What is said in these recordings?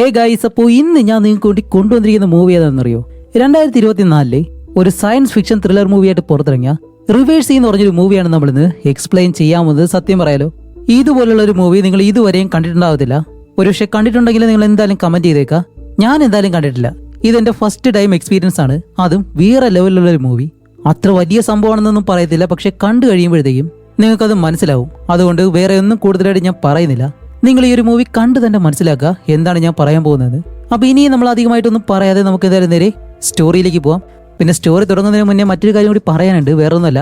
Hey guys, അപ്പോൾ ഇന്ന് ഞാൻ നിങ്ങൾക്ക് വേണ്ടി കൊണ്ടുവന്നിരിക്കുന്ന മൂവി ഏതാണെന്നറിയോ? 2024 ഒരു സയൻസ് ഫിക്ഷൻ ത്രില്ലർ മൂവിയായിട്ട് പുറത്തിറങ്ങിയ റിവേഴ്സ് എന്ന് പറഞ്ഞൊരു മൂവിയാണ് നമ്മളിന്ന് എക്സ്പ്ലെയിൻ ചെയ്യാമെന്നത്. സത്യം പറയാലോ, ഇതുപോലുള്ള ഒരു മൂവി നിങ്ങൾ ഇതുവരെയും കണ്ടിട്ടുണ്ടാവത്തില്ല. ഒരു പക്ഷെ കണ്ടിട്ടുണ്ടെങ്കിൽ നിങ്ങൾ എന്തായാലും കമന്റ് ചെയ്തേക്കാം. ഞാൻ എന്തായാലും കണ്ടിട്ടില്ല. ഇതെന്റെ ഫസ്റ്റ് ടൈം എക്സ്പീരിയൻസ് ആണ്, അതും വേറെ ലെവലിലുള്ള ഒരു മൂവി. അത്ര വലിയ സംഭവമാണെന്നൊന്നും പറയത്തില്ല, പക്ഷെ കണ്ടു കഴിയുമ്പോഴത്തേക്കും നിങ്ങൾക്കത് മനസ്സിലാവും. അതുകൊണ്ട് വേറെ ഒന്നും കൂടുതലായിട്ട് ഞാൻ പറയുന്നില്ല. നിങ്ങൾ ഈ ഒരു മൂവി കണ്ടു തന്നെ മനസ്സിലാക്കുക എന്താണ് ഞാൻ പറയാൻ പോകുന്നത്. അപ്പൊ ഇനി നമ്മൾ അധികമായിട്ടൊന്നും പറയാതെ നമുക്ക് എന്തായാലും നേരെ സ്റ്റോറിയിലേക്ക് പോവാം. പിന്നെ സ്റ്റോറി തുടങ്ങുന്നതിന് മുന്നേ മറ്റൊരു കാര്യം കൂടി പറയാനുണ്ട്. വേറെ ഒന്നുമല്ല,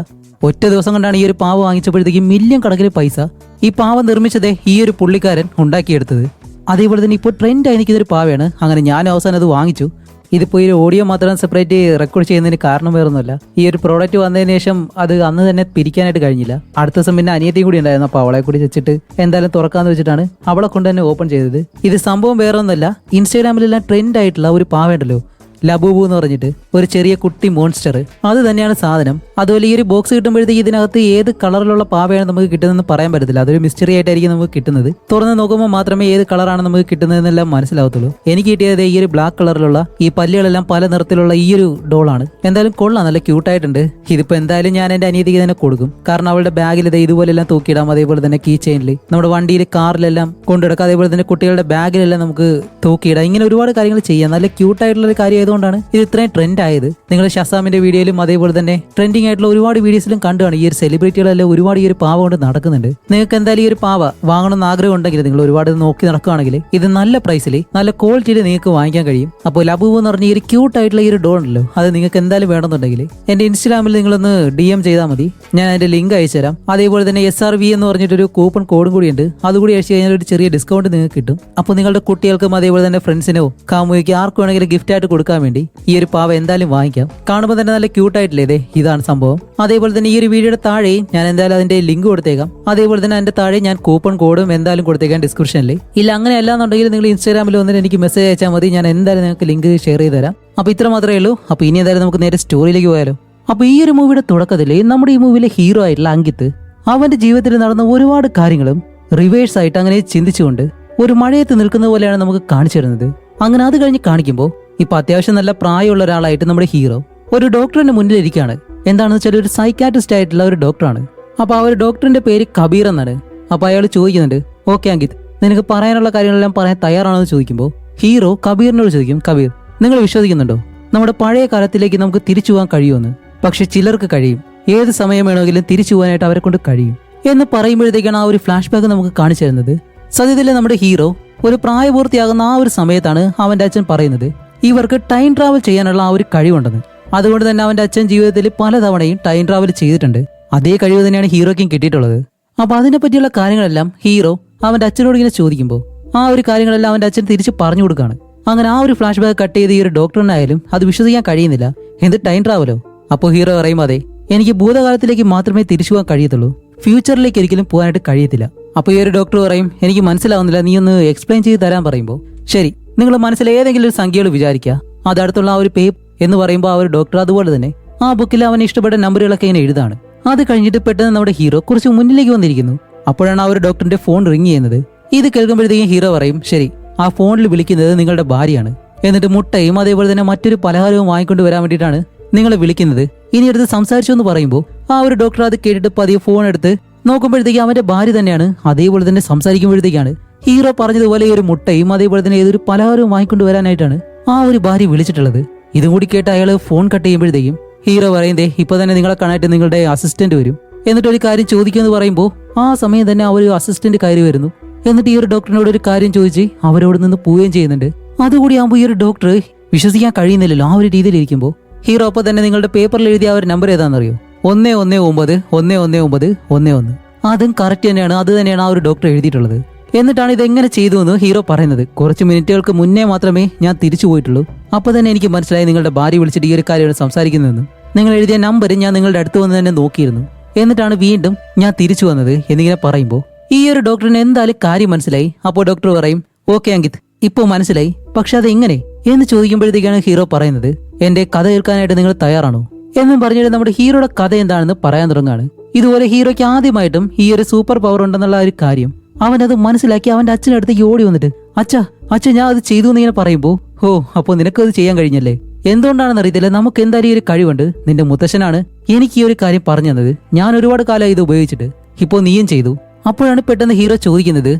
ഒറ്റ ദിവസം കൊണ്ടാണ് ഈ ഒരു പാവ വാങ്ങിച്ചപ്പോഴത്തേക്കും മില്യൺ കണക്കിന് പൈസ ഈ പാവ നിർമ്മിച്ചതേ ഈ ഒരു പുള്ളിക്കാരൻ ഉണ്ടാക്കിയെടുത്തത്. അതേപോലെ തന്നെ ഇപ്പോൾ ട്രെൻഡായി നിൽക്കുന്നൊരു പാവയാണ്. അങ്ങനെ ഞാൻ അവസാനം അത് വാങ്ങിച്ചു. ഇതിപ്പോ ഈ ഓഡിയോ മാത്രം സെപ്പറേറ്റ് റെക്കോർഡ് ചെയ്യുന്നതിന് കാരണം വേറൊന്നുമല്ല, ഈ ഒരു പ്രോഡക്റ്റ് വന്നതിന് ശേഷം അത് അന്ന് തന്നെ പിരിക്കാനായിട്ട് കഴിഞ്ഞില്ല. അടുത്ത ദിവസം പിന്നെ അനിയത്തിയും കൂടി ഉണ്ടായിരുന്നു. അപ്പോൾ അവളെ കൂടി വെച്ചിട്ട് എന്തായാലും തുറക്കാന്ന് വെച്ചിട്ടാണ് അവളെ കൊണ്ട് തന്നെ ഓപ്പൺ ചെയ്തത്. ഇത് സംഭവം വേറെ ഒന്നുമല്ല, ഇൻസ്റ്റാഗ്രാമിലെല്ലാം ട്രെൻഡ് ആയിട്ടുള്ള ഒരു പാവയുണ്ടല്ലോ, ലബൂബു എന്ന് പറഞ്ഞിട്ട് ഒരു ചെറിയ കുട്ടി മോൺസ്റ്റർ, അത് തന്നെയാണ് സാധനം. അതുപോലെ ഈ ഒരു ബോക്സ് കിട്ടുമ്പോഴത്തേക്ക് ഇതിനകത്ത് ഏത് കളറിലുള്ള പാവയാണ് നമുക്ക് കിട്ടുന്നതെന്ന് പറയാൻ പറ്റത്തില്ല. അതൊരു മിസ്റ്ററി ആയിട്ടായിരിക്കും നമുക്ക് കിട്ടുന്നത്. തുറന്ന് നോക്കുമ്പോൾ മാത്രമേ ഏത് കളറാണ് നമുക്ക് കിട്ടുന്നതെന്നെല്ലാം മനസ്സിലാവത്തുള്ളൂ. എനിക്ക് കിട്ടിയത് ഈ ഒരു ബ്ലാക്ക് കളറിലുള്ള ഈ പല്ലുകളെല്ലാം പല നിറത്തിലുള്ള ഈ ഒരു ഡോളാണ്. എന്തായാലും കൊള്ളാം, നല്ല ക്യൂട്ടായിട്ടുണ്ട്. ഇതിപ്പോ എന്തായാലും ഞാൻ എന്റെ അനിയത്തിക്ക് തന്നെ കൊടുക്കും. കാരണം അവളുടെ ബാഗിൽ ഇതുപോലെല്ലാം തൂക്കിയിടാം. അതേപോലെ തന്നെ കീ ചെയിനിൽ, നമ്മുടെ വണ്ടിയിൽ, കാറിലെല്ലാം കൊണ്ടുനടക്കാം. അതേപോലെ തന്നെ കുട്ടികളുടെ ബാഗിലെല്ലാം നമുക്ക് തൂക്കിയിടാം. ഇങ്ങനെ ഒരുപാട് കാര്യങ്ങൾ ചെയ്യാം. നല്ല ക്യൂട്ടായിട്ടുള്ള ഒരു കാര്യം ആയതുകൊണ്ടാണ് ഇത് ഇത്രയും ട്രെൻഡ് ആയത്. നിങ്ങൾ ഷസാമിന്റെ വീഡിയോയിലും അതേപോലെ തന്നെ ട്രെൻഡിങ് ആയിട്ടുള്ള ഒരുപാട് വീഡിയോസിലും കണ്ടുമാണ് ഈ ഒരു സെലിബ്രിറ്റികളെല്ലാം ഒരുപാട് ഈ ഒരു പാവ കൊണ്ട് നടക്കുന്നുണ്ട്. നിങ്ങൾക്ക് എന്തായാലും ഈ ഒരു പാവ വാങ്ങണമെന്ന് ആഗ്രഹം ഉണ്ടെങ്കിൽ നിങ്ങൾ ഒരുപാട് നോക്കി നടക്കുകയാണെങ്കിൽ ഇത് നല്ല പ്രൈസിൽ നല്ല ക്വാളിറ്റിയിൽ നിങ്ങൾക്ക് വാങ്ങിക്കാൻ കഴിയും. അപ്പോൾ ലബൂബു എന്ന് പറഞ്ഞ ഈ ഒരു ക്യൂട്ട് ആയിട്ടുള്ള ഈ ഒരു ഡോൾ ഉണ്ടല്ലോ, അത് നിങ്ങൾക്ക് എന്തായാലും വേണമെന്നുണ്ടെങ്കിൽ എന്റെ ഇൻസ്റ്റാഗ്രാമിൽ നിങ്ങളൊന്ന് DM ചെയ്താൽ മതി. ഞാൻ അതിന്റെ ലിങ്ക് അയച്ചു തരാം. അതേപോലെ തന്നെ SRV എന്ന് പറഞ്ഞിട്ടൊരു കൂപ്പൺ കോഡും കൂടിയുണ്ട്. അതുകൂടി അയച്ചു കഴിഞ്ഞാൽ ഒരു ചെറിയ ഡിസ്കൗണ്ട് നിങ്ങൾക്ക് കിട്ടും. അപ്പോൾ നിങ്ങളുടെ കുട്ടികൾക്കും അതേപോലെ തന്നെ ഫ്രണ്ട്സിനോ കാമുകയ്ക്ക് ആർക്കും വേണമെങ്കിലും ഗിഫ്റ്റ് ആയിട്ട് കൊടുക്കാൻ വേണ്ടി ഈ ഒരു പാവ എന്തായാലും വാങ്ങിക്കാം. കാണുമ്പോൾ തന്നെ നല്ല ക്യൂട്ടായിട്ടില്ലേ? ഇതാണ് സംഭവം. അതേപോലെ തന്നെ ഈ ഒരു വീഡിയോയുടെ താഴെ ഞാൻ എന്തായാലും അതിന്റെ ലിങ്ക് കൊടുത്തേക്കാം. അതേപോലെ തന്നെ അതിന്റെ താഴെ ഞാൻ കൂപ്പൺ കോഡും എന്തായാലും കൊടുത്തേക്കാം ഡിസ്ക്രിപ്ഷനിൽ. ഇല്ല അങ്ങനെ അല്ലാന്നുണ്ടെങ്കിൽ നിങ്ങൾ ഇൻസ്റ്റാഗ്രാമിൽ വന്നിട്ട് എനിക്ക് മെസ്സേജ് അയച്ചാൽ മതി. ഞാൻ എന്തായാലും നിങ്ങൾക്ക് ലിങ്ക് ഷെയർ ചെയ്ത് തരാം. അപ്പൊ ഇത്ര മാത്രമേ ഉള്ളൂ. അപ്പൊ ഇനി എന്തായാലും നമുക്ക് നേരെ സ്റ്റോറിയിലേക്ക് പോയാലോ. അപ്പൊ ഈ ഒരു മൂവിയുടെ തുടക്കത്തിൽ നമ്മുടെ ഈ മൂവിയിലെ ഹീറോ ആയിട്ടുള്ള അങ്കിത്ത് അവന്റെ ജീവിതത്തിൽ നടന്ന ഒരുപാട് കാര്യങ്ങളും റിവേഴ്സ് ആയിട്ട് അങ്ങനെ ചിന്തിച്ചുകൊണ്ട് ഒരു മഴയത്ത് നിൽക്കുന്ന പോലെയാണ് നമുക്ക് കാണിച്ചു തരുന്നത്. അങ്ങനെ അത് കഴിഞ്ഞ് കാണിക്കുമ്പോൾ ഇപ്പൊ അത്യാവശ്യം നല്ല പ്രായമുള്ള ഒരാളായിട്ട് നമ്മുടെ ഹീറോ ഒരു ഡോക്ടറിന്റെ മുന്നിലിരിക്കുകയാണ്. എന്താണെന്ന് വെച്ചാൽ ഒരു സൈക്കാട്രിസ്റ്റ് ആയിട്ടുള്ള ഒരു ഡോക്ടറാണ്. അപ്പൊ ആ ഒരു ഡോക്ടറിന്റെ പേര് കബീർ എന്നാണ്. അപ്പൊ അയാൾ ചോദിക്കുന്നുണ്ട്, ഓക്കെ അങ്കിത്, നിനക്ക് പറയാനുള്ള കാര്യങ്ങളെല്ലാം പറയാൻ തയ്യാറാണെന്ന് ചോദിക്കുമ്പോൾ ഹീറോ കബീറിനോട് ചോദിക്കും, കബീർ, നിങ്ങൾ വിശ്വസിക്കുന്നുണ്ടോ നമ്മുടെ പഴയ കാലത്തിലേക്ക് നമുക്ക് തിരിച്ചു പോകാൻ കഴിയുമെന്ന്? പക്ഷെ ചിലർക്ക് കഴിയും, ഏത് സമയം വേണമെങ്കിലും തിരിച്ചു പോകാനായിട്ട് അവരെ കൊണ്ട് കഴിയും എന്ന് പറയുമ്പോഴത്തേക്കാണ് ആ ഒരു ഫ്ലാഷ് ബാക്ക് നമുക്ക് കാണിച്ചു തരുന്നത്. സത്യത്തിൽ നമ്മുടെ ഹീറോ ഒരു പ്രായപൂർത്തിയാകുന്ന ആ ഒരു സമയത്താണ് അവന്റെ അച്ഛൻ പറയുന്നത് ഇവർക്ക് ടൈം ട്രാവൽ ചെയ്യാനുള്ള ആ ഒരു കഴിവുണ്ടെന്ന്. അതുകൊണ്ട് തന്നെ അവന്റെ അച്ഛൻ ജീവിതത്തിൽ പലതവണയും ടൈം ട്രാവൽ ചെയ്തിട്ടുണ്ട്. അതേ കഴിവ് തന്നെയാണ് ഹീറോയ്ക്കും കിട്ടിയിട്ടുള്ളത്. അപ്പൊ അതിനെ പറ്റിയുള്ള കാര്യങ്ങളെല്ലാം ഹീറോ അവന്റെ അച്ഛനോട് ഇങ്ങനെ ചോദിക്കുമ്പോൾ ആ ഒരു കാര്യങ്ങളെല്ലാം അവന്റെ അച്ഛൻ തിരിച്ച് പറഞ്ഞു കൊടുക്കുകയാണ്. അങ്ങനെ ആ ഒരു ഫ്ലാഷ് ബാക്ക് കട്ട് ചെയ്ത് ഈ ഒരു ഡോക്ടറിനായാലും അത് വിശ്വസിക്കാൻ കഴിയുന്നില്ല. എന്ത് ടൈം ട്രാവലോ? അപ്പോൾ ഹീറോ പറയും, അതെ, എനിക്ക് ഭൂതകാലത്തിലേക്ക് മാത്രമേ തിരിച്ചു പോകാൻ കഴിയത്തുള്ളൂ, ഫ്യൂച്ചറിലേക്ക് ഒരിക്കലും പോകാനായിട്ട് കഴിയത്തില്ല. അപ്പോൾ ഈ ഒരു ഡോക്ടർ പറയും, എനിക്ക് മനസ്സിലാവുന്നില്ല, നീ ഒന്ന് എക്സ്പ്ലെയിൻ ചെയ്ത് തരാൻ പറയുമ്പോൾ, ശരി, നിങ്ങൾ മനസ്സിൽ ഏതെങ്കിലും ഒരു സംഖ്യകൾ വിചാരിക്കുക, അതടുത്തുള്ള ആ ഒരു പേപ്പ് എന്ന് പറയുമ്പോൾ ആ ഒരു ഡോക്ടർ അതുപോലെ തന്നെ ആ ബുക്കിൽ അവന് ഇഷ്ടപ്പെട്ട നമ്പറുകളൊക്കെ ഇങ്ങനെ എഴുതാണ്. അത് കഴിഞ്ഞിട്ട് പെട്ടെന്ന് നമ്മുടെ ഹീറോ കുറച്ച് മുന്നിലേക്ക് വന്നിരിക്കുന്നു. അപ്പോഴാണ് ആ ഒരു ഡോക്ടറിന്റെ ഫോൺ റിങ് ചെയ്യുന്നത്. ഇത് കേൾക്കുമ്പോഴത്തേക്കും ഹീറോ പറയും, ശരി, ആ ഫോണിൽ വിളിക്കുന്നത് നിങ്ങളുടെ ഭാര്യയാണ്. എന്നിട്ട് മുട്ടയും അതേപോലെ തന്നെ മറ്റൊരു പലഹാരവും വാങ്ങിക്കൊണ്ട് വരാൻ വേണ്ടിയിട്ടാണ് നിങ്ങളെ വിളിക്കുന്നത്. ഇനി എടുത്ത് സംസാരിച്ചു എന്ന് പറയുമ്പോൾ ആ ഒരു ഡോക്ടർ അത് കേട്ടിട്ട് പതിയെ ഫോൺ എടുത്ത് നോക്കുമ്പോഴത്തേക്ക് അവന്റെ ഭാര്യ തന്നെയാണ്. അതേപോലെ തന്നെ സംസാരിക്കുമ്പോഴത്തേക്കാണ് ഹീറോ പറഞ്ഞതുപോലെ ഈ ഒരു മുട്ടയും അതേപോലെ തന്നെ ഏതൊരു പലഹാരവും വാങ്ങിക്കൊണ്ട് വരാനായിട്ടാണ് ആ ഒരു ഭാര്യ വിളിച്ചിട്ടുള്ളത്. ഇതും കൂടി കേട്ട് അയാൾ ഫോൺ കട്ട് ചെയ്യുമ്പോഴത്തേക്കും ഹീറോ പറയുന്നേ, ഇപ്പൊ തന്നെ നിങ്ങളെ കാണാനായിട്ട് നിങ്ങളുടെ അസിസ്റ്റന്റ് വരും, എന്നിട്ട് ഒരു കാര്യം ചോദിക്കുമെന്ന് പറയുമ്പോൾ ആ സമയം തന്നെ ആ ഒരു അസിസ്റ്റന്റ് കയറി വരുന്നു. എന്നിട്ട് ഈ ഒരു ഡോക്ടറിനോട് ഒരു കാര്യം ചോദിച്ച് അവരോട് നിന്ന് പോവുകയും ചെയ്യുന്നുണ്ട്. അതുകൂടി ആകുമ്പോൾ ഈ ഒരു ഡോക്ടർ വിശ്വസിക്കാൻ കഴിയുന്നില്ലല്ലോ. ആ ഒരു രീതിയിലിരിക്കുമ്പോൾ ഹീറോ അപ്പൊ തന്നെ നിങ്ങളുടെ പേപ്പറിൽ എഴുതിയ ആ ഒരു നമ്പർ ഏതാണെന്നറിയോ? 1191111. അതും കറക്റ്റ് തന്നെയാണ്. അത് തന്നെയാണ് ആ ഒരു ഡോക്ടർ എഴുതിയിട്ടുള്ളത്. എന്നിട്ടാണ് ഇതെങ്ങനെ ചെയ്തു എന്ന് ഹീറോ പറയുന്നത്. കുറച്ച് മിനിറ്റുകൾക്ക് മുന്നേ മാത്രമേ ഞാൻ തിരിച്ചു പോയിട്ടുള്ളൂ. അപ്പൊ തന്നെ എനിക്ക് മനസ്സിലായി നിങ്ങളുടെ ഭാര്യ വിളിച്ചിട്ട് ഈ ഒരു കാര്യമാണ് സംസാരിക്കുന്നതെന്നും. നിങ്ങൾ എഴുതിയ നമ്പർ ഞാൻ നിങ്ങളുടെ അടുത്ത് വന്ന് തന്നെ നോക്കിയിരുന്നു. എന്നിട്ടാണ് വീണ്ടും ഞാൻ തിരിച്ചു വന്നത് എന്നിങ്ങനെ പറയുമ്പോൾ ഈ ഒരു ഡോക്ടറിന് എന്തായാലും കാര്യം മനസ്സിലായി. അപ്പോൾ ഡോക്ടർ പറയും, ഓക്കെ അങ്കിത്, ഇപ്പോ മനസ്സിലായി, പക്ഷെ അത് എങ്ങനെ എന്ന് ചോദിക്കുമ്പോഴത്തേക്കാണ് ഹീറോ പറയുന്നത്, എന്റെ കഥ കേൾക്കാനായിട്ട് നിങ്ങൾ തയ്യാറാണോ എന്നും പറഞ്ഞിട്ട് നമ്മുടെ ഹീറോയുടെ കഥ എന്താണെന്ന് പറയാൻ തുടങ്ങുകയാണ്. ഇതുപോലെ ഹീറോയ്ക്ക് ആദ്യമായിട്ടും ഈ ഒരു സൂപ്പർ പവർ ഉണ്ടെന്നുള്ള ഒരു കാര്യം അവനത് മനസ്സിലാക്കി അവന്റെ അച്ഛൻ്റെ അടുത്തേക്ക് ഓടി വന്നിട്ട് അച്ഛ ഞാൻ അത് ചെയ്തു എന്ന് ഇങ്ങനെ പറയുമ്പോ ഹോ അപ്പൊ നിനക്കത് ചെയ്യാൻ കഴിഞ്ഞല്ലേ? എന്തുകൊണ്ടാണെന്ന് അറിയത്തില്ല, നമുക്ക് എന്തായാലും ഈ ഒരു കഴിവുണ്ട്. നിന്റെ മുത്തശ്ശനാണ് എനിക്ക് ഈ ഒരു കാര്യം പറഞ്ഞു തന്നത്. ഞാൻ ഒരുപാട് കാലം ഇത് ഉപയോഗിച്ചിട്ട്, ഇപ്പോ നീയും ചെയ്തു. അപ്പോഴാണ് പെട്ടെന്ന് ഹീറോ ചോദിക്കുന്നത്,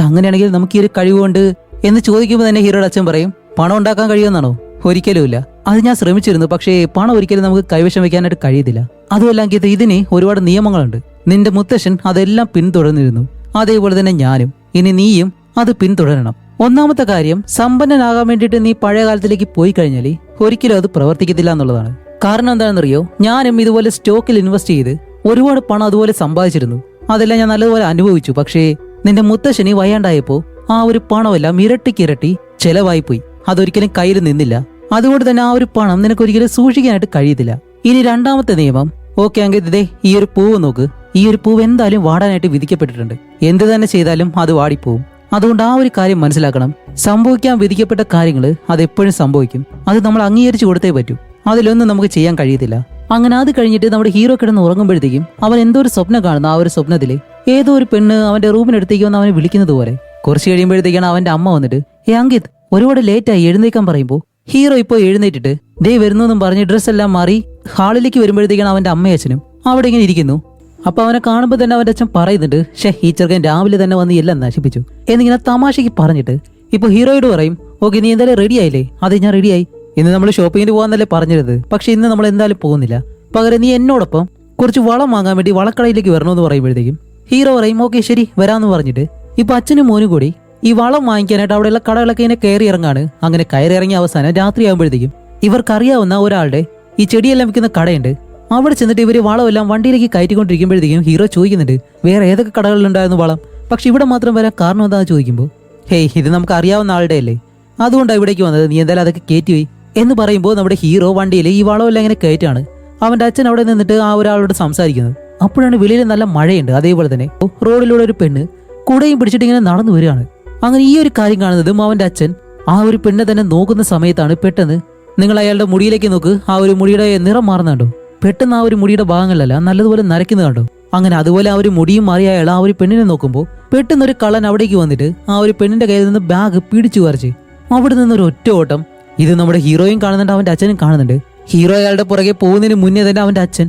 അങ്ങനെയാണെങ്കിൽ നമുക്ക് ഈ ഒരു കഴിവുണ്ട് എന്ന് ചോദിക്കുമ്പോൾ തന്നെ ഹീറോയുടെ അച്ഛൻ പറയും, പണം ഉണ്ടാക്കാൻ കഴിയുമെന്നാണോ? ഒരിക്കലുമില്ല. അത് ഞാൻ ശ്രമിച്ചിരുന്നു, പക്ഷേ പണം ഒരിക്കലും നമുക്ക് കൈവശം വെക്കാനായിട്ട് കഴിയത്തില്ല. അതുമല്ല അങ്കിത്, ഇതിന് ഒരുപാട് നിയമങ്ങളുണ്ട്. നിന്റെ മുത്തശ്ശൻ അതെല്ലാം പിന്തുടർന്നിരുന്നു, അതേപോലെ തന്നെ ഞാനും. ഇനി നീയും അത് പിന്തുടരണം. ഒന്നാമത്തെ കാര്യം, സമ്പന്നനാകാൻ വേണ്ടിയിട്ട് നീ പഴയ കാലത്തിലേക്ക് പോയി കഴിഞ്ഞാൽ ഒരിക്കലും അത് പ്രവർത്തിക്കത്തില്ല എന്നുള്ളതാണ്. കാരണം എന്താണെന്നറിയോ, ഞാനും ഇതുപോലെ സ്റ്റോക്കിൽ ഇൻവെസ്റ്റ് ചെയ്ത് ഒരുപാട് പണം അതുപോലെ സമ്പാദിച്ചിരുന്നു. അതെല്ലാം ഞാൻ നല്ലതുപോലെ അനുഭവിച്ചു. പക്ഷേ നിന്റെ മുത്തശ്ശനി വയ്യാണ്ടായപ്പോ ആ ഒരു പണമെല്ലാം ഇരട്ടിക്കിരട്ടി ചെലവായി പോയി. അതൊരിക്കലും കയ്യിൽ നിന്നില്ല. അതുകൊണ്ട് തന്നെ ആ ഒരു പണം നിനക്കൊരിക്കലും സൂക്ഷിക്കാനായിട്ട് കഴിയത്തില്ല. ഇനി രണ്ടാമത്തെ നിയമം, ഓക്കെ അങ്കിതേ, ഈ ഒരു പൂവ് നോക്ക്. ഈ ഒരു പൂവ് എന്തായാലും വാടാനായിട്ട് വിധിക്കപ്പെട്ടിട്ടുണ്ട്. എന്ത് തന്നെ ചെയ്താലും അത് വാടിപ്പോവും. അതുകൊണ്ട് ആ ഒരു കാര്യം മനസ്സിലാക്കണം. സംഭവിക്കാൻ വിധിക്കപ്പെട്ട കാര്യങ്ങൾ അതെപ്പോഴും സംഭവിക്കും. അത് നമ്മൾ അംഗീകരിച്ചു കൊടുത്തേ പറ്റൂ. അതിലൊന്നും നമുക്ക് ചെയ്യാൻ കഴിയത്തില്ല. അങ്ങനെ അത് കഴിഞ്ഞിട്ട് നമ്മുടെ ഹീറോ കിടന്ന് ഉറങ്ങുമ്പോഴത്തേക്കും അവൻ എന്തോ ഒരു സ്വപ്നം കാണുന്ന. ആ ഒരു സ്വപ്നത്തില് ഏതോ ഒരു പെണ്ണ് അവന്റെ റൂമിനടുത്തേക്ക് വന്ന് അവനെ വിളിക്കുന്നത് പോലെ. കുറച്ച് കഴിയുമ്പോഴത്തേക്കാണ് അവന്റെ അമ്മ വന്നിട്ട്, അങ്കിത് ഒരുപാട് ലേറ്റായി, എഴുന്നേക്കാൻ പറയുമ്പോ ഹീറോ ഇപ്പോൾ എഴുന്നേറ്റിട്ട് ദേ വരുന്നു എന്നും പറഞ്ഞ് ഡ്രസ്സെല്ലാം മാറി ഹാളിലേക്ക് വരുമ്പോഴത്തേക്കാണ് അവന്റെ അമ്മയച്ഛനും അവിടെ ഇങ്ങനെ ഇരിക്കുന്നു. അപ്പൊ അവനെ കാണുമ്പോൾ തന്നെ അവന്റെ അച്ഛൻ പറയുന്നുണ്ട്, ഈ ചെറുക്കൻ രാവിലെ തന്നെ വന്ന് എല്ലാം നശിപ്പിച്ചു എന്നിങ്ങനെ തമാശയ്ക്ക് പറഞ്ഞിട്ട് ഇപ്പൊ ഹീറോയോട് പറയും, ഓക്കെ നീ എന്തായാലും റെഡി ആയില്ലേ? അതെ ഞാൻ റെഡിയായി. ഇന്ന് നമ്മൾ ഷോപ്പിങ്ങിന് പോകാന്നല്ലേ പറഞ്ഞിരുന്നത്, പക്ഷെ ഇന്ന് നമ്മൾ എന്തായാലും പോകുന്നില്ല. പകരം നീ എന്നോടൊപ്പം കുറച്ച് വളം വാങ്ങാൻ വേണ്ടി വളക്കടയിലേക്ക് വരണമെന്ന് പറയുമ്പോഴത്തേക്കും ഹീറോ പറയും, ഓക്കെ ശരി വരാമെന്ന് പറഞ്ഞിട്ട് ഇപ്പൊ അച്ഛനും മോനും കൂടി ഈ വളം വാങ്ങിക്കാനായിട്ട് അവിടെയുള്ള കടകളൊക്കെ ഇങ്ങനെ കയറി ഇറങ്ങാണ്. അങ്ങനെ കയറി ഇറങ്ങിയ അവസാനം രാത്രിയാകുമ്പോഴത്തേക്കും ഇവർക്കറിയാവുന്ന ഒരാളുടെ ഈ ചെടിയെല്ലാം വിൽക്കുന്ന കടയുണ്ട്. അവിടെ ചെന്നിട്ട് ഇവര് വളമെല്ലാം വണ്ടിയിലേക്ക് കയറ്റിക്കൊണ്ടിരിക്കുമ്പോഴത്തേക്കും ഹീറോ ചോദിക്കുന്നുണ്ട്, വേറെ ഏതൊക്കെ കടകളിലുണ്ടായിരുന്നു വളം, പക്ഷെ ഇവിടെ മാത്രം വരാൻ കാരണം എന്താണെന്ന് ചോദിക്കുമ്പോൾ, ഇത് നമുക്ക് അറിയാവുന്ന ആളുടെ അല്ലേ, അതുകൊണ്ടാണ് ഇവിടേക്ക് വന്നത്, നീ എന്തായാലും അതൊക്കെ കയറ്റിപ്പോയി എന്ന് പറയുമ്പോൾ നമ്മുടെ ഹീറോ വണ്ടിയിൽ ഈ വളമെല്ലാം ഇങ്ങനെ കയറ്റാണ്. അവന്റെ അച്ഛൻ അവിടെ നിന്നിട്ട് ആ ഒരാളോട് സംസാരിക്കുന്നത്. അപ്പോഴാണ് വെളിയിൽ നല്ല മഴയുണ്ട്. അതേപോലെ തന്നെ റോഡിലൂടെ ഒരു പെണ്ണ് കുടയും പിടിച്ചിട്ട് ഇങ്ങനെ നടന്നു വരികയാണ്. അങ്ങനെ ഈ ഒരു കാര്യം കാണുന്നതും അവന്റെ അച്ഛൻ ആ ഒരു പെണ്ണെ തന്നെ നോക്കുന്ന സമയത്താണ് പെട്ടെന്ന്, നിങ്ങൾ അയാളുടെ മുടിയിലേക്ക് നോക്ക്, ആ ഒരു മുടിയുടെ നിറം മാറുന്നുണ്ടോ? പെട്ടെന്ന് ആ ഒരു മുടിയുടെ ഭാഗങ്ങളിലല്ല നല്ലതുപോലെ നരയ്ക്കുന്നത് കണ്ടോ? അങ്ങനെ അതുപോലെ ആ ഒരു മുടിയും മാറി അയാൾ ആ ഒരു പെണ്ണിനെ നോക്കുമ്പോൾ പെട്ടെന്ന് ഒരു കള്ളൻ അവിടേക്ക് വന്നിട്ട് ആ ഒരു പെണ്ണിന്റെ കയ്യിൽ നിന്ന് ബാഗ് പിടിച്ചു പറിച്ച് അവിടെ നിന്നൊരു ഒറ്റ ഓട്ടം. ഇത് നമ്മുടെ ഹീറോയും കാണുന്നുണ്ട്, അവന്റെ അച്ഛനും കാണുന്നുണ്ട്. ഹീറോ അയാളുടെ പുറകെ പോകുന്നതിന് മുന്നേ തന്നെ അവന്റെ അച്ഛൻ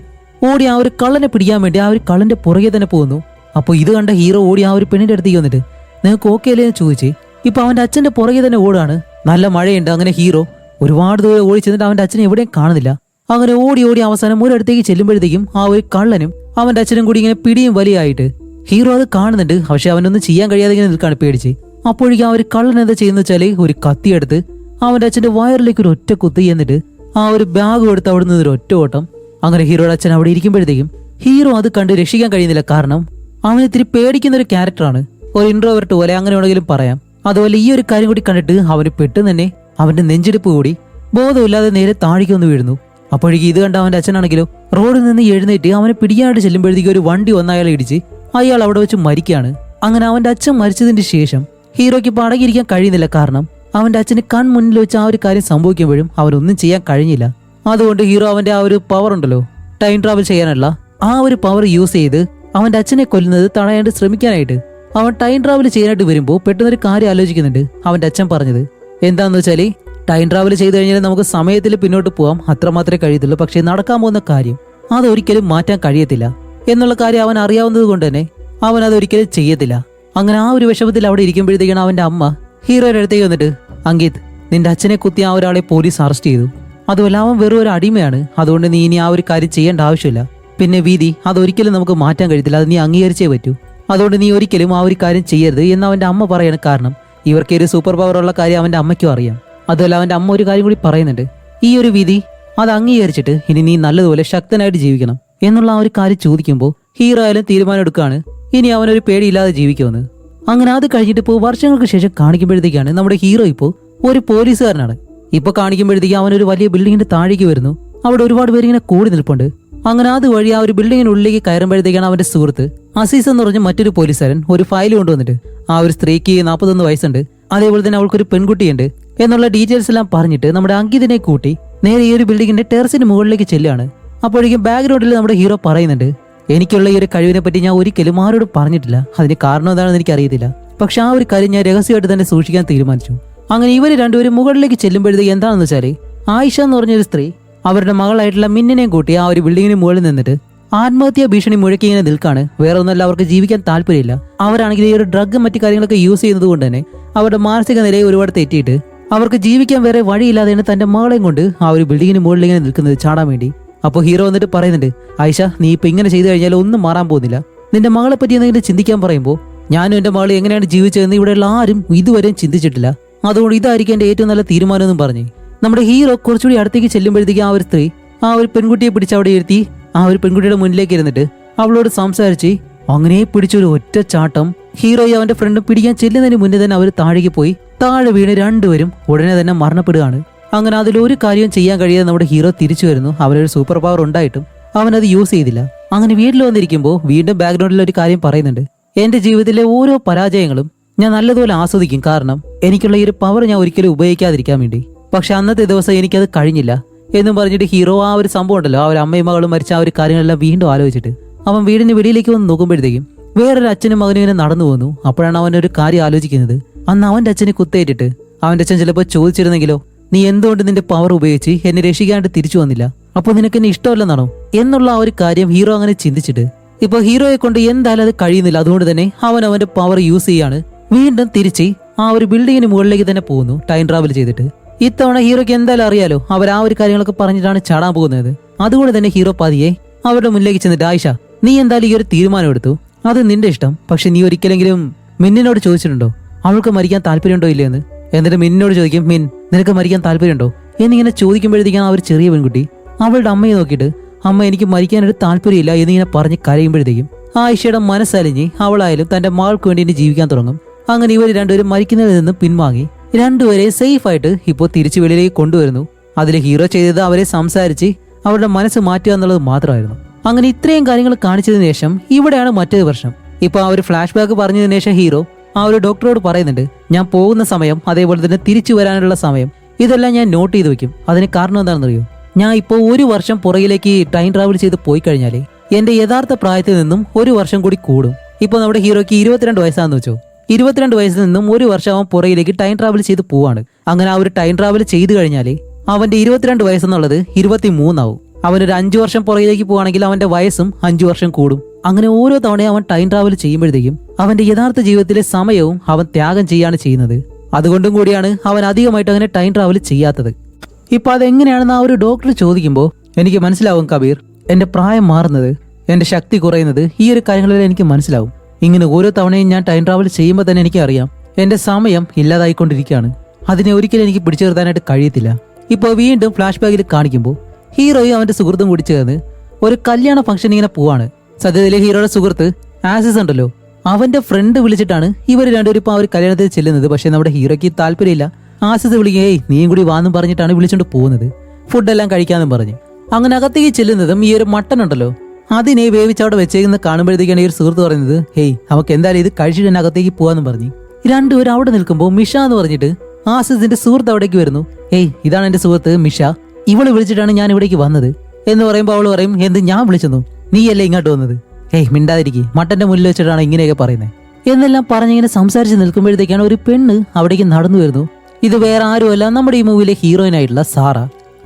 ഓടി ആ ഒരു കള്ളനെ പിടിക്കാൻ വേണ്ടി ആ ഒരു കള്ളന്റെ പുറകെ തന്നെ പോകുന്നു. അപ്പോൾ ഇത് കണ്ട ഹീറോ ഓടി ആ ഒരു പെണ്ണിന്റെ അടുത്തേക്ക് വന്നിട്ട്, നിങ്ങൾക്ക് ഓക്കെ അല്ലേ എന്ന് ചോദിച്ച് ഇപ്പൊ അവന്റെ അച്ഛന്റെ പുറകെ തന്നെ ഓടാണ്. നല്ല മഴയുണ്ട്. അങ്ങനെ ഹീറോ ഒരുപാട് ദൂരം ഓടി ചെന്നിട്ട് അവന്റെ അച്ഛനെ എവിടെയും കാണുന്നില്ല. അങ്ങനെ ഓടി ഓടി അവസാനം ഒരിടത്തേക്ക് ചെല്ലുമ്പോഴത്തേക്കും ആ ഒരു കള്ളനും അവന്റെ അച്ഛനും കൂടി ഇങ്ങനെ പിടിയും വലിയായിട്ട് ഹീറോ അത് കാണുന്നുണ്ട്. പക്ഷെ അവനൊന്നും ചെയ്യാൻ കഴിയാതെ ഇങ്ങനെ നിൽക്കാണ് പേടിച്ച്. അപ്പോഴേക്കും ആ ഒരു കള്ളൻ എന്താ ചെയ്യുന്ന വെച്ചാല് ഒരു കത്തിയെടുത്ത് അവന്റെ അച്ഛന്റെ വയറിലേക്ക് ഒരു ഒറ്റ കുത്തി എന്നിട്ട് ആ ഒരു ബാഗ് എടുത്ത് അവിടെ നിന്ന് ഒരു ഒറ്റ ഓട്ടം. അങ്ങനെ ഹീറോയുടെ അച്ഛൻ അവിടെ ഇരിക്കുമ്പോഴത്തേക്കും ഹീറോ അത് കണ്ട് രക്ഷിക്കാൻ കഴിയുന്നില്ല. കാരണം അവൻ ഇത്തിരി പേടിക്കുന്ന ഒരു ക്യാരക്ടറാണ്, ഒരു ഇൻട്രോവേർട്ട് പോലെ അങ്ങനെ വേണമെങ്കിലും പറയാം. അതുപോലെ ഈ ഒരു കാര്യം കൂടി കണ്ടിട്ട് അവന് പെട്ടെന്ന് തന്നെ അവന്റെ നെഞ്ചെടുപ്പ് കൂടി ബോധമില്ലാതെ നേരെ താഴേക്ക് വന്ന് വീഴുന്നു. അപ്പോഴേക്കും ഇത് കണ്ട അവന്റെ അച്ഛനാണെങ്കിലോ റോഡിൽ നിന്ന് എഴുന്നേറ്റ് അവനെ പിടിക്കാനായിട്ട് ചെല്ലുമ്പോഴത്തേക്കും ഒരു വണ്ടി വന്ന് അയാളെ ഇടിച്ച് അയാൾ അവിടെ വെച്ച് മരിക്കുകയാണ്. അങ്ങനെ അവന്റെ അച്ഛൻ മരിച്ചതിന് ശേഷം ഹീറോയ്ക്ക് പടകിരിക്കാൻ കഴിയുന്നില്ല. കാരണം അവന്റെ അച്ഛന് കൺമുന്നിൽ വെച്ച് ആ ഒരു കാര്യം സംഭവിക്കുമ്പോഴും അവനൊന്നും ചെയ്യാൻ കഴിഞ്ഞില്ല. അതുകൊണ്ട് ഹീറോ അവന്റെ ആ ഒരു പവർ ഉണ്ടല്ലോ, ടൈം ട്രാവൽ ചെയ്യാനുള്ള ആ ഒരു പവർ യൂസ് ചെയ്ത് അവന്റെ അച്ഛനെ കൊല്ലുന്നത് തടയാണ്ട് ശ്രമിക്കാനായിട്ട് അവൻ ടൈം ട്രാവൽ ചെയ്യാനായിട്ട് വരുമ്പോൾ പെട്ടെന്നൊരു കാര്യം ആലോചിക്കുന്നുണ്ട്. അവന്റെ അച്ഛൻ പറഞ്ഞത് എന്താന്ന് വെച്ചാല്, ടൈം ട്രാവൽ ചെയ്ത് കഴിഞ്ഞാൽ നമുക്ക് സമയത്തിൽ പിന്നോട്ട് പോകാം, അത്രമാത്രമേ കഴിയത്തുള്ളൂ. പക്ഷെ നടക്കാൻ പോകുന്ന കാര്യം അതൊരിക്കലും മാറ്റാൻ കഴിയത്തില്ല എന്നുള്ള കാര്യം അവൻ അറിയാവുന്നത് കൊണ്ട് തന്നെ അവൻ അതൊരിക്കലും ചെയ്യത്തില്ല. അങ്ങനെ ആ ഒരു വിഷമത്തിൽ അവിടെ ഇരിക്കുമ്പോഴത്തേക്കാണ് അവന്റെ അമ്മ ഹീറോയുടെ അടുത്തേക്ക് വന്നിട്ട്, അങ്കിത് നിന്റെ അച്ഛനെ കുത്തി ആ ഒരാളെ പോലീസ് അറസ്റ്റ് ചെയ്തു. അതുമല്ല അവൻ വെറും ഒരു അടിമയാണ്. അതുകൊണ്ട് നീ ഇനി ആ ഒരു കാര്യം ചെയ്യേണ്ട ആവശ്യമില്ല. പിന്നെ വീതി അതൊരിക്കലും നമുക്ക് മാറ്റാൻ കഴിയത്തില്ല, അത് നീ അംഗീകരിച്ചേ പറ്റൂ. അതുകൊണ്ട് നീ ഒരിക്കലും ആ ഒരു കാര്യം ചെയ്യരുത് എന്ന് അവന്റെ അമ്മ പറയാണ്. കാരണം ഇവർക്ക് ഒരു സൂപ്പർ പവർ ഉള്ള കാര്യം അവന്റെ അമ്മയ്ക്കും അറിയാം. അതുമല്ല അവന്റെ അമ്മ ഒരു കാര്യം കൂടി പറയുന്നുണ്ട്, ഈ ഒരു വിധി അത് അംഗീകരിച്ചിട്ട് ഇനി നീ നല്ലതുപോലെ ശക്തനായിട്ട് ജീവിക്കണം എന്നുള്ള ആ ഒരു കാര്യം ചോദിക്കുമ്പോൾ ഹീറോ ആയാലും തീരുമാനം എടുക്കുകയാണ് ഇനി അവനൊരു പേടിയില്ലാതെ ജീവിക്കുമെന്ന്. അങ്ങനെ അത് കഴിഞ്ഞിട്ട് ഇപ്പോൾ വർഷങ്ങൾക്ക് ശേഷം കാണിക്കുമ്പോഴത്തേക്കാണ് നമ്മുടെ ഹീറോ ഇപ്പോൾ ഒരു പോലീസുകാരനാണ്. ഇപ്പൊ കാണിക്കുമ്പോഴത്തേക്ക് അവനൊരു വലിയ ബിൽഡിങ്ങിന്റെ താഴേക്ക് വരുന്നു. അവിടെ ഒരുപാട് പേര് ഇങ്ങനെ കൂടി നിൽപ്പുണ്ട്. അങ്ങനെ അതുവഴി ആ ഒരു ബിൽഡിങ്ങിനുള്ളിലേക്ക് കയറുമ്പോഴത്തേക്കാണ് അവന്റെ സുഹൃത്ത് അസീസ് എന്ന് പറഞ്ഞ മറ്റൊരു പോലീസുകാരൻ ഒരു ഫയൽ കൊണ്ടുവന്നിട്ട് ആ ഒരു സ്ത്രീക്ക് 41 വയസ്സുണ്ട്, അതേപോലെ തന്നെ അവൾക്കൊരു പെൺകുട്ടിയുണ്ട് എന്നുള്ള ഡീറ്റെയിൽസ് എല്ലാം പറഞ്ഞിട്ട് നമ്മുടെ അങ്കിതിനെ കൂട്ടി നേരെ ഈ ഒരു ബിൽഡിങ്ങിന്റെ ടെറസിന് മുകളിലേക്ക് ചെല്ലുകയാണ്. അപ്പോഴേക്കും ബാക്ക്ഗ്രൗണ്ടിൽ നമ്മുടെ ഹീറോ പറയുന്നുണ്ട്, എനിക്കുള്ള ഈ ഒരു കഴിവിനെ പറ്റി ഞാൻ ഒരിക്കലും ആരോടും പറഞ്ഞിട്ടില്ല. അതിന് കാരണം എന്താണെന്ന് എനിക്കറിയത്തില്ല. പക്ഷെ ആ ഒരു കാര്യം ഞാൻ രഹസ്യമായിട്ട് തന്നെ സൂക്ഷിക്കാൻ തീരുമാനിച്ചു. അങ്ങനെ ഇവർ രണ്ടുപേരും മുകളിലേക്ക് ചെല്ലുമ്പോഴത്തേക്ക് എന്താണെന്ന് വെച്ചാല് ആയിഷ എന്ന് പറഞ്ഞൊരു സ്ത്രീ അവരുടെ മകളായിട്ടുള്ള മിന്നിനെയും കൂട്ടി ആ ഒരു ബിൽഡിങ്ങിന് മുകളിൽ നിന്നിട്ട് ആത്മഹത്യാ ഭീഷണി മുഴക്കി ഇങ്ങനെ നിൽക്കാണ്. വേറെ ഒന്നല്ല, അവർക്ക് ജീവിക്കാൻ താല്പര്യമില്ല. അവരാണെങ്കിൽ ഈ ഒരു ഡ്രഗ് മറ്റു കാര്യങ്ങളൊക്കെ യൂസ് ചെയ്യുന്നത് കൊണ്ട് തന്നെ അവരുടെ മാനസിക നിലയെ ഒരുപാട് തെറ്റിയിട്ട് അവർക്ക് ജീവിക്കാൻ വേറെ വഴിയില്ലാതെയാണ് തന്റെ മകളെയും കൊണ്ട് ആ ഒരു ബിൽഡിങ്ങിന് മുകളിൽ ഇങ്ങനെ നിൽക്കുന്നത് ചാടാൻ വേണ്ടി. അപ്പോൾ ഹീറോ വന്നിട്ട് പറയുന്നുണ്ട്, ആയിഷ നീ ഇപ്പൊ ഇങ്ങനെ ചെയ്തു കഴിഞ്ഞാൽ ഒന്നും മാറാൻ പോകുന്നില്ല. നിന്റെ മകളെ പറ്റി എന്തെങ്കിലും ചിന്തിക്കാൻ പറയുമ്പോൾ ഞാനും എന്റെ മകൾ എങ്ങനെയാണ് ജീവിച്ചതെന്ന് ഇവിടെയുള്ള ആരും ഇതുവരെയും ചിന്തിച്ചിട്ടില്ല. അതുകൊണ്ട് ഇതായിരിക്കും എന്റെ ഏറ്റവും നല്ല തീരുമാനം എന്നും പറഞ്ഞ് നമ്മുടെ ഹീറോ കുറച്ചുകൂടി അടുത്തേക്ക് ചെല്ലുമ്പോഴത്തേക്ക് ആ ഒരു സ്ത്രീ ആ ഒരു പെൺകുട്ടിയെ പിടിച്ച് അവിടെ ഇരുത്തി ആ ഒരു പെൺകുട്ടിയുടെ മുന്നിലേക്ക് ഇരുന്നിട്ട് അവളോട് സംസാരിച്ച് അങ്ങനെ പിടിച്ചൊരു ഒറ്റ ചാട്ടം ഹീറോയെ അവന്റെ ഫ്രണ്ടും പിടിക്കാൻ ചെല്ലുന്നതിന് മുന്നേ തന്നെ അവർ താഴേക്ക് പോയി താഴെ വീണ് രണ്ടുപേരും ഉടനെ തന്നെ മരണപ്പെടുകയാണ്. അങ്ങനെ അതിലൊരു കാര്യം ചെയ്യാൻ കഴിയാതെ നമ്മുടെ ഹീറോ തിരിച്ചു വരുന്നു. അവനൊരു സൂപ്പർ പവർ ഉണ്ടായിട്ടും അവനത് യൂസ് ചെയ്തില്ല. അങ്ങനെ വീട്ടിൽ വന്നിരിക്കുമ്പോൾ വീണ്ടും ബാക്ക്ഗ്രൗണ്ടിൽ ഒരു കാര്യം പറയുന്നുണ്ട്, എന്റെ ജീവിതത്തിലെ ഓരോ പരാജയങ്ങളും ഞാൻ നല്ലതുപോലെ ആസ്വദിക്കും. കാരണം എനിക്കുള്ള ഈ ഒരു പവർ ഞാൻ ഒരിക്കലും ഉപയോഗിക്കാതിരിക്കാൻ വേണ്ടി. പക്ഷെ അന്നത്തെ ദിവസം എനിക്കത് കഴിഞ്ഞില്ല എന്നും പറഞ്ഞിട്ട് ഹീറോ ആ ഒരു സംഭവം ഉണ്ടല്ലോ, ആ ഒരു അമ്മയും മകളും മരിച്ച ആ ഒരു കാര്യങ്ങളെല്ലാം വീണ്ടും ആലോചിച്ചിട്ട് അവൻ വീടിന് വെളിയിലേക്ക് വന്ന് നോക്കുമ്പോഴത്തേക്കും വേറൊരു അച്ഛനും മകനും ഇങ്ങനെ നടന്നു പോകുന്നു. അപ്പോഴാണ് അവനൊരു കാര്യം ആലോചിക്കുന്നത്, അന്ന് അവന്റെ അച്ഛനെ കുത്തേറ്റിട്ട് അവന്റെ അച്ഛൻ ചിലപ്പോൾ ചോദിച്ചിരുന്നെങ്കിലോ, നീ എന്തുകൊണ്ട് നിന്റെ പവർ ഉപയോഗിച്ച് എന്നെ രക്ഷിക്കാണ്ട് തിരിച്ചു വന്നില്ല, അപ്പോൾ നിനക്ക് എന്നെ ഇഷ്ടമല്ലെന്നാണോ എന്നുള്ള ആ ഒരു കാര്യം ഹീറോ അങ്ങനെ ചിന്തിച്ചിട്ട് ഇപ്പൊ ഹീറോയെ കൊണ്ട് എന്തായാലും അത് കഴിയുന്നില്ല. അതുകൊണ്ട് തന്നെ അവൻ അവന്റെ പവർ യൂസ് ചെയ്യാണ് വീണ്ടും തിരിച്ച് ആ ഒരു ബിൽഡിങ്ങിന് മുകളിലേക്ക് തന്നെ പോകുന്നു ടൈം ട്രാവൽ ചെയ്തിട്ട്. ഇത്തവണ ഹീറോയ്ക്ക് എന്തായാലും അറിയാലോ അവർ ആ ഒരു കാര്യങ്ങളൊക്കെ പറഞ്ഞിട്ടാണ് ചാടാൻ പോകുന്നത്. അതുകൊണ്ട് തന്നെ ഹീറോ പതിയെ അവരുടെ മുന്നിലേക്ക് ചെന്നിട്ട്, ആയിഷ നീ എന്തായാലും ഈ ഒരു തീരുമാനം എടുത്തു, അത് നിന്റെ ഇഷ്ടം. പക്ഷെ നീ ഒരിക്കലെങ്കിലും മിന്നിനോട് ചോദിച്ചിട്ടുണ്ടോ അവൾക്ക് മരിക്കാൻ താല്പര്യമുണ്ടോ ഇല്ലയെന്ന്? എന്നിട്ട് മിന്നിനോട് ചോദിക്കും, മിൻ നിനക്ക് മരിക്കാൻ താല്പര്യമുണ്ടോ എന്നിങ്ങനെ ചോദിക്കുമ്പോഴത്തേക്കാണ് ആ ഒരു ചെറിയ പെൺകുട്ടി അവളുടെ അമ്മയെ നോക്കിയിട്ട്, അമ്മ എനിക്ക് മരിക്കാനൊരു താല്പര്യമില്ല എന്നിങ്ങനെ പറഞ്ഞ് കരയുമ്പോഴത്തേക്കും ആയിഷയുടെ മനസ്സലിഞ്ഞ് അവളായാലും തന്റെ മകൾക്ക് വേണ്ടി ഇനി ജീവിക്കാൻ തുടങ്ങും. അങ്ങനെ ഇവർ രണ്ടുപേരും മരിക്കുന്നതിൽ നിന്നും പിൻവാങ്ങി രണ്ടുപേരെ സേഫ് ആയിട്ട് ഇപ്പോൾ തിരിച്ചു വെളിയിലേക്ക് കൊണ്ടുവരുന്നു. അതിൽ ഹീറോ ചെയ്തത് അവരെ സംസാരിച്ച് അവരുടെ മനസ്സ് മാറ്റുക എന്നുള്ളത് മാത്രമായിരുന്നു. അങ്ങനെ ഇത്രയും കാര്യങ്ങൾ കാണിച്ചതിന് ശേഷം ഇവിടെയാണ് മറ്റൊരു പ്രശ്നം. ഇപ്പൊ ആ ഒരു ഫ്ലാഷ് ബാക്ക് പറഞ്ഞതിന് ശേഷം ഹീറോ ആ ഒരു ഡോക്ടറോട് പറയുന്നുണ്ട്, ഞാൻ പോകുന്ന സമയം അതേപോലെ തന്നെ തിരിച്ചു വരാനുള്ള സമയം ഇതെല്ലാം ഞാൻ നോട്ട് ചെയ്ത് വെക്കും. അതിന് കാരണം എന്താണെന്നറിയോ, ഞാൻ ഇപ്പോൾ 1 വർഷം പുറകിലേക്ക് ടൈം ട്രാവൽ ചെയ്ത് പോയി കഴിഞ്ഞാലേ എന്റെ യഥാർത്ഥ പ്രായത്തിൽ നിന്നും 1 വർഷം കൂടി കൂടും. ഇപ്പൊ നമ്മുടെ ഹീറോയ്ക്ക് 22 വയസ്സാന്ന് വെച്ചോ, 22 വയസ്സിൽ നിന്നും 1 വർഷം അവൻ പുറകിലേക്ക് ടൈം ട്രാവൽ ചെയ്ത് പോവാണ്. അങ്ങനെ ആ ഒരു ടൈം ട്രാവൽ ചെയ്ത് കഴിഞ്ഞാല് അവന്റെ 22 വയസ്സെന്നുള്ളത് 23 ആവും. അവനൊരു 5 വർഷം പുറകിലേക്ക് പോവാണെങ്കിൽ അവന്റെ വയസ്സും 5 വർഷം കൂടും. അങ്ങനെ ഓരോ തവണയും അവൻ ടൈം ട്രാവൽ ചെയ്യുമ്പോഴത്തേക്കും അവന്റെ യഥാർത്ഥ ജീവിതത്തിലെ സമയവും അവൻ ത്യാഗം ചെയ്യാണ് ചെയ്യുന്നത്. അതുകൊണ്ടും കൂടിയാണ് അവൻ അധികമായിട്ട് അങ്ങനെ ടൈം ട്രാവൽ ചെയ്യാത്തത്. ഇപ്പൊ അതെങ്ങനെയാണെന്ന് ആ ഒരു ഡോക്ടർ ചോദിക്കുമ്പോൾ എനിക്ക് മനസ്സിലാവും കബീർ, എന്റെ പ്രായം മാറുന്നത്, എന്റെ ശക്തി കുറയുന്നത്, ഈ ഒരു കാര്യങ്ങളിൽ എനിക്ക് മനസ്സിലാവും. ഇങ്ങനെ ഓരോ തവണയും ഞാൻ ടൈം ട്രാവൽ ചെയ്യുമ്പോൾ തന്നെ എനിക്ക് അറിയാം എന്റെ സമയം ഇല്ലാതായിക്കൊണ്ടിരിക്കുകയാണ്. അതിനെ ഒരിക്കലും എനിക്ക് പിടിച്ചു നിർത്താനായിട്ട് കഴിയത്തില്ല. ഇപ്പൊ വീണ്ടും ഫ്ലാഷ് ബാക്കിൽ കാണിക്കുമ്പോൾ ഹീറോയും അവന്റെ സുഹൃത്തും കൂടി ചേർന്ന് ഒരു കല്യാണ ഫംഗ്ഷൻ ഇങ്ങനെ പോവാണ്. സത്യത്തിലെ ഹീറോയുടെ സുഹൃത്ത് ആസിസ് ഉണ്ടല്ലോ, അവന്റെ ഫ്രണ്ട് വിളിച്ചിട്ടാണ് ഇവർ രണ്ടുപേരും ഇപ്പൊ ആ ഒരു കല്യാണത്തിൽ ചെല്ലുന്നത്. പക്ഷെ നമ്മുടെ ഹീറോയ്ക്ക് താല്പര്യമില്ല. ആസിസ് വിളിക്കുകയും നീയും കൂടി വാന്നും പറഞ്ഞിട്ടാണ് വിളിച്ചോണ്ട് പോകുന്നത്, ഫുഡെല്ലാം കഴിക്കാന്നും പറഞ്ഞ്. അങ്ങനെ അകത്തേക്ക് ചെല്ലുന്നതും ഈ ഒരു മട്ടൻ ഉണ്ടല്ലോ അതിനെ വേവിച്ചവിടെ വെച്ചേക്കുന്ന കാണുമ്പോഴത്തേക്കാണ് ഈ ഒരു സുഹൃത്ത് പറയുന്നത്, ഹേയ് നമുക്ക് എന്തായാലും ഇത് കഴിച്ചിട്ട് തന്നെ അകത്തേക്ക് പോവാന്നും പറഞ്ഞ്. രണ്ടുപേരും അവിടെ നിൽക്കുമ്പോൾ മിഷ എന്ന് പറഞ്ഞിട്ട് ആസിസിന്റെ സുഹൃത്ത് അവിടേക്ക് വരുന്നു. ഏയ് ഇതാണ് എന്റെ സുഹൃത്ത് മിഷ, ഇവള് വിളിച്ചിട്ടാണ് ഞാൻ ഇവിടേക്ക് വന്നത് എന്ന് പറയുമ്പോൾ അവള് പറയും, എന്ത് ഞാൻ വിളിച്ചെന്നു, നീയല്ലേ ഇങ്ങോട്ട് വന്നത്, ഏയ് മിണ്ടാതിരിക്കും, മട്ടന്റെ മുന്നിൽ വെച്ചിട്ടാണ് ഇങ്ങനെയൊക്കെ പറയുന്നത് എന്നെല്ലാം പറഞ്ഞിങ്ങനെ സംസാരിച്ച് നിൽക്കുമ്പോഴത്തേക്കാണ് ഒരു പെണ്ണ് അവിടേക്ക് നടന്നു വരുന്നു. ഇത് വേറെ ആരുമല്ല, നമ്മുടെ ഈ മൂവിയിലെ ഹീറോയിനായിട്ടുള്ള സാറ.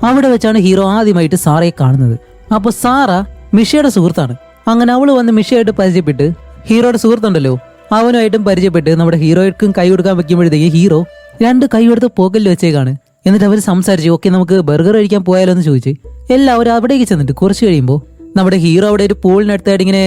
അവിടെ വെച്ചാണ് ഹീറോ ആദ്യമായിട്ട് സാറയെ കാണുന്നത്. അപ്പൊ സാറ മിഷയുടെ സുഹൃത്താണ്. അങ്ങനെ അവള് വന്ന് മിഷയായിട്ട് പരിചയപ്പെട്ട് ഹീറോയുടെ സുഹൃത്തുണ്ടല്ലോ അവനുമായിട്ടും പരിചയപ്പെട്ട് നമ്മുടെ ഹീറോയ്ക്കും കൈ കൊടുക്കാൻ വെക്കുമ്പോഴത്തേക്ക് ഹീറോ 2 കൈ എടുത്ത് പോക്കലിൽ വെച്ചേക്കാണ്. എന്നിട്ട് അവർ സംസാരിച്ച് ഓക്കെ നമുക്ക് ബർഗർ കഴിക്കാൻ പോയാലോ എന്ന് ചോദിച്ച് എല്ലാവരും അവിടേക്ക് ചെന്നിട്ട് കുറച്ച് കഴിയുമ്പോൾ നമ്മുടെ ഹീറോ അവിടെ ഒരു പൂളിനടുത്തായിട്ട് ഇങ്ങനെ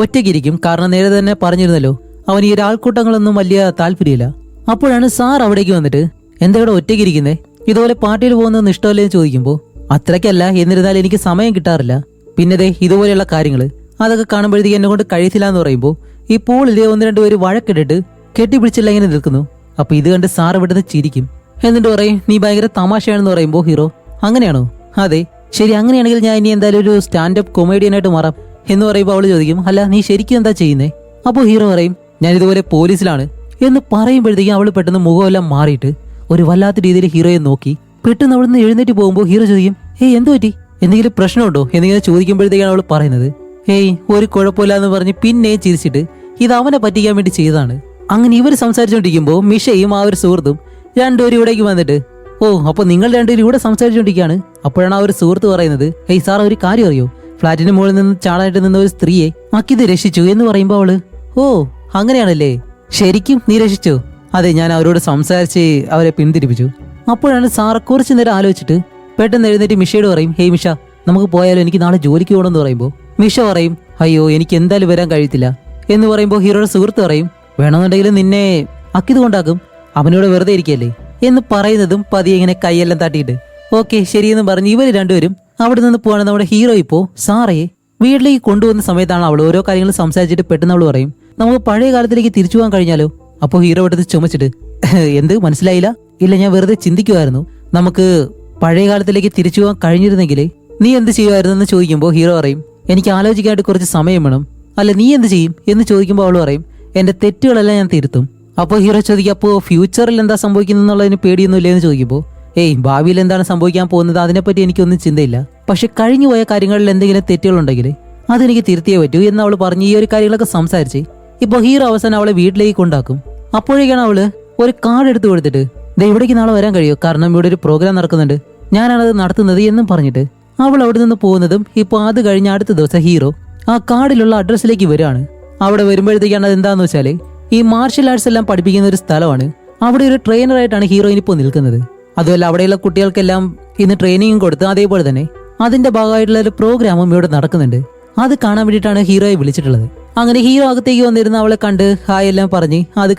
ഒറ്റയ്ക്കിരിക്കും. കാരണം നേരത്തെ തന്നെ പറഞ്ഞിരുന്നല്ലോ അവൻ ഈ ഒരാൾക്കൂട്ടങ്ങളൊന്നും വലിയ താല്പര്യമില്ല. അപ്പോഴാണ് സാർ അവിടേക്ക് വന്നിട്ട് എന്താ ഇവിടെ ഒറ്റയ്ക്കിരിക്കുന്നേ, ഇതുപോലെ പാർട്ടിയിൽ പോകുന്നതെന്ന് ഇഷ്ടമല്ലേ എന്ന് ചോദിക്കുമ്പോൾ അത്രയ്ക്കല്ല, എന്നിരുന്നാൽ എനിക്ക് സമയം കിട്ടാറില്ല, പിന്നെ ഇതുപോലെയുള്ള കാര്യങ്ങള് അതൊക്കെ കാണുമ്പോഴത്തേക്ക് എന്നെ കൊണ്ട് കഴിയത്തില്ല എന്ന് പറയുമ്പോൾ ഈ പൂളിൽ 1-2 പേര് വഴക്കിട്ടിട്ട് കെട്ടിപ്പിടിച്ചില്ല ഇങ്ങനെ നിൽക്കുന്നു. അപ്പൊ ഇത് കണ്ട് സാർ ഇവിടുന്ന് ചിരിക്കും. എന്നിട്ട് പറയും നീ ഭയങ്കര തമാശയാണെന്ന് പറയുമ്പോൾ ഹീറോ അങ്ങനെയാണോ, അതെ ശരി, അങ്ങനെയാണെങ്കിൽ ഞാൻ ഇനി എന്തായാലും ഒരു സ്റ്റാൻഡപ്പ് കൊമേഡിയനായിട്ട് മാറാം എന്ന് പറയുമ്പോൾ അവള് ചോദിക്കും, അല്ല നീ ശരിക്കും എന്താ ചെയ്യുന്നേ? അപ്പോൾ ഹീറോ പറയും ഞാൻ ഇതുപോലെ പോലീസിലാണ് എന്ന് പറയുമ്പോഴത്തേക്കും അവള് പെട്ടെന്ന് മുഖമെല്ലാം മാറിയിട്ട് ഒരു വല്ലാത്ത രീതിയിൽ ഹീറോയെ നോക്കി പെട്ടെന്ന് അവിടെ നിന്ന് എഴുന്നേറ്റ് പോകുമ്പോൾ ഹീറോ ചോദിക്കും, എന്തു പറ്റി, എന്തെങ്കിലും പ്രശ്നമുണ്ടോ എന്നിങ്ങനെ ചോദിക്കുമ്പോഴത്തേക്കാണ് അവൾ പറയുന്നത്, ഹേയ് ഒരു കുഴപ്പമില്ലാന്ന് പറഞ്ഞ് പിന്നെയും ചിരിച്ചിട്ട് ഇത് അവനെ പറ്റിക്കാൻ വേണ്ടി ചെയ്തതാണ്. അങ്ങനെ ഇവർ സംസാരിച്ചുകൊണ്ടിരിക്കുമ്പോൾ മിഷയും ആ ഒരു സുഹൃത്തും രണ്ടുപേരും ഇവിടേക്ക് വന്നിട്ട്, ഓ അപ്പൊ നിങ്ങൾ രണ്ടുപേരും ഇവിടെ സംസാരിച്ചുകൊണ്ടിരിക്കുകയാണ്. അപ്പോഴാണ് ആ ഒരു സുഹൃത്ത് പറയുന്നത്, ഹേയ് സാർ ഒരു കാര്യം അറിയോ, ഫ്ലാറ്റിന് മുകളിൽ നിന്ന് ചാടാനായിട്ട് നിന്ന ഒരു സ്ത്രീയെ അക്കിത് രക്ഷിച്ചു എന്ന് പറയുമ്പോൾ അവള്, ഓ അങ്ങനെയാണല്ലേ, ശരിക്കും നീ രക്ഷിച്ചോ? അതെ, ഞാൻ അവരോട് സംസാരിച്ച് അവരെ പിന്തിരിപ്പിച്ചു. അപ്പോഴാണ് സാർ കുറച്ചു നേരം ആലോചിച്ചിട്ട് പെട്ടെന്ന് എഴുന്നേറ്റ് മിഷയോട് പറയും, ഹേയ് മിഷ നമുക്ക് പോയാലോ, എനിക്ക് നാളെ ജോലിക്ക് പോകണമെന്ന് പറയുമ്പോൾ മിഷ പറയും, അയ്യോ എനിക്ക് എന്തായാലും വരാൻ കഴിയത്തില്ല എന്ന് പറയുമ്പോൾ ഹീറോയുടെ സുഹൃത്ത് പറയും, വേണമെന്നുണ്ടെങ്കിൽ നിന്നെ അക്കിത് കൊണ്ടാക്കും, അവനോട് വെറുതെ ഇരിക്കല്ലേ എന്ന് പറയുന്നതും പതിയെ ഇങ്ങനെ കൈയെല്ലാം തട്ടിയിട്ട് ഓക്കെ ശരിയെന്ന് പറഞ്ഞ് ഇവർ രണ്ടുപേരും അവിടെ നിന്ന് പോവാണ്. നമ്മുടെ ഹീറോ ഇപ്പോ സാറയെ വീട്ടിലേക്ക് കൊണ്ടുവന്ന സമയത്താണ് അവൾ ഓരോ കാര്യങ്ങൾ സംസാരിച്ചിട്ട് പെട്ടെന്ന് അവൾ പറയും, നമുക്ക് പഴയ കാലത്തിലേക്ക് തിരിച്ചു പോകാൻ കഴിഞ്ഞാലോ? അപ്പോൾ ഹീറോ എടുത്ത് ചുമച്ചിട്ട്, എന്ത് മനസ്സിലായില്ല? ഇല്ല, ഞാൻ വെറുതെ ചിന്തിക്കുമായിരുന്നു, നമുക്ക് പഴയ കാലത്തിലേക്ക് തിരിച്ചു പോകാൻ കഴിഞ്ഞിരുന്നെങ്കിൽ നീ എന്ത് ചെയ്യുമായിരുന്നു എന്ന് ചോദിക്കുമ്പോൾ ഹീറോ പറയും, എനിക്ക് ആലോചിക്കാനായിട്ട് കുറച്ച് സമയം വേണം. അല്ല നീ എന്ത് ചെയ്യും എന്ന് ചോദിക്കുമ്പോൾ അവൾ പറയും, എന്റെ തെറ്റുകളെല്ലാം ഞാൻ തിരുത്തും. അപ്പോൾ ഹീറോ ചോദിക്കും, അപ്പോൾ ഫ്യൂച്ചറിൽ എന്താ സംഭവിക്കുന്നുള്ളതിന് പേടിയൊന്നുമില്ല എന്ന് ചോദിക്കുമ്പോൾ, ഏയ് ഭാവിയിൽ എന്താണ് സംഭവിക്കാൻ പോകുന്നത് അതിനെപ്പറ്റി എനിക്കൊന്നും ചിന്തയില്ല, പക്ഷെ കഴിഞ്ഞു പോയ കാര്യങ്ങളിൽ എന്തെങ്കിലും തെറ്റുകളുണ്ടെങ്കിൽ അതെനിക്ക് തിരുത്തിയേ പറ്റൂ എന്ന് അവൾ പറഞ്ഞ് ഈ ഒരു കാര്യങ്ങളൊക്കെ സംസാരിച്ച് ഇപ്പോൾ ഹീറോ അവസാനം അവളെ വീട്ടിലേക്ക് കൊണ്ടാക്കും. അപ്പോഴേക്കാണ് അവള് ഒരു കാർഡ് എടുത്തു കൊടുത്തിട്ട്, ദേ ഇവിടേക്ക് നാളെ വരാൻ കഴിയുമോ, കാരണം ഇവിടെ ഒരു പ്രോഗ്രാം നടക്കുന്നുണ്ട്, ഞാനാണത് നടത്തുന്നത് എന്നും പറഞ്ഞിട്ട് അവൾ അവിടെ നിന്ന് പോകുന്നതും ഇപ്പോൾ അത് കഴിഞ്ഞ അടുത്ത ദിവസം ഹീറോ ആ കാർഡിലുള്ള അഡ്രസ്സിലേക്ക് വരികയാണ്. അവിടെ വരുമ്പോഴത്തേക്കാണ് അത് എന്താന്ന് വെച്ചാല് ഈ മാർഷൽ ആർട്സ് എല്ലാം പഠിപ്പിക്കുന്ന ഒരു സ്ഥലമാണ്. അവിടെ ഒരു ട്രെയിനറായിട്ടാണ് ഹീറോയിൻ ഇപ്പോൾ നിൽക്കുന്നത്. അതുമല്ല അവിടെയുള്ള കുട്ടികൾക്കെല്ലാം ഇന്ന് ട്രെയിനിങ്ങും കൊടുത്ത് അതേപോലെ തന്നെ അതിന്റെ ഭാഗമായിട്ടുള്ള ഒരു പ്രോഗ്രാമും ഇവിടെ നടക്കുന്നുണ്ട്. അത് കാണാൻ വേണ്ടിയിട്ടാണ് ഹീറോയെ വിളിച്ചിട്ടുള്ളത്. അങ്ങനെ ഹീറോ അകത്തേക്ക് വന്നിരുന്ന അവളെ കണ്ട് ഹായ് എല്ലാം പറഞ്ഞ് അത്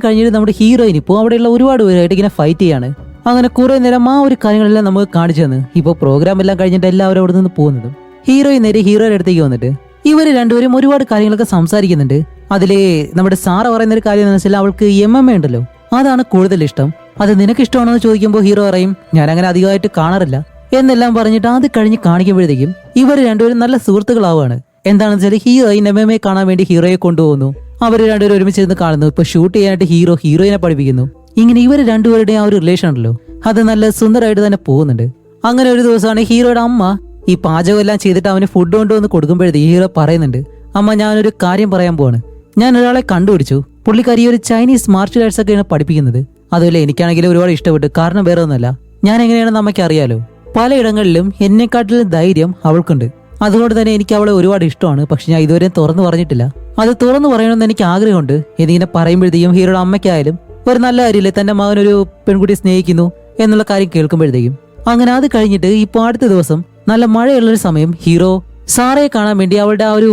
കഴിഞ്ഞിട്ട് നമ്മുടെ ഹീറോയിൻ ഇപ്പോൾ അവിടെയുള്ള ഒരുപാട് പേരായിട്ട് ഇങ്ങനെ ഫൈറ്റ് ചെയ്യാണ്. അങ്ങനെ കുറെ നേരം ആ ഒരു കാര്യങ്ങളെല്ലാം നമുക്ക് കാണിച്ചു തന്ന് ഇപ്പോൾ പ്രോഗ്രാം എല്ലാം കഴിഞ്ഞിട്ട് എല്ലാവരും അവിടെ നിന്ന് പോകുന്നതും ഹീറോയിൻ നേരെ ഹീറോയുടെ അടുത്തേക്ക് വന്നിട്ട് ഇവര് രണ്ടുപേരും ഒരുപാട് കാര്യങ്ങളൊക്കെ സംസാരിക്കുന്നുണ്ട്. അതില് നമ്മുടെ സാറ പറയുന്ന ഒരു കാര്യം എന്ന് വെച്ചാൽ അവൾക്ക് MMA ഉണ്ടല്ലോ, അതാണ് കൂടുതൽ ഇഷ്ടം. അത് നിനക്ക് ഇഷ്ടമാണോ എന്ന് ചോദിക്കുമ്പോൾ ഹീറോ പറയും, ഞാൻ അങ്ങനെ അധികമായിട്ട് കാണാറില്ല എന്നെല്ലാം പറഞ്ഞിട്ട് അത് കഴിഞ്ഞ് കാണിക്കുമ്പോഴത്തേക്കും ഇവർ രണ്ടുപേരും നല്ല സുഹൃത്തുക്കളാവുകയാണ്. എന്താണെന്ന് വെച്ചാൽ ഹീറോയിൻ MMA കാണാൻ വേണ്ടി ഹീറോയെ കൊണ്ടുപോകുന്നു. അവർ രണ്ടുപേരും ഒരുമിച്ചിരുന്ന് കാണുന്നു. ഇപ്പൊ ഷൂട്ട് ചെയ്യാനായിട്ട് ഹീറോയിനെ പഠിപ്പിക്കുന്നു. ഇങ്ങനെ ഇവർ രണ്ടുപേരുടെയും ആ ഒരു റിലേഷൻ ഉണ്ടല്ലോ അത് നല്ല സുന്ദരമായിട്ട് തന്നെ പോകുന്നുണ്ട്. അങ്ങനെ ഒരു ദിവസമാണ് ഹീറോയുടെ അമ്മ ഈ പാചകം എല്ലാം ചെയ്തിട്ട് അവന് ഫുഡ് കൊണ്ടുവന്ന് കൊടുക്കുമ്പോഴത്തേക്ക് ഹീറോ പറയുന്നുണ്ട്, അമ്മ ഞാനൊരു കാര്യം പറയാൻ പോവാണ്, ഞാൻ ഒരാളെ കണ്ടുപിടിച്ചു, പുള്ളിക്കാരി ഒരു ചൈനീസ് മാർഷൽ ആർട്സ് ഒക്കെയാണ് പഠിപ്പിക്കുന്നത്. അതുപോലെ എനിക്കാണെങ്കിലും ഒരുപാട് ഇഷ്ടപ്പെട്ടു, കാരണം വേറെ ഒന്നല്ല, ഞാൻ എങ്ങനെയാണെന്ന് അമ്മയ്ക്ക് അറിയാലോ, പലയിടങ്ങളിലും എന്നെക്കാട്ടിലും ധൈര്യം അവൾക്കുണ്ട്, അതുകൊണ്ട് തന്നെ എനിക്ക് അവളെ ഒരുപാട് ഇഷ്ടമാണ്. പക്ഷെ ഞാൻ ഇതുവരെ തുറന്നു പറഞ്ഞിട്ടില്ല, അത് തുറന്നു പറയണമെന്ന് എനിക്ക് ആഗ്രഹമുണ്ട് എന്നിങ്ങനെ പറയുമ്പോഴത്തേക്കും ഹീറോയുടെ അമ്മയ്ക്കായാലും ഒരു നല്ല കാര്യമില്ലേ, തന്റെ മകൻ ഒരു പെൺകുട്ടിയെ സ്നേഹിക്കുന്നു എന്നുള്ള കാര്യം കേൾക്കുമ്പോഴത്തേക്കും. അങ്ങനെ അത് കഴിഞ്ഞിട്ട് ഇപ്പോൾ അടുത്ത ദിവസം നല്ല മഴയുള്ളൊരു സമയം ഹീറോ സാറയെ കാണാൻ വേണ്ടി അവളുടെ ആ ഒരു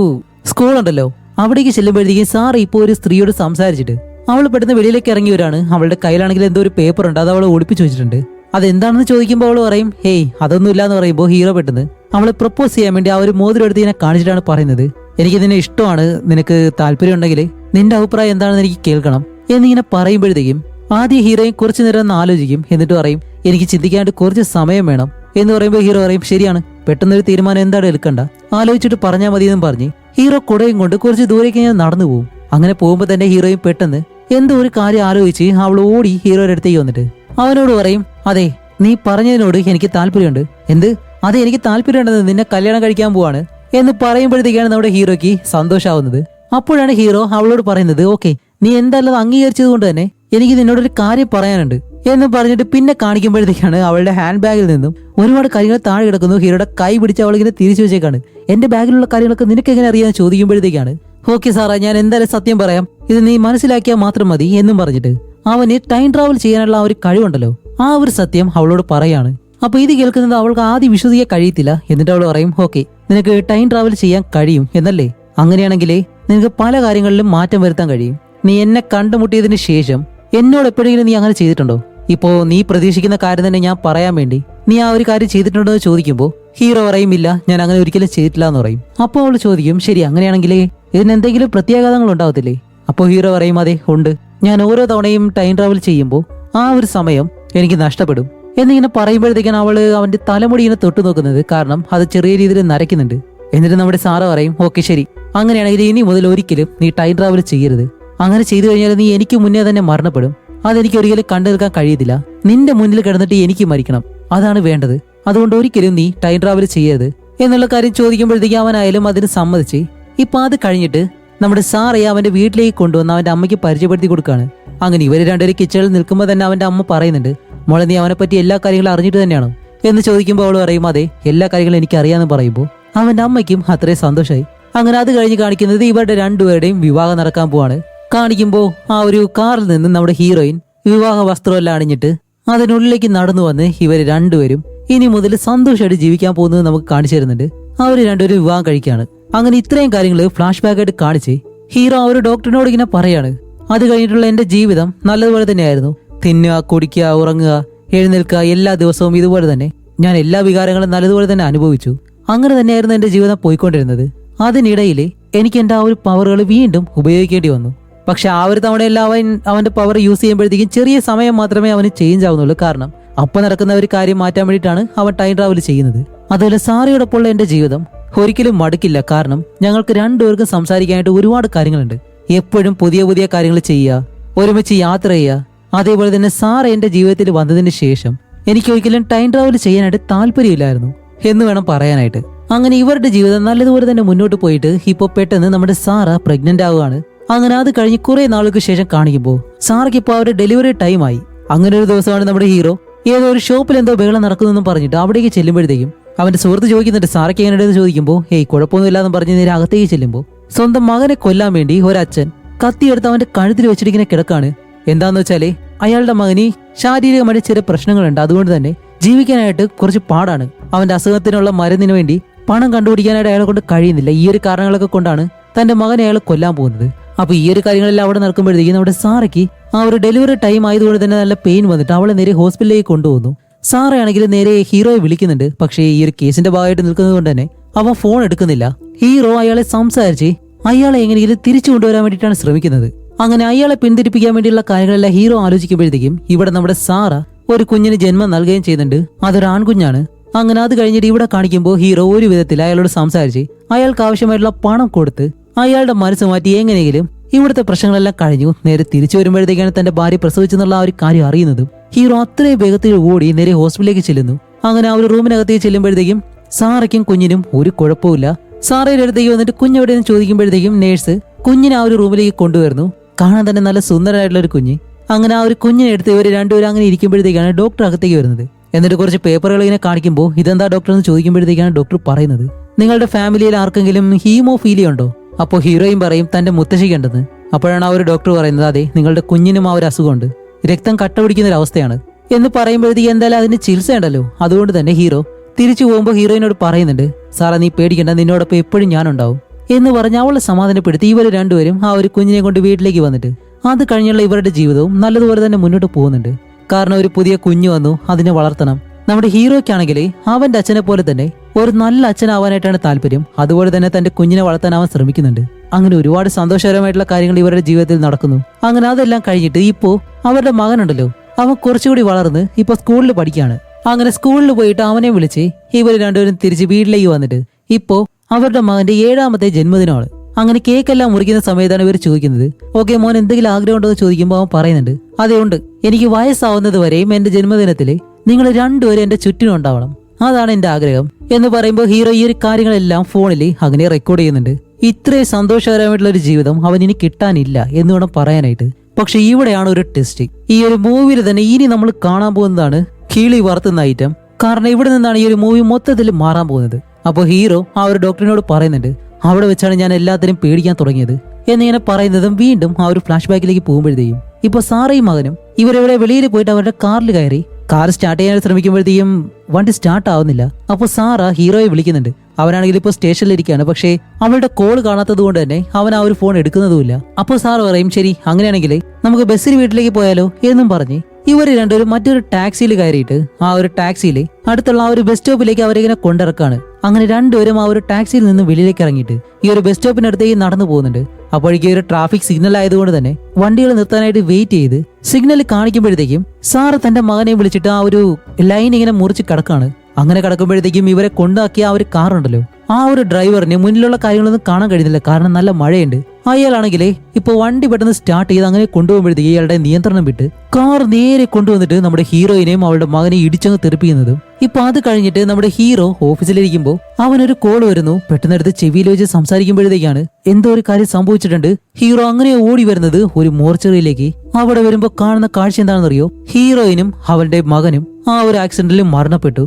സ്കൂൾ ഉണ്ടല്ലോ അവിടേക്ക് ചെല്ലുമ്പോഴത്തേക്കും സാറ് ഇപ്പോൾ ഒരു സ്ത്രീയോട് സംസാരിച്ചിട്ട് അവൾ പെട്ടെന്ന് വെളിയിലേക്ക് ഇറങ്ങി വരാണ്. അവളുടെ കയ്യിലാണെങ്കിൽ എന്തോ ഒരു പേപ്പർ ഉണ്ട്, അത് അവൾ ഒളിപ്പിച്ചു വെച്ചിട്ടുണ്ട്. അതെന്താണെന്ന് ചോദിക്കുമ്പോൾ അവൾ പറയും, ഹേയ് അതൊന്നും ഇല്ലാന്ന് പറയുമ്പോൾ ഹീറോ പെട്ടെന്ന് അവളെ പ്രപ്പോസ് ചെയ്യാൻ വേണ്ടി ആ ഒരു മോതിരം എടുത്ത് ഇങ്ങനെ കാണിച്ചിട്ടാണ് പറയുന്നത്, എനിക്ക് നിന്നെ ഇഷ്ടമാണ്, നിനക്ക് താല്പര്യം ഉണ്ടെങ്കിൽ നിന്റെ അഭിപ്രായം എന്താണെന്ന് എനിക്ക് കേൾക്കണം എന്നിങ്ങനെ പറയുമ്പോഴത്തേക്കും ആദ്യം ഹീറോയും കുറച്ചു നേരം ഒന്ന് ആലോചിക്കും. എന്നിട്ട് പറയും, എനിക്ക് ചിന്തിക്കാനായിട്ട് കുറച്ച് സമയം വേണം എന്ന് പറയുമ്പോൾ ഹീറോ പറയും, ശരിയാണ്, പെട്ടെന്നൊരു തീരുമാനം എന്താണ് എടുക്കണ്ട, ആലോചിച്ചിട്ട് പറഞ്ഞാൽ മതി എന്നും പറഞ്ഞ് ഹീറോ കുടയും കൊണ്ട് കുറച്ച് ദൂരേക്ക് ഞാൻ നടന്നു പോകും. അങ്ങനെ പോകുമ്പോൾ തന്നെ ഹീറോയും പെട്ടെന്ന് എന്തോ ഒരു കാര്യം ആലോചിച്ച് അവൾ ഓടി ഹീറോയുടെ അടുത്തേക്ക് വന്നിട്ട് അവനോട് പറയും, അതെ നീ പറഞ്ഞതിനോട് എനിക്ക് താല്പര്യമുണ്ട്. എന്ത്? അതെ എനിക്ക് താല്പര്യമുണ്ടെന്ന്, നിന്നെ കല്യാണം കഴിക്കാൻ പോവാണ് എന്ന് പറയുമ്പോഴത്തേക്കാണ് നമ്മുടെ ഹീറോയ്ക്ക് സന്തോഷാവുന്നത്. അപ്പോഴാണ് ഹീറോ അവളോട് പറയുന്നത്, ഓക്കെ നീ എന്തായാലും അംഗീകരിച്ചത് കൊണ്ട് തന്നെ എനിക്ക് നിന്നോടൊരു കാര്യം പറയാനുണ്ട് എന്ന് പറഞ്ഞിട്ട് പിന്നെ കാണിക്കുമ്പോഴത്തേക്കാണ് അവളുടെ ഹാൻഡ് ബാഗിൽ നിന്നും ഒരുപാട് കാര്യങ്ങൾ താഴെ കിടക്കുന്നു. ഹീറോയുടെ കൈ പിടിച്ച് അവളിങ്ങനെ തിരിച്ചു വെച്ചേക്കാണ്. എന്റെ ബാഗിലുള്ള കാര്യങ്ങളൊക്കെ നിനക്ക് എങ്ങനെ അറിയാന്ന് ചോദിക്കുമ്പോഴത്തേക്കാണ്, ഓക്കെ സാറാ ഞാൻ എന്തായാലും സത്യം പറയാം, ഇത് നീ മനസ്സിലാക്കിയാൽ മാത്രം മതി എന്നും പറഞ്ഞിട്ട് അവന് ടൈം ട്രാവൽ ചെയ്യാനുള്ള ആ ഒരു കഴിവുണ്ടല്ലോ ആ ഒരു സത്യം അവളോട് പറയാണ്. അപ്പൊ ഇത് കേൾക്കുന്നത് അവൾക്ക് ആദ്യം വിശ്വസിക്കാൻ കഴിയത്തില്ല. എന്നിട്ട് അവൾ പറയും, ഓക്കെ നിനക്ക് ടൈം ട്രാവൽ ചെയ്യാൻ കഴിയും എന്നല്ലേ, അങ്ങനെയാണെങ്കിലേ നിനക്ക് പല കാര്യങ്ങളിലും മാറ്റം വരുത്താൻ കഴിയും. നീ എന്നെ കണ്ടുമുട്ടിയതിന് ശേഷം എന്നോട് എപ്പോഴെങ്കിലും നീ അങ്ങനെ ചെയ്തിട്ടുണ്ടോ? ഇപ്പോ നീ പ്രതീക്ഷിക്കുന്ന കാര്യം തന്നെ ഞാൻ പറയാൻ വേണ്ടി നീ ആ ഒരു കാര്യം ചെയ്തിട്ടുണ്ടോ എന്ന് ചോദിക്കുമ്പോൾ ഹീറോ പറയും, ഇല്ല ഞാൻ അങ്ങനെ ഒരിക്കലും ചെയ്തിട്ടില്ല എന്ന് പറയും. അപ്പോൾ അവൾ ചോദിക്കും, ശരി അങ്ങനെയാണെങ്കിലേ ഇതിന് എന്തെങ്കിലും പ്രത്യാഘാതങ്ങൾ ഉണ്ടാവത്തില്ലേ? അപ്പോൾ ഹീറോ പറയും, അതെ ഉണ്ട്, ഞാൻ ഓരോ തവണയും ടൈം ട്രാവൽ ചെയ്യുമ്പോൾ ആ ഒരു സമയം എനിക്ക് നഷ്ടപ്പെടും എന്നിങ്ങനെ പറയുമ്പോഴത്തേക്കാണ് അവന്റെ തലമുടി ഇങ്ങനെ തൊട്ടു നോക്കുന്നത്, കാരണം അത് ചെറിയ രീതിയിൽ നരയ്ക്കുന്നുണ്ട്. എന്നിട്ട് നമ്മുടെ സാറ് പറയും, ഓക്കെ ശരി അങ്ങനെയാണെങ്കിൽ ഇനി മുതൽ ഒരിക്കലും നീ ടൈം ട്രാവൽ ചെയ്യരുത്, അങ്ങനെ ചെയ്തു കഴിഞ്ഞാൽ നീ എനിക്ക് മുന്നേ തന്നെ മരണപ്പെടും, അതെനിക്ക് ഒരിക്കലും കണ്ടു നിൽക്കാൻ കഴിയത്തില്ല, നിന്റെ മുന്നിൽ കിടന്നിട്ട് എനിക്ക് മരിക്കണം, അതാണ് വേണ്ടത്, അതുകൊണ്ട് ഒരിക്കലും നീ ടൈം ട്രാവൽ ചെയ്യരുത് എന്നുള്ള കാര്യം ചോദിക്കുമ്പോഴത്തേക്കും അവനായാലും അതിന് സമ്മതിച്ച്. ഇപ്പൊ അത് കഴിഞ്ഞിട്ട് നമ്മുടെ സാറയെ അവന്റെ വീട്ടിലേക്ക് കൊണ്ടുവന്ന് അവന്റെ അമ്മയ്ക്ക് പരിചയപ്പെടുത്തി കൊടുക്കാണ്. അങ്ങനെ ഇവര് രണ്ടുപേരും കിച്ചണിൽ നിൽക്കുമ്പോൾ തന്നെ അവന്റെ അമ്മ പറയുന്നുണ്ട്, മോളെ നീ അവനെ പറ്റി എല്ലാ കാര്യങ്ങളും അറിഞ്ഞിട്ട് തന്നെയാണോ എന്ന് ചോദിക്കുമ്പോൾ അവൾ പറയും, അതെ എല്ലാ കാര്യങ്ങളും എനിക്ക് അറിയാമെന്ന് പറയുമ്പോൾ അവന്റെ അമ്മയ്ക്കും അത്രയും സന്തോഷമായി. അങ്ങനെ അത് കഴിഞ്ഞ് കാണിക്കുന്നത് ഇവരുടെ രണ്ടുപേരുടെയും വിവാഹം നടക്കാൻ പോവാണ്. കാണിക്കുമ്പോൾ ആ ഒരു കാറിൽ നിന്ന് നമ്മുടെ ഹീറോയിൻ വിവാഹ വസ്ത്രമെല്ലാം അണിഞ്ഞിട്ട് അതിനുള്ളിലേക്ക് നടന്നു വന്ന് ഇവര് രണ്ടുപേരും ഇനി മുതൽ സന്തോഷമായിട്ട് ജീവിക്കാൻ പോകുന്നത് നമുക്ക് കാണിച്ചു തരുന്നുണ്ട്. അവര് രണ്ടുപേരും വിവാഹം കഴിക്കുകയാണ്. അങ്ങനെ ഇത്രയും കാര്യങ്ങൾ ഫ്ലാഷ് ബാക്ക് ആയിട്ട് കാണിച്ച് ഹീറോ ആ ഒരു ഡോക്ടറിനോട് ഇങ്ങനെ പറയാണ്, അത് കഴിഞ്ഞിട്ടുള്ള എന്റെ ജീവിതം നല്ലതുപോലെ തന്നെയായിരുന്നു. തിന്നുക, കുടിക്കുക, ഉറങ്ങുക, എഴുന്നേൽക്കുക, എല്ലാ ദിവസവും ഇതുപോലെ തന്നെ ഞാൻ എല്ലാ വികാരങ്ങളും നല്ലതുപോലെ തന്നെ അനുഭവിച്ചു. അങ്ങനെ തന്നെയായിരുന്നു എന്റെ ജീവിതം പോയിക്കൊണ്ടിരുന്നത്. അതിനിടയിൽ എനിക്ക് എന്റെ ആ ഒരു പവറുകൾ വീണ്ടും ഉപയോഗിക്കേണ്ടി വന്നു. പക്ഷെ ആ ഒരു തവണയെല്ലാം അവന്റെ പവർ യൂസ് ചെയ്യുമ്പോഴത്തേക്കും ചെറിയ സമയം മാത്രമേ അവന് ചേഞ്ച് ആവുന്നുള്ളൂ. കാരണം അപ്പൊ നടക്കുന്ന ഒരു കാര്യം മാറ്റാൻ വേണ്ടിയിട്ടാണ് അവൻ ടൈം ട്രാവൽ ചെയ്യുന്നത്. അതുപോലെ സാറയോടൊപ്പമുള്ള എന്റെ ജീവിതം ഒരിക്കലും മടുക്കില്ല. കാരണം ഞങ്ങൾക്ക് രണ്ടുപേർക്കും സംസാരിക്കാനായിട്ട് ഒരുപാട് കാര്യങ്ങളുണ്ട്. എപ്പോഴും പുതിയ പുതിയ കാര്യങ്ങൾ ചെയ്യുക, ഒരുമിച്ച് യാത്ര ചെയ്യുക. അതേപോലെ തന്നെ സാർ എന്റെ ജീവിതത്തിൽ വന്നതിന് ശേഷം എനിക്ക് ഒരിക്കലും ടൈം ട്രാവൽ ചെയ്യാനായിട്ട് താല്പര്യമില്ലായിരുന്നു എന്ന് വേണം പറയാനായിട്ട്. അങ്ങനെ ഇവരുടെ ജീവിതം നല്ലതുപോലെ തന്നെ മുന്നോട്ട് പോയിട്ട് ഇപ്പോൾ പെട്ടെന്ന് നമ്മുടെ സാറ പ്രഗ്നന്റ് ആവുകയാണ്. അങ്ങനെ അത് കഴിഞ്ഞ് കുറെ നാളുകൾക്ക് ശേഷം കാണിക്കുമ്പോൾ സാറയ്ക്ക് ഇപ്പോൾ അവരുടെ ഡെലിവറി ടൈമായി. അങ്ങനെ ഒരു ദിവസമാണ് നമ്മുടെ ഹീറോ ഏതോ ഒരു ഷോപ്പിൽ എന്തോ ബഹളം നടക്കുന്നതെന്നും പറഞ്ഞിട്ട് അവിടേക്ക് ചെല്ലുമ്പോഴത്തേക്കും അവന്റെ സുഹൃത്ത് ചോദിക്കുന്നുണ്ട് സാറയ്ക്ക് എങ്ങനെയുണ്ടെന്ന് ചോദിക്കുമ്പോൾ കുഴപ്പമൊന്നുമില്ലാന്ന് പറഞ്ഞ് നേരെ അകത്തേക്ക് ചെല്ലുമ്പോൾ സ്വന്തം മകനെ കൊല്ലാൻ വേണ്ടി ഒരച്ഛൻ കത്തിയെടുത്ത് അവന്റെ കഴുത്തിൽ വെച്ചിട്ടിങ്ങനെ കിടക്കാണ്. എന്താന്ന് വെച്ചാല് അയാളുടെ മകന് ശാരീരികമായിട്ട് ചെറിയ പ്രശ്നങ്ങളുണ്ട്. അതുകൊണ്ട് തന്നെ ജീവിക്കാനായിട്ട് കുറച്ച് പാടാണ്. അവന്റെ അസുഖത്തിനുള്ള മരുന്നിന് വേണ്ടി പണം കണ്ടുപിടിക്കാനായിട്ട് അയാളെ കൊണ്ട് കഴിയുന്നില്ല. ഈ ഒരു കാരണങ്ങളൊക്കെ കൊണ്ടാണ് തന്റെ മകനെ അയാൾ കൊല്ലാൻ പോകുന്നത്. അപ്പൊ ഈ ഒരു കാര്യങ്ങളെല്ലാം അവിടെ നടക്കുമ്പോഴത്തേക്കും നമ്മുടെ സാറയ്ക്ക് ആ ഒരു ഡെലിവറി ടൈം ആയതുകൊണ്ട് തന്നെ നല്ല പെയിൻ വന്നിട്ട് അവളെ നേരെ ഹോസ്പിറ്റലിലേക്ക് കൊണ്ടുപോകുന്നു. സാറയാണെങ്കിൽ നേരെ ഹീറോയെ വിളിക്കുന്നുണ്ട്. പക്ഷേ ഈ ഒരു കേസിന്റെ ഭാഗമായിട്ട് നിൽക്കുന്നത് കൊണ്ട് തന്നെ അവൻ ഫോൺ എടുക്കുന്നില്ല. ഹീറോ അയാളെ സംസാരിച്ച് അയാളെ എങ്ങനെയെങ്കിലും തിരിച്ചു കൊണ്ടുവരാൻ വേണ്ടിയിട്ടാണ് ശ്രമിക്കുന്നത്. അങ്ങനെ അയാളെ പിന്തിരിപ്പിക്കാൻ വേണ്ടിയുള്ള കാര്യങ്ങളെല്ലാം ഹീറോ ആലോചിക്കുമ്പോഴത്തേക്കും ഇവിടെ നമ്മുടെ സാറ ഒരു കുഞ്ഞിന് ജന്മം നൽകുകയും ചെയ്യുന്നുണ്ട്. അതൊരു ആൺകുഞ്ഞാണ്. അങ്ങനെ അത് കഴിഞ്ഞിട്ട് ഇവിടെ കാണിക്കുമ്പോൾ ഹീറോ ഒരു വിധത്തിൽ അയാളോട് സംസാരിച്ച് അയാൾക്ക് ആവശ്യമായിട്ടുള്ള പണം കൊടുത്ത് അയാളുടെ മനസ്സ് മാറ്റി എങ്ങനെയെങ്കിലും ഇവിടുത്തെ പ്രശ്നങ്ങളെല്ലാം കഴിഞ്ഞു നേരെ തിരിച്ചു വരുമ്പോഴത്തേക്കാണ് തന്റെ ഭാര്യ പ്രസവിച്ചെന്നുള്ള ആ ഒരു കാര്യം അറിയുന്നതും. ഹീറോ അത്രയും വേഗത്തിൽ ഓടി നേരെ ഹോസ്പിറ്റലിലേക്ക് ചെല്ലുന്നു. അങ്ങനെ ആ ഒരു റൂമിനകത്തേക്ക് ചെല്ലുമ്പോഴത്തേക്കും സാറയ്ക്കും കുഞ്ഞിനും ഒരു കുഴപ്പമില്ല. സാറയുടെ അടുത്തേക്ക് വന്നിട്ട് കുഞ്ഞെവിടെയെന്ന് ചോദിക്കുമ്പോഴത്തേക്കും നേഴ്സ് കുഞ്ഞിനെ ആ ഒരു റൂമിലേക്ക് കൊണ്ടുവരുന്നു. കാണാൻ തന്നെ നല്ല സുന്ദരമായിട്ടുള്ള ഒരു കുഞ്ഞ്. അങ്ങനെ ആ ഒരു കുഞ്ഞിനെ എടുത്ത് ഇവർ രണ്ടുപേരും അങ്ങനെ ഇരിക്കുമ്പോഴത്തേക്കാണ് ഡോക്ടർ അകത്തേക്ക് വരുന്നത്. എന്നിട്ട് കുറച്ച് പേപ്പറുകൾ ഇങ്ങനെ കാണിക്കുമ്പോൾ ഇതെന്താ ഡോക്ടർ എന്ന് ചോദിക്കുമ്പോഴത്തേക്കാണ് ഡോക്ടർ പറയുന്നത്, നിങ്ങളുടെ ഫാമിലിയിൽ ആർക്കെങ്കിലും ഹീമോഫീലിയ ഉണ്ടോ? അപ്പോൾ ഹീറോയും പറയും തന്റെ മുത്തശ്ശിക്കുണ്ടെന്ന്. അപ്പോഴാണ് ആ ഒരു ഡോക്ടർ പറയുന്നത്, അതെ നിങ്ങളുടെ കുഞ്ഞിനും ആ ഒരു അസുഖമുണ്ട്, രക്തം കട്ട പിടിക്കുന്ന ഒരു അവസ്ഥയാണ് എന്ന് പറയുമ്പോഴത്തേക്ക് എന്തായാലും അതിന് ചികിത്സ ഉണ്ടല്ലോ. അതുകൊണ്ട് തന്നെ ഹീറോ തിരിച്ചു പോകുമ്പോൾ ഹീറോയിനോട് പറയുന്നുണ്ട്, സാറാ നീ പേടിക്കണ്ട, നിന്നോടൊപ്പം എപ്പോഴും ഞാനുണ്ടാവും എന്ന് പറഞ്ഞ് അവളെ സമാധാനപ്പെടുത്തി ഇവർ രണ്ടുപേരും ആ ഒരു കുഞ്ഞിനെ കൊണ്ട് വീട്ടിലേക്ക് വന്നിട്ട് അത് കഴിഞ്ഞുള്ള ഇവരുടെ ജീവിതവും നല്ലതുപോലെ തന്നെ മുന്നോട്ട് പോകുന്നുണ്ട്. കാരണം ഒരു പുതിയ കുഞ്ഞു വന്നു, അതിനെ വളർത്തണം. നമ്മുടെ ഹീറോയ്ക്കാണെങ്കിൽ അവന്റെ അച്ഛനെ പോലെ തന്നെ ഒരു നല്ല അച്ഛനാവാനായിട്ടാണ് താല്പര്യം. അതുപോലെ തന്നെ തന്റെ കുഞ്ഞിനെ വളർത്താൻ അവൻ ശ്രമിക്കുന്നുണ്ട്. അങ്ങനെ ഒരുപാട് സന്തോഷകരമായിട്ടുള്ള കാര്യങ്ങൾ ഇവരുടെ ജീവിതത്തിൽ നടക്കുന്നു. അങ്ങനെ അതെല്ലാം കഴിഞ്ഞിട്ട് ഇപ്പോ അവരുടെ മകനുണ്ടല്ലോ, അവൻ കുറച്ചുകൂടി വളർന്ന് ഇപ്പൊ സ്കൂളിൽ പഠിക്കുകയാണ്. അങ്ങനെ സ്കൂളിൽ പോയിട്ട് അവനെ വിളിച്ച് ഇവർ രണ്ടുപേരും തിരിച്ച് വീട്ടിലേക്ക് വന്നിട്ട് ഇപ്പോ അവരുടെ മകന്റെ 7ാമത്തെ ജന്മദിനമാണ്. അങ്ങനെ കേക്കെല്ലാം മുറിക്കുന്ന സമയത്താണ് ഇവർ ചോദിക്കുന്നത്, ഓക്കെ മോൻ എന്തെങ്കിലും ആഗ്രഹം ഉണ്ടോ എന്ന് ചോദിക്കുമ്പോൾ അവൻ പറയുന്നുണ്ട്, അതേ ഉണ്ട്, എനിക്ക് വയസ്സാവുന്നത് വരെയും എന്റെ ജന്മദിനത്തില് നിങ്ങൾ രണ്ടുപേരും എന്റെ ചുറ്റിനും ഉണ്ടാവണം, അതാണ് എന്റെ ആഗ്രഹം എന്ന് പറയുമ്പോൾ ഹീറോ ഈ ഒരു കാര്യങ്ങളെല്ലാം ഫോണിൽ അങ്ങനെ റെക്കോർഡ് ചെയ്യുന്നുണ്ട്. ഇത്രയും സന്തോഷകരമായിട്ടുള്ള ഒരു ജീവിതം അവൻ ഇനി കിട്ടാനില്ല എന്ന് വേണം പറയാനായിട്ട്. പക്ഷെ ഇവിടെയാണ് ഒരു ടെസ്റ്റ്. ഈ ഒരു മൂവിയിൽ തന്നെ ഇനി നമ്മൾ കാണാൻ പോകുന്നതാണ് കിളി വറുത്തുന്ന ഐറ്റം. കാരണം ഇവിടെ നിന്നാണ് ഈ ഒരു മൂവി മൊത്തത്തിൽ മാറാൻ പോകുന്നത്. അപ്പോൾ ഹീറോ ആ ഒരു ഡോക്ടറിനോട് പറയുന്നുണ്ട്, അവിടെ വെച്ചാണ് ഞാൻ എല്ലാത്തിനും പേടിക്കാൻ തുടങ്ങിയത് എന്നിങ്ങനെ പറയുന്നതും വീണ്ടും ആ ഒരു ഫ്ലാഷ് ബാക്കിലേക്ക് പോകുമ്പോഴത്തേക്കും ഇപ്പൊ സാറയും മകനും ഇവരെവിടെ വെളിയിൽ പോയിട്ട് അവരുടെ കാറിൽ കയറി കാർ സ്റ്റാർട്ട് ചെയ്യാൻ ശ്രമിക്കുമ്പോഴത്തേക്കും വണ്ടി സ്റ്റാർട്ട് ആവുന്നില്ല. അപ്പോൾ സാറ ഹീറോയെ വിളിക്കുന്നുണ്ട്. അവനാണെങ്കിൽ ഇപ്പോൾ സ്റ്റേഷനിലിരിക്കുകയാണ്. പക്ഷേ അവളുടെ കോൾ കാണാത്തത് കൊണ്ട് തന്നെ അവൻ ആ ഒരു ഫോൺ എടുക്കുന്നതുമില്ല. അപ്പോൾ സാറ് പറയും, ശരി അങ്ങനെയാണെങ്കിൽ നമുക്ക് ബസ്സിൽ വീട്ടിലേക്ക് പോയാലോ എന്നും പറഞ്ഞ് ഇവർ രണ്ടുപേരും മറ്റൊരു ടാക്സിയിൽ കയറിയിട്ട് ആ ഒരു ടാക്സിയിൽ അടുത്തുള്ള ആ ഒരു ബസ് സ്റ്റോപ്പിലേക്ക് അവരിങ്ങനെ കൊണ്ടിറക്കാണ്. അങ്ങനെ രണ്ടുപേരും ആ ഒരു ടാക്സിയിൽ നിന്ന് വെളിയിലേക്ക് ഇറങ്ങിയിട്ട് ഈ ഒരു ബസ് സ്റ്റോപ്പിനടുത്തേക്ക് നടന്നു പോകുന്നുണ്ട്. അപ്പോഴേക്കും ഒരു ട്രാഫിക് സിഗ്നൽ ആയതുകൊണ്ട് തന്നെ വണ്ടികൾ നിർത്താനായിട്ട് വെയിറ്റ് ചെയ്ത് സിഗ്നൽ കാണിക്കുമ്പോഴത്തേക്കും സാറ് തന്റെ മകനെ വിളിച്ചിട്ട് ആ ഒരു ലൈൻ ഇങ്ങനെ മുറിച്ച് കിടക്കാണ്. അങ്ങനെ കിടക്കുമ്പോഴത്തേക്കും ഇവരെ കൊണ്ടാക്കിയ ആ ഒരു കാറുണ്ടല്ലോ, ആ ഒരു ഡ്രൈവറിന് മുന്നിലുള്ള കാര്യങ്ങളൊന്നും കാണാൻ കഴിയുന്നില്ല, കാരണം നല്ല മഴയുണ്ട്. അയാളാണെങ്കിലേ ഇപ്പൊ വണ്ടി പെട്ടെന്ന് സ്റ്റാർട്ട് ചെയ്ത് അങ്ങനെ കൊണ്ടുപോകുമ്പോഴത്തേക്ക് ഇയാളുടെ നിയന്ത്രണം വിട്ട് കാർ നേരെ കൊണ്ടുവന്നിട്ട് നമ്മുടെ ഹീറോയിനെയും അവളുടെ മകനെ ഇടിച്ചങ്ങ് തെറിപ്പിക്കുന്നതും. ഇപ്പൊ അത് കഴിഞ്ഞിട്ട് നമ്മുടെ ഹീറോ ഓഫീസിലിരിക്കുമ്പോൾ അവനൊരു കോൾ വരുന്നു. പെട്ടെന്നെടുത്ത് ചെവിയിൽ വെച്ച് സംസാരിക്കുമ്പോഴത്തേക്കാണ് എന്തോ ഒരു കാര്യം സംഭവിച്ചിട്ടുണ്ട്. ഹീറോ അങ്ങനെ ഓടി വരുന്നത് ഒരു മോർച്ചറിയിലേക്ക്. അവിടെ വരുമ്പോ കാണുന്ന കാഴ്ച എന്താണെന്നറിയോ? ഹീറോയിനും അവളുടെ മകനും ആ ഒരു ആക്സിഡന്റിൽ മരണപ്പെട്ടു.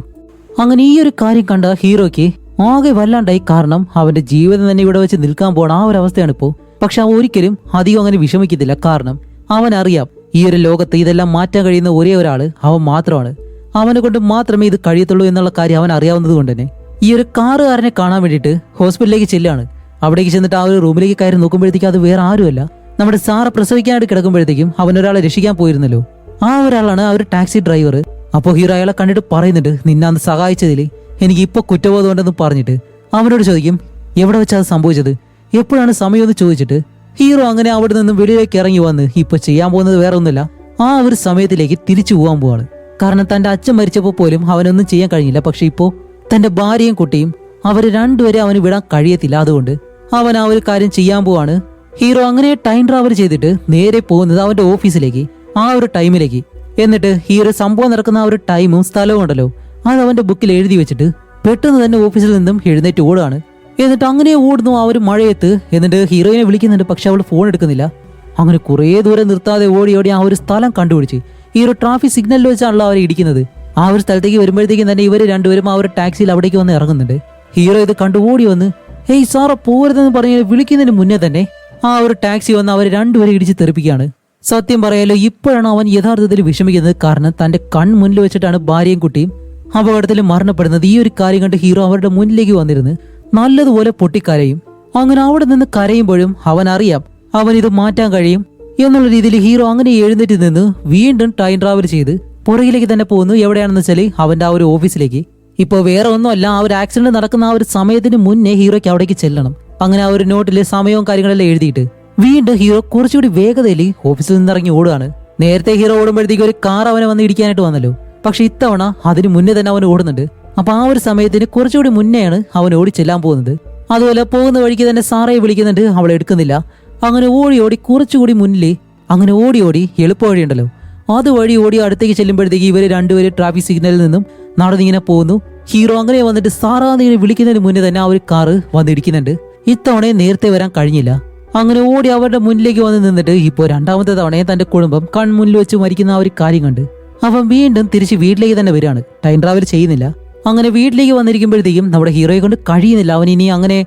അങ്ങനെ ഈ ഒരു കാര്യം കണ്ട ഹീറോയ്ക്ക് ആകെ വല്ലാണ്ടായി, കാരണം അവന്റെ ജീവിതം തന്നെ ഇവിടെ വെച്ച് നിൽക്കാൻ പോകണം ആ ഒരു അവസ്ഥയാണ് ഇപ്പോ. പക്ഷെ അവൻ ഒരിക്കലും അധികം അങ്ങനെ വിഷമിക്കത്തില്ല, കാരണം അവനറിയാം ഈ ഒരു ലോകത്ത് ഇതെല്ലാം മാറ്റാൻ കഴിയുന്ന ഒരേ ഒരാള് അവൻ മാത്രമാണ്. അവനെ കൊണ്ട് മാത്രമേ ഇത് കഴിയത്തുള്ളൂ എന്നുള്ള കാര്യം അവൻ അറിയാവുന്നത് കൊണ്ട് തന്നെ ഈ ഒരു കാറുകാരനെ കാണാൻ വേണ്ടിയിട്ട് ഹോസ്പിറ്റലിലേക്ക് ചെല്ലാണ്. അവിടേക്ക് ചെന്നിട്ട് ആ ഒരു റൂമിലേക്ക് കയറി നോക്കുമ്പോഴത്തേക്കും അത് വേറെ ആരുമല്ല, നമ്മുടെ സാറ പ്രസവിക്കാനായിട്ട് കിടക്കുമ്പോഴത്തേക്കും അവനൊരാളെ രക്ഷിക്കാൻ പോയിരുന്നല്ലോ, ആ ഒരാളാണ് ആ ഒരു ടാക്സി ഡ്രൈവർ. അപ്പോൾ ഹീറോ അയാളെ കണ്ടിട്ട് പറയുന്നുണ്ട്, നിന്നെ അന്ന് സഹായിച്ചതിൽ എനിക്ക് ഇപ്പൊ കുറ്റബോധം ഉണ്ടെന്ന് പറഞ്ഞിട്ട് അവനോട് ചോദിക്കും എവിടെ വെച്ചാ അത് സംഭവിച്ചത്, എപ്പോഴാണ് സമയം എന്ന് ചോദിച്ചിട്ട് ഹീറോ അങ്ങനെ അവിടെ നിന്നും വെളിയിലേക്ക് ഇറങ്ങി വന്ന് ഇപ്പൊ ചെയ്യാൻ പോകുന്നത് വേറെ ഒന്നുമില്ല, ആ ഒരു സമയത്തിലേക്ക് തിരിച്ചു പോകാൻ പോവാണ്. കാരണം തന്റെ അച്ഛൻ മരിച്ചപ്പോൾ പോലും അവനൊന്നും ചെയ്യാൻ കഴിഞ്ഞില്ല. പക്ഷെ ഇപ്പോ തന്റെ ഭാര്യയും കുട്ടിയും അവര് രണ്ടുപേരെ അവന് വിടാൻ കഴിയത്തില്ല. അതുകൊണ്ട് അവൻ ആ ഒരു കാര്യം ചെയ്യാൻ പോവാണ്. ഹീറോ അങ്ങനെ ടൈം ട്രാവൽ ചെയ്തിട്ട് നേരെ പോകുന്നത് അവന്റെ ഓഫീസിലേക്ക്, ആ ഒരു ടൈമിലേക്ക്. എന്നിട്ട് ഈ ഒരു സംഭവം നടക്കുന്ന ആ ഒരു ടൈമും സ്ഥലവും ഉണ്ടല്ലോ, അത് അവന്റെ ബുക്കിൽ എഴുതി വെച്ചിട്ട് പെട്ടെന്ന് തന്നെ ഓഫീസിൽ നിന്നും എഴുന്നേറ്റ് ഓടുകയാണ്. എന്നിട്ട് അങ്ങനെ ഓടുന്നു ആ ഒരു മഴയത്ത്. എന്നിട്ട് ഹീറോയിനെ വിളിക്കുന്നുണ്ട്, പക്ഷെ അവൾ ഫോൺ എടുക്കുന്നില്ല. അങ്ങനെ കുറേ ദൂരം നിർത്താതെ ഓടി ഓടി ആ ഒരു സ്ഥലം കണ്ടുപിടിച്ച് ഈ ഒരു ട്രാഫിക് സിഗ്നലിൽ വെച്ചാണല്ലോ അവർ ഇടിക്കുന്നത്. ആ ഒരു സ്ഥലത്തേക്ക് വരുമ്പോഴത്തേക്കും തന്നെ ഇവർ രണ്ടുപേരും ആ ഒരു ടാക്സിയിൽ അവിടേക്ക് വന്ന് ഇറങ്ങുന്നുണ്ട്. ഹീറോ ഇത് കണ്ടു ഓടി വന്ന് ഹേയ് സാറ പോരുതെന്ന് പറഞ്ഞ് വിളിക്കുന്നതിന് മുന്നേ തന്നെ ആ ഒരു ടാക്സി വന്ന് അവർ രണ്ടുപേരെ ഇടിച്ച് തെറിപ്പിക്കുകയാണ്. സത്യം പറയാലോ ഇപ്പോഴാണ് അവൻ യഥാർത്ഥത്തിൽ വിഷമിക്കുന്നത്, കാരണം തന്റെ കൺമുന്നിൽ വെച്ചിട്ടാണ് ഭാര്യയും കുട്ടിയും അപകടത്തിൽ മരണപ്പെടുന്നത്. ഈ ഒരു കാര്യം കണ്ട് ഹീറോ അവരുടെ മുന്നിലേക്ക് വന്നിരുന്ന് നല്ലതുപോലെ പൊട്ടിക്കരയും. അങ്ങനെ അവിടെ നിന്ന് കരയുമ്പോഴും അവൻ അറിയാം അവൻ ഇത് മാറ്റാൻ കഴിയും എന്നുള്ള രീതിയിൽ ഹീറോ അങ്ങനെ എഴുന്നേറ്റ് നിന്ന് വീണ്ടും ടൈം ട്രാവൽ ചെയ്ത് പുറകിലേക്ക് തന്നെ പോകുന്നു. എവിടെയാണെന്ന് വെച്ചാൽ അവന്റെ ആ ഒരു ഓഫീസിലേക്ക്. ഇപ്പോൾ വേറെ ഒന്നുമല്ല, ആ ഒരു ആക്സിഡന്റ് നടക്കുന്ന ആ ഒരു സമയത്തിന് മുന്നേ ഹീറോയ്ക്ക് അവിടേക്ക് ചെല്ലണം. അങ്ങനെ ആ ഒരു നോട്ടില് സമയവും കാര്യങ്ങളെല്ലാം എഴുതിയിട്ട് വീണ്ടും ഹീറോ കുറച്ചുകൂടി വേഗതയിൽ ഓഫീസിൽ നിന്നിറങ്ങി ഓടുകയാണ്. നേരത്തെ ഹീറോ ഓടുമ്പോഴത്തേക്ക് ഒരു കാർ അവനെ വന്ന് ഇടിക്കാനായിട്ട് വന്നല്ലോ, പക്ഷെ ഇത്തവണ അതിന് മുന്നേ തന്നെ അവൻ ഓടുന്നുണ്ട്. അപ്പൊ ആ ഒരു സമയത്തിന് കുറച്ചുകൂടി മുന്നെയാണ് അവൻ ഓടി ചെല്ലാൻ പോകുന്നത്. അതുപോലെ പോകുന്ന വഴിക്ക് തന്നെ സാറയെ വിളിക്കുന്നുണ്ട്, അവൾ എടുക്കുന്നില്ല. അങ്ങനെ ഓടി ഓടി കുറച്ചുകൂടി മുന്നിൽ അങ്ങനെ ഓടി ഓടി എളുപ്പ വഴിയുണ്ടല്ലോ, അതുവഴി ഓടി അടുത്തേക്ക് ചെല്ലുമ്പോഴത്തേക്ക് ഇവര് രണ്ടുപേരും ട്രാഫിക് സിഗ്നലിൽ നിന്നും നടന്നിങ്ങനെ പോകുന്നു. ഹീറോ അങ്ങനെ വന്നിട്ട് സാറാന്നിങ്ങനെ വിളിക്കുന്നതിന് മുന്നേ തന്നെ ആ ഒരു കാറ് വന്നിടിക്കുന്നുണ്ട്. ഇത്തവണയെ നേരത്തെ വരാൻ കഴിഞ്ഞില്ല. അങ്ങനെ ഓടി അവരുടെ മുന്നിലേക്ക് വന്ന് നിന്നിട്ട് ഇപ്പോൾ രണ്ടാമത്തെ തവണയെ തന്റെ കുടുംബം കൺമുന്നിൽ വെച്ച് മരിക്കുന്ന ആ ഒരു കാര്യം കണ്ട് അവൻ വീണ്ടും തിരിച്ച് വീട്ടിലേക്ക് തന്നെ വരികയാണ്. ടൈം ട്രാവൽ ചെയ്യുന്നില്ല. അങ്ങനെ വീട്ടിലേക്ക് വന്നിരിക്കുമ്പോഴത്തേക്കും നമ്മുടെ ഹീറോയെ കൊണ്ട് കഴിയുന്നില്ല. അവൻ ഇനി അങ്ങനെ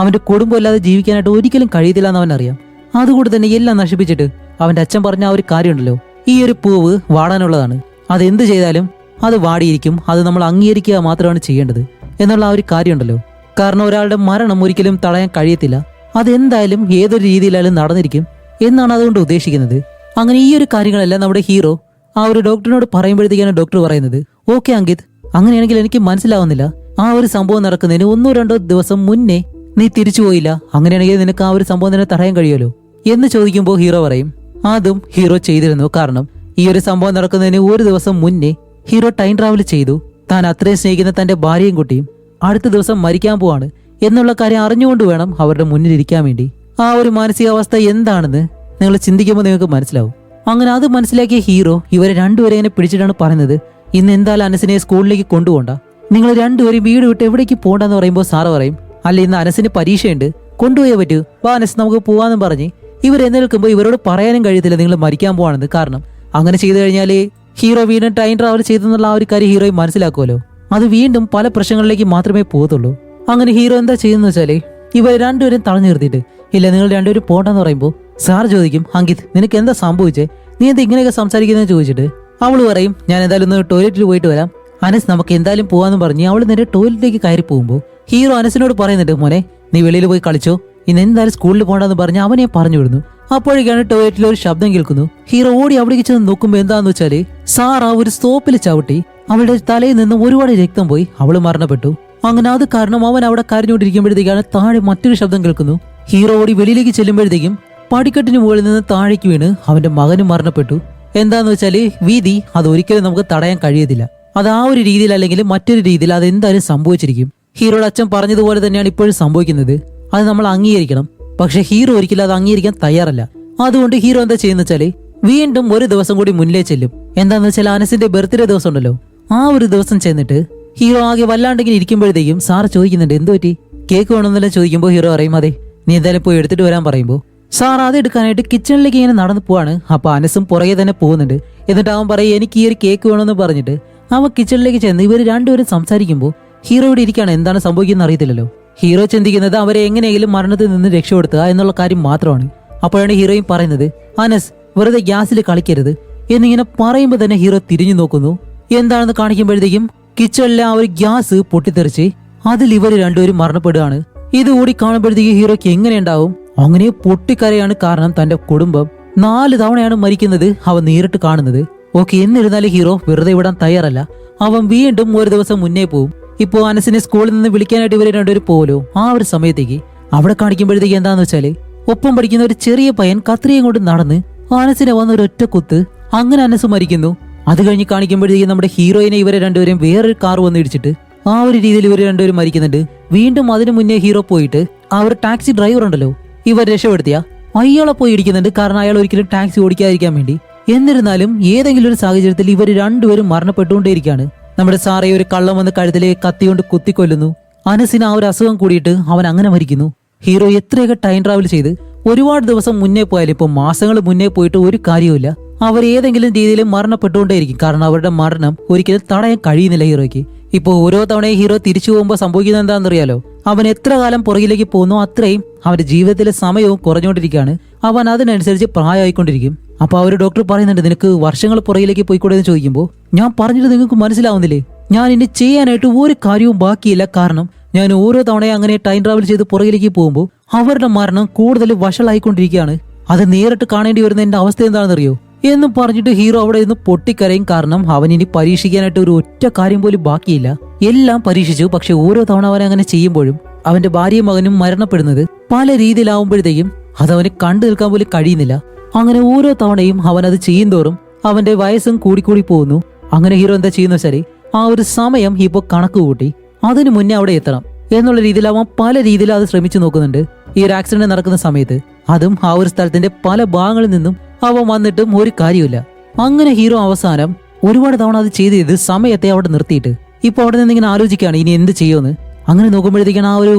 അവന്റെ കുടുംബം അല്ലാതെ ജീവിക്കാനായിട്ട് ഒരിക്കലും കഴിയത്തില്ല എന്ന് അവൻ അറിയാം. അതുകൊണ്ട് തന്നെ എല്ലാം നശിപ്പിച്ചിട്ട് അവന്റെ അച്ഛൻ പറഞ്ഞ ആ ഒരു കാര്യമുണ്ടല്ലോ, ഈ ഒരു പൂവ് വാടാനുള്ളതാണ്, അതെന്ത് ചെയ്താലും അത് വാടിയിരിക്കും, അത് നമ്മൾ അംഗീകരിക്കുക മാത്രമാണ് ചെയ്യേണ്ടത് എന്നുള്ള ആ ഒരു കാര്യമുണ്ടല്ലോ. കാരണം ഒരാളുടെ മരണം ഒരിക്കലും തടയാൻ കഴിയത്തില്ല, അതെന്തായാലും ഏതൊരു രീതിയിലായാലും നടന്നിരിക്കും എന്നാണ് അതുകൊണ്ട് ഉദ്ദേശിക്കുന്നത്. അങ്ങനെ ഈ ഒരു കാര്യങ്ങളെല്ലാം നമ്മുടെ ഹീറോ ആ ഒരു ഡോക്ടറിനോട് പറയുമ്പോഴത്തേക്കാണ് ഡോക്ടർ പറയുന്നത്, ഓക്കെ അങ്കിത്, അങ്ങനെയാണെങ്കിൽ എനിക്ക് മനസ്സിലാവുന്നില്ല, ആ ഒരു സംഭവം നടക്കുന്നതിന് 1-2 ദിവസം മുന്നേ നീ തിരിച്ചു പോയില്ല, അങ്ങനെയാണെങ്കിൽ നിനക്ക് ആ ഒരു സംഭവം തന്നെ തടയാൻ കഴിയുമല്ലോ എന്ന് ചോദിക്കുമ്പോൾ ഹീറോ പറയും അതും ഹീറോ ചെയ്തിരുന്നു. കാരണം ഈ ഒരു സംഭവം നടക്കുന്നതിന് 1 ദിവസം മുന്നേ ഹീറോ ടൈം ട്രാവൽ ചെയ്തു. താൻ അത്രയും സ്നേഹിക്കുന്ന തന്റെ ഭാര്യയും കുട്ടിയും അടുത്ത ദിവസം മരിക്കാൻ പോവാണ് എന്നുള്ള കാര്യം അറിഞ്ഞുകൊണ്ട് വേണം അവരുടെ മുന്നിലിരിക്കാൻ വേണ്ടി. ആ ഒരു മാനസികാവസ്ഥ എന്താണെന്ന് നിങ്ങൾ ചിന്തിക്കുമ്പോൾ നിങ്ങൾക്ക് മനസ്സിലാവും. അങ്ങനെ അത് മനസ്സിലാക്കിയ ഹീറോ ഇവരെ രണ്ടുപേരെ ഇങ്ങനെ പിടിച്ചിട്ടാണ് പറയുന്നത്, ഇന്ന് എന്തായാലും അനസിനെ സ്കൂളിലേക്ക് കൊണ്ടുപോകണ്ട, നിങ്ങൾ രണ്ടുപേരും വീട് വിട്ട് എവിടേക്ക് പോകണ്ടെന്ന് പറയുമ്പോൾ സാറ് പറയും, അല്ല ഇന്ന് അനസിന് പരീക്ഷയുണ്ട്, കൊണ്ടുപോയേ പറ്റൂ, വാ അനസ് നമുക്ക് പോവാന്നും പറഞ്ഞ് ഇവരെന്നേൽക്കുമ്പോൾ ഇവരോട് പറയാനും കഴിയത്തില്ല നിങ്ങൾ മരിക്കാൻ പോവാണെന്ന്. കാരണം അങ്ങനെ ചെയ്തു കഴിഞ്ഞാൽ ഹീറോ വീണ്ടും ടൈം ട്രാവൽ ചെയ്തെന്നുള്ള ആ ഒരു കാര്യം ഹീറോയും മനസ്സിലാക്കുമല്ലോ, അത് വീണ്ടും പല പ്രശ്നങ്ങളിലേക്ക് മാത്രമേ പോകത്തുള്ളൂ. അങ്ങനെ ഹീറോ എന്താ ചെയ്യുന്ന വെച്ചാല് ഇവർ രണ്ടുപേരും തടഞ്ഞു നിർത്തിയിട്ട്, ഇല്ല നിങ്ങൾ രണ്ടുപേരും പോകണ്ടെന്ന് പറയുമ്പോൾ സാർ ചോദിക്കും, അങ്കിത് നിനക്ക് എന്താ സംഭവിച്ചേ, നീ എന്താ ഇങ്ങനെയൊക്കെ സംസാരിക്കുന്നതെന്ന് ചോദിച്ചിട്ട് അവള് പറയും, ഞാൻ എന്തായാലും ഒന്ന് ടോയ്ലറ്റിൽ പോയിട്ട് വരാം, അനസ് നമുക്ക് എന്തായാലും പോവാന്ന് പറഞ്ഞ് അവള് നേരെ ടോയ്ലറ്റിലേക്ക് കയറി പോകുമ്പോൾ ഹീറോ അനസിനോട് പറയുന്നുണ്ട്, മോനെ നീ വെളിയിൽ പോയി കളിച്ചോ, ഇന്ന് എന്തായാലും സ്കൂളിൽ പോകണ്ടെന്ന് പറഞ്ഞ് അവനെ പറഞ്ഞു വിടുന്നു. അപ്പോഴേക്കാണ് ടോയ്ലറ്റിൽ ഒരു ശബ്ദം കേൾക്കുന്നു. ഹീറോ ഓടി അവിടേക്ക് ചെന്ന് നോക്കുമ്പോൾ എന്താന്ന് വെച്ചാല് സാറ ഒരു സോപ്പിൽ ചവിട്ടി അവളുടെ തലയിൽ നിന്ന് ഒരുപാട് രക്തം പോയി അവള് മരണപ്പെട്ടു. അങ്ങനെ അത് കാരണം അവൻ അവിടെ കരഞ്ഞുകൊണ്ടിരിക്കുമ്പോഴത്തേക്കാണ് താഴെ മറ്റൊരു ശബ്ദം കേൾക്കുന്നു. ഹീറോ ഓടി വെളിയിലേക്ക് ചെല്ലുമ്പോഴത്തേക്കും പടിക്കെട്ടിന് മുകളിൽ നിന്ന് താഴേക്ക് വീണ് അവന്റെ മകനും മരണപ്പെട്ടു. എന്താന്ന് വെച്ചാല് വീതി അത് ഒരിക്കലും നമുക്ക് തടയാൻ കഴിയത്തില്ല, അത് ആ ഒരു രീതിയിൽ അല്ലെങ്കിൽ മറ്റൊരു രീതിയിൽ അതെന്തായാലും സംഭവിച്ചിരിക്കും. ഹീറോയുടെ അച്ഛൻ പറഞ്ഞതുപോലെ തന്നെയാണ് ഇപ്പോഴും സംഭവിക്കുന്നത്. അത് നമ്മൾ അംഗീകരിക്കണം. പക്ഷെ ഹീറോ ഒരിക്കലും അത് അംഗീകരിക്കാൻ തയ്യാറല്ല. അതുകൊണ്ട് ഹീറോ എന്താ ചെയ്യുന്ന വെച്ചാല് വീണ്ടും ഒരു ദിവസം കൂടി മുന്നിലേ ചെല്ലും. എന്താന്ന് വെച്ചാൽ അനസിന്റെ ബർത്ത്ഡേ ദിവസം ഉണ്ടല്ലോ, ആ ഒരു ദിവസം ചെന്നിട്ട് ഹീറോ ആകെ വല്ലാണ്ടെങ്കിലും ഇരിക്കുമ്പോഴത്തേക്കും സാറ് ചോദിക്കുന്നുണ്ട് എന്ത് പറ്റി, കേക്ക് വേണമെന്നെല്ലാം ചോദിക്കുമ്പോൾ ഹീറോ പറയും അതെ നീ എന്തായാലും പോയി എടുത്തിട്ട് വരാൻ പറയുമ്പോൾ സാർ അത് എടുക്കാനായിട്ട് കിച്ചണിലേക്ക് ഇങ്ങനെ നടന്നു പോവാണ്. അപ്പൊ അനസും പുറകെ തന്നെ പോകുന്നുണ്ട്. എന്നിട്ട് അവൻ പറയും എനിക്ക് ഈ ഒരു കേക്ക് വേണമെന്ന് പറഞ്ഞിട്ട് അവൻ കിച്ചണിലേക്ക് ചെന്ന് ഇവർ രണ്ടുപേരും സംസാരിക്കുമ്പോൾ ഹീറോ ഇവിടെ ഇരിക്കുകയാണ്. എന്താണ് സംഭവിക്കുന്നത് അറിയത്തില്ലല്ലോ. ഹീറോ ചിന്തിക്കുന്നത് അവരെ എങ്ങനെയെങ്കിലും മരണത്തിൽ നിന്ന് രക്ഷപ്പെടുത്തുക എന്നുള്ള കാര്യം മാത്രമാണ്. അപ്പോഴാണ് ഹീറോയും പറയുന്നത് അനസ് വെറുതെ ഗ്യാസിൽ കളിക്കരുത് എന്നിങ്ങനെ പറയുമ്പോൾ തന്നെ ഹീറോ തിരിഞ്ഞു നോക്കുന്നു. എന്താണെന്ന് കാണിക്കുമ്പോഴത്തേക്കും കിച്ചണിലെ ആ ഒരു ഗ്യാസ് പൊട്ടിത്തെറിച്ച് അതിൽ ഇവർ രണ്ടുപേരും മരണപ്പെടുകയാണ്. ഇതുകൂടി കാണുമ്പോഴത്തേക്ക് ഹീറോയ്ക്ക് എങ്ങനെയുണ്ടാവും? അങ്ങനെ പൊട്ടിക്കരയാണ്. കാരണം തന്റെ കുടുംബം 4 തവണയാണ് മരിക്കുന്നത് അവൻ നേരിട്ട് കാണുന്നത്. ഓക്കെ, എന്നിരുന്നാലും ഹീറോ വെറുതെ വിടാൻ തയ്യാറല്ല. അവൻ വീണ്ടും ഒരു ദിവസം മുന്നേ പോവും. ഇപ്പോ അനസിനെ സ്കൂളിൽ നിന്ന് വിളിക്കാനായിട്ട് ഇവർ രണ്ടുപേരും പോലോ. ആ ഒരു സമയത്തേക്ക് അവിടെ കാണിക്കുമ്പോഴത്തേക്ക് എന്താന്ന് വെച്ചാല് ഒപ്പം പഠിക്കുന്ന ഒരു ചെറിയ പയ്യൻ കത്രിയും കൊണ്ട് നടന്ന് അനസിനെ വന്ന ഒരു ഒറ്റ കുത്ത്. അങ്ങനെ അനസ് മരിക്കുന്നു. അത് കഴിഞ്ഞ് കാണിക്കുമ്പോഴത്തേക്ക് നമ്മുടെ ഹീറോയിനെ ഇവരെ രണ്ടുപേരും വേറൊരു കാർ വന്ന് ഇടിച്ചിട്ട് ആ ഒരു രീതിയിൽ ഇവർ രണ്ടുപേരും മരിക്കുന്നുണ്ട്. വീണ്ടും അതിനു മുന്നേ ഹീറോ പോയിട്ട് ആ ഒരു ടാക്സി ഡ്രൈവർ ഉണ്ടല്ലോ ഇവർ രക്ഷപ്പെടുത്തിയ അയാളെ പോയി ഇടിക്കുന്നുണ്ട്. കാരണം അയാൾ ഒരിക്കലും ടാക്സി ഓടിക്കാതിരിക്കാൻ വേണ്ടി. എന്നിരുന്നാലും ഏതെങ്കിലും ഒരു സാഹചര്യത്തിൽ ഇവർ രണ്ടുപേരും മരണപ്പെട്ടുകൊണ്ടേയിരിക്കുകയാണ്. നമ്മുടെ സാറേ ഒരു കള്ളം വന്ന് കഴുത്തിലെ കത്തികൊണ്ട് കുത്തിക്കൊല്ലുന്നു. അനസിന് ആ ഒരു അസുഖം കൂടിയിട്ട് അവൻ അങ്ങനെ മരിക്കുന്നു. ഹീറോ എത്രയൊക്കെ ടൈം ട്രാവൽ ചെയ്ത് ഒരുപാട് ദിവസം മുന്നേ പോയാലും ഇപ്പൊ മാസങ്ങൾ മുന്നേ പോയിട്ട് ഒരു കാര്യവുമില്ല. അവർ ഏതെങ്കിലും രീതിയിൽ മരണപ്പെട്ടുകൊണ്ടേയിരിക്കും. കാരണം അവരുടെ മരണം ഒരിക്കലും തടയാൻ കഴിയുന്നില്ല ഹീറോയ്ക്ക്. ഇപ്പൊ ഓരോ തവണയും ഹീറോ തിരിച്ചു പോകുമ്പോൾ സംഭവിക്കുന്നത് എന്താണെന്നറിയാലോ, അവൻ എത്ര കാലം പുറകിലേക്ക് പോകുന്നു അത്രയും അവന്റെ ജീവിതത്തിലെ സമയവും കുറഞ്ഞുകൊണ്ടിരിക്കുകയാണ്. അവൻ അതിനനുസരിച്ച് പ്രായമായിക്കൊണ്ടിരിക്കും. അപ്പൊ ആ ഒരു ഡോക്ടർ പറയുന്നുണ്ട് നിനക്ക് വർഷങ്ങൾ പുറകിലേക്ക് പോയിക്കൂടെ എന്ന് ചോദിക്കുമ്പോൾ ഞാൻ പറഞ്ഞിട്ട് നിങ്ങൾക്ക് മനസ്സിലാവുന്നില്ലേ, ഞാൻ ഇനി ചെയ്യാനായിട്ട് ഒരു കാര്യവും ബാക്കിയില്ല. കാരണം ഞാൻ ഓരോ തവണയും അങ്ങനെ ടൈം ട്രാവൽ ചെയ്ത് പുറകിലേക്ക് പോകുമ്പോൾ അവരുടെ മരണം കൂടുതൽ വഷളായിക്കൊണ്ടിരിക്കുകയാണ്. അത് നേരിട്ട് കാണേണ്ടി വരുന്ന എന്റെ അവസ്ഥ എന്താണെന്നറിയോ എന്നും പറഞ്ഞിട്ട് ഹീറോ അവിടെ നിന്ന് പൊട്ടിക്കരയും. കാരണം അവൻ ഇനി പരീക്ഷിക്കാനായിട്ട് ഒരു ഒറ്റ കാര്യം പോലും ബാക്കിയില്ല. എല്ലാം പരീക്ഷിച്ചു. പക്ഷെ ഓരോ തവണ അവൻ അങ്ങനെ ചെയ്യുമ്പോഴും അവന്റെ ഭാര്യയും മകനും മരണപ്പെടുന്നത് പല രീതിയിലാവുമ്പോഴത്തേക്കും അതവന് കണ്ടു നിൽക്കാൻ പോലും കഴിയുന്നില്ല. അങ്ങനെ ഓരോ തവണയും അവൻ അത് ചെയ്യുന്തോറും അവന്റെ വയസ്സും കൂടിക്കൂടി പോകുന്നു. അങ്ങനെ ഹീറോ എന്താ ചെയ്യുന്ന വെച്ചാല് ആ ഒരു സമയം ഇപ്പൊ കണക്ക് കൂട്ടി അതിനു മുന്നേ അവിടെ എത്തണം എന്നുള്ള രീതിയിൽ അവൻ പല രീതിയിൽ അത് ശ്രമിച്ചു നോക്കുന്നുണ്ട്. ഈ ഒരു ആക്സിഡന്റ് നടക്കുന്ന സമയത്ത് അതും ആ ഒരു സ്ഥലത്തിന്റെ പല ഭാഗങ്ങളിൽ നിന്നും അവൻ വന്നിട്ടും ഒരു കാര്യമില്ല. അങ്ങനെ ഹീറോ അവസാനം ഒരുപാട് തവണ അത് ചെയ്ത് സമയത്തെ അവിടെ നിർത്തിയിട്ട് ഇപ്പൊ അവിടെ നിന്ന് ഇങ്ങനെ ആലോചിക്കുകയാണ് ഇനി എന്ത് ചെയ്യുമെന്ന്. അങ്ങനെ നോക്കുമ്പോഴത്തേക്കാണ് ആ ഒരു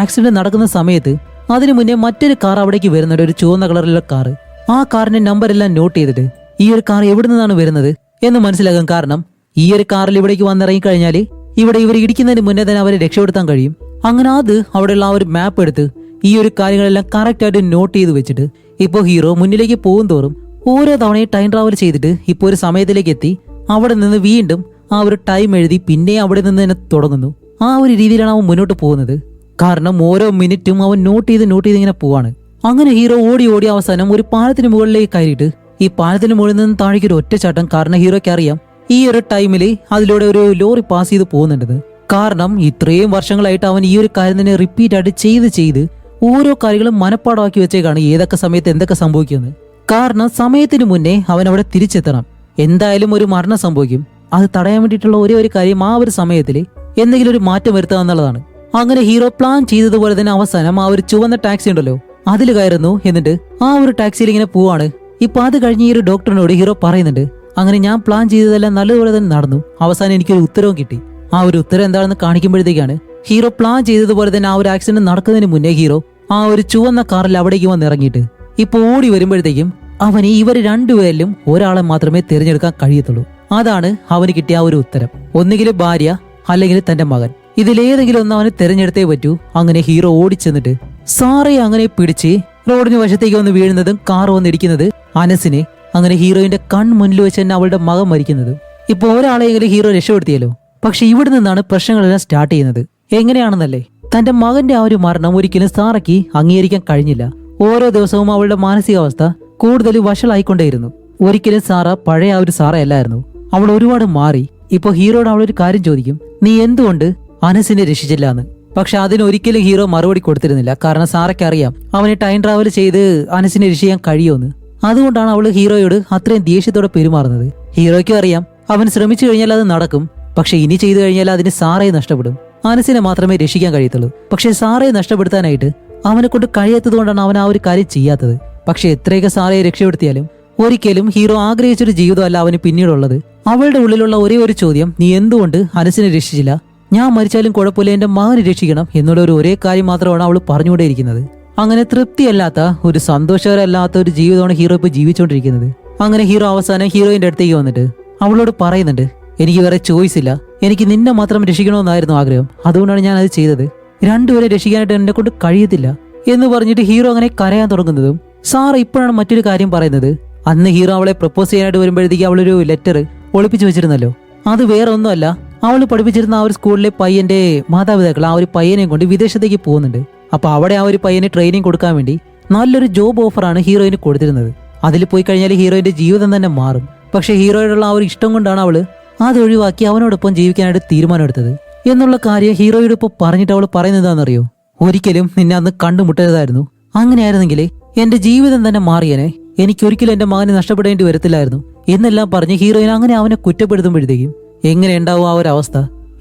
ആക്സിഡന്റ് നടക്കുന്ന സമയത്ത് അതിനു മുന്നേ മറ്റൊരു കാർ അവിടേക്ക് വരുന്നുണ്ട്, ഒരു ചുവന്ന കളറിലുള്ള കാറ്. ആ കാറിന്റെ നമ്പർ എല്ലാം നോട്ട് ചെയ്തിട്ട് ഈ ഒരു കാർ എവിടെ നിന്നാണ് വരുന്നത് എന്ന് മനസ്സിലാകാം. കാരണം ഈ ഒരു കാറിൽ ഇവിടേക്ക് വന്നിറങ്ങി കഴിഞ്ഞാല് ഇവിടെ ഇവർ ഇടിക്കുന്നതിന് മുന്നേ തന്നെ അവരെ രക്ഷപ്പെടുത്താൻ കഴിയും. അങ്ങനെ അത് അവിടെയുള്ള ആ ഒരു മാപ്പ് എടുത്ത് ഈ ഒരു കാര്യങ്ങളെല്ലാം കറക്റ്റ് ആയിട്ട് നോട്ട് ചെയ്ത് വെച്ചിട്ട് ഇപ്പൊ ഹീറോ മുന്നിലേക്ക് പോകും തോറും ഓരോ തവണയും ടൈം ട്രാവൽ ചെയ്തിട്ട് ഇപ്പൊ ഒരു സമയത്തിലേക്ക് എത്തി അവിടെ നിന്ന് വീണ്ടും ആ ഒരു ടൈം എഴുതി പിന്നെ അവിടെ നിന്ന് തന്നെ തുടങ്ങുന്നു. ആ ഒരു രീതിയിലാണ് അവൻ മുന്നോട്ട് പോകുന്നത്. കാരണം ഓരോ മിനിറ്റും അവൻ നോട്ട് ചെയ്ത് ഇങ്ങനെ പോവാണ്. അങ്ങനെ ഹീറോ ഓടി അവസാനം ഒരു പാലത്തിന് മുകളിലേക്ക് കയറിയിട്ട് ഈ പാലത്തിന് മുകളിൽ നിന്ന് താഴേക്ക് ഒരു ഒറ്റച്ചാട്ടം. കാരണം ഹീറോയ്ക്ക് അറിയാം ഈ ഒരു ടൈമില് അതിലൂടെ ഒരു ലോറി പാസ് ചെയ്ത് പോകുന്നുണ്ടെന്ന്. കാരണം ഇത്രയും വർഷങ്ങളായിട്ട് അവൻ ഈ ഒരു കാര്യം തന്നെ റിപ്പീറ്റ് ആയിട്ട് ചെയ്ത് ഓരോ കാര്യങ്ങളും മനപ്പാടമാക്കി വെച്ചേക്കാണ് ഏതൊക്കെ സമയത്ത് എന്തൊക്കെ സംഭവിക്കുമെന്ന്. കാരണം സമയത്തിന് മുന്നേ അവൻ അവിടെ തിരിച്ചെത്തണം. എന്തായാലും ഒരു മരണം സംഭവിക്കും. അത് തടയാൻ വേണ്ടിയിട്ടുള്ള ഒരേ ഒരു കാര്യം ആ ഒരു സമയത്തില് എന്തെങ്കിലും ഒരു മാറ്റം വരുത്തുക എന്നുള്ളതാണ്. അങ്ങനെ ഹീറോ പ്ലാൻ ചെയ്തതുപോലെ തന്നെ അവസാനം ആ ഒരു ചുവന്ന ടാക്സി ഉണ്ടല്ലോ അതിൽ കയറുന്നു. എന്നിട്ട് ആ ഒരു ടാക്സിയിൽ ഇങ്ങനെ പോവാണ്. ഇപ്പൊ അത് കഴിഞ്ഞ് ഈ ഒരു ഡോക്ടറിനോട് ഹീറോ പറയുന്നുണ്ട് അങ്ങനെ ഞാൻ പ്ലാൻ ചെയ്തതെല്ലാം നല്ലതുപോലെ തന്നെ നടന്നു. അവസാനം എനിക്കൊരു ഉത്തരവും കിട്ടി. ആ ഒരു ഉത്തരം എന്താണെന്ന് കാണിക്കുമ്പോഴത്തേക്കാണ് ഹീറോ പ്ലാൻ ചെയ്തതുപോലെ തന്നെ ആ ഒരു ആക്സിഡന്റ് നടക്കുന്നതിന് മുന്നേ ഹീറോ ആ ഒരു ചുവന്ന കാറിൽ അവിടേക്ക് വന്ന് ഇറങ്ങിയിട്ട് ഇപ്പൊ ഓടി വരുമ്പോഴത്തേക്കും അവന് ഇവര് രണ്ടുപേരിലും ഒരാളെ മാത്രമേ തിരഞ്ഞെടുക്കാൻ കഴിയത്തുള്ളൂ. അതാണ് അവന് കിട്ടിയ ആ ഒരു ഉത്തരം. ഒന്നുകിൽ ഭാര്യ അല്ലെങ്കിൽ തന്റെ മകൻ, ഇതിലേതെങ്കിലും ഒന്ന് അവന് തിരഞ്ഞെടുത്തേ പറ്റൂ. അങ്ങനെ ഹീറോ ഓടിച്ചെന്നിട്ട് സാറെ അങ്ങനെ പിടിച്ച് റോഡിന് വശത്തേക്ക് വന്ന് വീഴുന്നതും കാർ വന്നിടിക്കുന്നത് അനസിനെ. അങ്ങനെ ഹീറോയിന്റെ കൺമുന്നിൽ വെച്ച് തന്നെ അവളുടെ മകൻ മരിക്കുന്നത്. ഇപ്പൊ ഒരാളെങ്കിലും ഹീറോ രക്ഷപ്പെടുത്തിയല്ലോ. പക്ഷെ ഇവിടെ നിന്നാണ് പ്രശ്നങ്ങളെല്ലാം സ്റ്റാർട്ട് ചെയ്യുന്നത്. എങ്ങനെയാണെന്നല്ലേ, തന്റെ മകന്റെ ആ ഒരു മരണം ഒരിക്കലും സാറയ്ക്ക് അംഗീകരിക്കാൻ കഴിഞ്ഞില്ല. ഓരോ ദിവസവും അവളുടെ മാനസികാവസ്ഥ കൂടുതൽ വഷളായിക്കൊണ്ടേയിരുന്നു. ഒരിക്കലും സാറ പഴയ ആ ഒരു സാറയല്ലായിരുന്നു. അവൾ ഒരുപാട് മാറി. ഇപ്പൊ ഹീറോയോട് അവളൊരു കാര്യം ചോദിക്കും, നീ എന്തുകൊണ്ട് അനസിനെ രക്ഷിച്ചില്ല എന്ന്. പക്ഷെ അതിനൊരിക്കലും ഹീറോ മറുപടി കൊടുത്തിരുന്നില്ല. കാരണം സാറയ്ക്ക് അറിയാം അവനെ ടൈം ട്രാവൽ ചെയ്ത് അനസിനെ രക്ഷിക്കാൻ കഴിയുമെന്ന്. അതുകൊണ്ടാണ് അവള് ഹീറോയോട് അത്രയും ദേഷ്യത്തോടെ പെരുമാറുന്നത്. ഹീറോയ്ക്കും അറിയാം അവൻ ശ്രമിച്ചു കഴിഞ്ഞാൽ അത് നടക്കും. പക്ഷെ ഇനി ചെയ്തു കഴിഞ്ഞാൽ അതിന് സാറയെ നഷ്ടപ്പെടും. അനസിനെ മാത്രമേ രക്ഷിക്കാൻ കഴിയത്തുള്ളൂ. പക്ഷെ സാറയെ നഷ്ടപ്പെടുത്താനായിട്ട് അവനെ കൊണ്ട് കഴിയാത്തത് കൊണ്ടാണ് അവൻ ആ ഒരു കാര്യം ചെയ്യാത്തത്. പക്ഷെ എത്രയൊക്കെ സാറയെ രക്ഷപ്പെടുത്തിയാലും ഒരിക്കലും ഹീറോ ആഗ്രഹിച്ചൊരു ജീവിതമല്ല അവന് പിന്നീടുള്ളത്. അവളുടെ ഉള്ളിലുള്ള ഒരേ ഒരു ചോദ്യം, നീ എന്തുകൊണ്ട് അനസിനെ രക്ഷിച്ചില്ല? ഞാൻ മരിച്ചാലും കുഴപ്പമില്ല, എന്റെ മകനെ രക്ഷിക്കണം എന്നുള്ള ഒരേ കാര്യം മാത്രമാണ് അവൾ പറഞ്ഞുകൊണ്ടേയിരിക്കുന്നത്. അങ്ങനെ തൃപ്തിയല്ലാത്ത, ഒരു സന്തോഷകരമല്ലാത്ത ഒരു ജീവിതമാണ് ഹീറോ ഇപ്പോൾ ജീവിച്ചുകൊണ്ടിരിക്കുന്നത്. അങ്ങനെ ഹീറോ അവസാനം ഹീറോയിന്റെ അടുത്തേക്ക് വന്നിട്ട് അവളോട് പറയുന്നുണ്ട്, എനിക്ക് വേറെ ചോയ്സ് ഇല്ല, എനിക്ക് നിന്നെ മാത്രം രക്ഷിക്കണമെന്നായിരുന്നു ആഗ്രഹം, അതുകൊണ്ടാണ് ഞാൻ അത് ചെയ്തത്. രണ്ടുപേരെ രക്ഷിക്കാനായിട്ട് എന്നെ കൊണ്ട് കഴിയത്തില്ല എന്ന് പറഞ്ഞിട്ട് ഹീറോ അങ്ങനെ കരയാൻ തുടങ്ങുന്നതും സാറ ഇപ്പോഴാണ് മറ്റൊരു കാര്യം പറയുന്നത്. അന്ന് ഹീറോ അവളെ പ്രപ്പോസ് ചെയ്യാനായിട്ട് വരുമ്പോഴത്തേക്ക് അവളൊരു ലെറ്റർ ഒളിപ്പിച്ചു വെച്ചിരുന്നല്ലോ. അത് വേറെ ഒന്നുമല്ല, അവൾ പഠിപ്പിച്ചിരുന്ന ആ ഒരു സ്കൂളിലെ പയ്യന്റെ മാതാപിതാക്കൾ ആ ഒരു പയ്യനെയും കൊണ്ട് വിദേശത്തേക്ക് പോകുന്നുണ്ട്. അപ്പൊ അവിടെ ആ ഒരു പയ്യന് ട്രെയിനിങ് കൊടുക്കാൻ വേണ്ടി നല്ലൊരു ജോബ് ഓഫറാണ് ഹീറോയിന് കൊടുത്തിരുന്നത്. അതിൽ പോയി കഴിഞ്ഞാൽ ഹീറോയിന്റെ ജീവിതം തന്നെ മാറും. പക്ഷെ ഹീറോയോടുള്ള ആ ഒരു ഇഷ്ടം കൊണ്ടാണ് അവള് അത് ഒഴിവാക്കി അവനോടൊപ്പം ജീവിക്കാനായിട്ട് തീരുമാനമെടുത്തത് എന്നുള്ള കാര്യം ഹീറോയോട് ഇപ്പോൾ പറഞ്ഞിട്ട് അവൾ പറയുന്നത് എന്താണെന്നറിയോ? ഒരിക്കലും നിന്നെ അന്ന് കണ്ടുമുട്ടരുതായിരുന്നു, അങ്ങനെയായിരുന്നെങ്കിൽ എന്റെ ജീവിതം തന്നെ മാറിയനെ, എനിക്കൊരിക്കലും എന്റെ മകനെ നഷ്ടപ്പെടേണ്ടി വരത്തില്ലായിരുന്നു എന്നെല്ലാം പറഞ്ഞ് ഹീറോയിൻ അങ്ങനെ അവനെ കുറ്റപ്പെടുത്തുമ്പോഴത്തേക്കും എങ്ങനെ ഉണ്ടാവും ആ ഒരു അവസ്ഥ?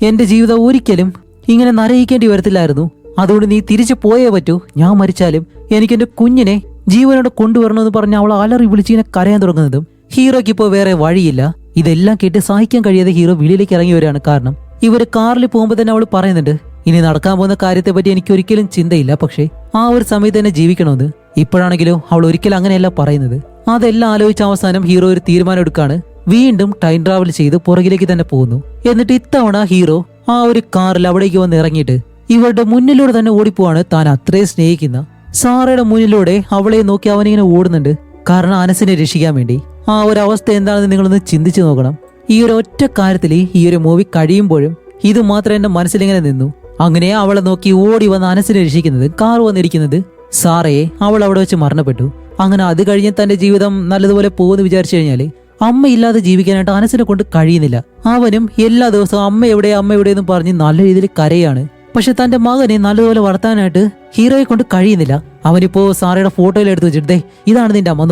എന്റെ ജീവിതം ഒരിക്കലും ഇങ്ങനെ നരയിക്കേണ്ടി വരത്തില്ലായിരുന്നു, അതുകൊണ്ട് നീ തിരിച്ചു പോയേ പറ്റൂ, ഞാൻ മരിച്ചാലും എനിക്ക് എന്റെ കുഞ്ഞിനെ ജീവനോടെ കൊണ്ടുവരണമെന്ന് പറഞ്ഞ് അവൾ അലറി വിളിച്ചിങ്ങനെ കരയാൻ തുടങ്ങുന്നതും ഹീറോയ്ക്ക് ഇപ്പോൾ വേറെ വഴിയില്ല. ഇതെല്ലാം കേട്ട് സഹിക്കാൻ കഴിയാതെ ഹീറോ വെളിയിലേക്ക് ഇറങ്ങി വരികയാണ്. കാരണം ഇവര് കാറിൽ പോകുമ്പോൾ തന്നെ അവൾ പറയുന്നുണ്ട്, ഇനി നടക്കാൻ പോകുന്ന കാര്യത്തെ പറ്റി എനിക്ക് ഒരിക്കലും ചിന്തയില്ല, പക്ഷേ ആ ഒരു സമയത്ത് തന്നെ ജീവിക്കണമെന്ന്. ഇപ്പോഴാണെങ്കിലോ അവൾ ഒരിക്കലും അങ്ങനെയല്ല പറയുന്നത്. അതെല്ലാം ആലോചിച്ച അവസാനം ഹീറോ ഒരു തീരുമാനം എടുക്കാണ്. വീണ്ടും ടൈം ട്രാവൽ ചെയ്ത് പുറകിലേക്ക് തന്നെ പോകുന്നു. എന്നിട്ട് ഇത്തവണ ഹീറോ ആ ഒരു കാറിൽ അവിടേക്ക് വന്ന് ഇറങ്ങിയിട്ട് ഇവരുടെ മുന്നിലൂടെ തന്നെ ഓടിപ്പോവാണ്. താൻ അത്രയും സ്നേഹിക്കുന്ന സാറയുടെ മുന്നിലൂടെ അവളെ നോക്കി അവനിങ്ങനെ ഓടുന്നുണ്ട്. കാരണം അനസിനെ രക്ഷിക്കാൻ വേണ്ടി. ആ ഒരു അവസ്ഥ എന്താണെന്ന് നിങ്ങളൊന്ന് ചിന്തിച്ചു നോക്കണം. ഈ ഒരു ഒറ്റ കാര്യത്തിൽ ഈ ഒരു മൂവി കഴിയുമ്പോഴും ഇത് മാത്രം എന്റെ മനസ്സിലിങ്ങനെ നിന്നു. അങ്ങനെ അവളെ നോക്കി ഓടി വന്ന് അനസിനെ രക്ഷിക്കുന്നത്, കാർ വന്നിരിക്കുന്നത് സാറയെ അവൾ അവിടെ വെച്ച് മരണപ്പെട്ടു. അങ്ങനെ അത് കഴിഞ്ഞ് തന്റെ ജീവിതം നല്ലതുപോലെ പോകുമെന്ന് വിചാരിച്ചു കഴിഞ്ഞാല് അമ്മയില്ലാതെ ജീവിക്കാനായിട്ട് അനസിനെ കൊണ്ട് കഴിയുന്നില്ല. അവനും എല്ലാ ദിവസവും അമ്മ എവിടെയെന്ന് പറഞ്ഞ് നല്ല രീതിയിൽ കരയാണ്. പക്ഷെ തന്റെ മകനെ നല്ലതുപോലെ വളർത്താനായിട്ട് ഹീറോയെ കൊണ്ട് കഴിയുന്നില്ല. അവനിപ്പോ സാറയുടെ ഫോട്ടോയിൽ എടുത്തു വെച്ചിട്ട്, ഇതാണ് നിന്റെ അമ്മ,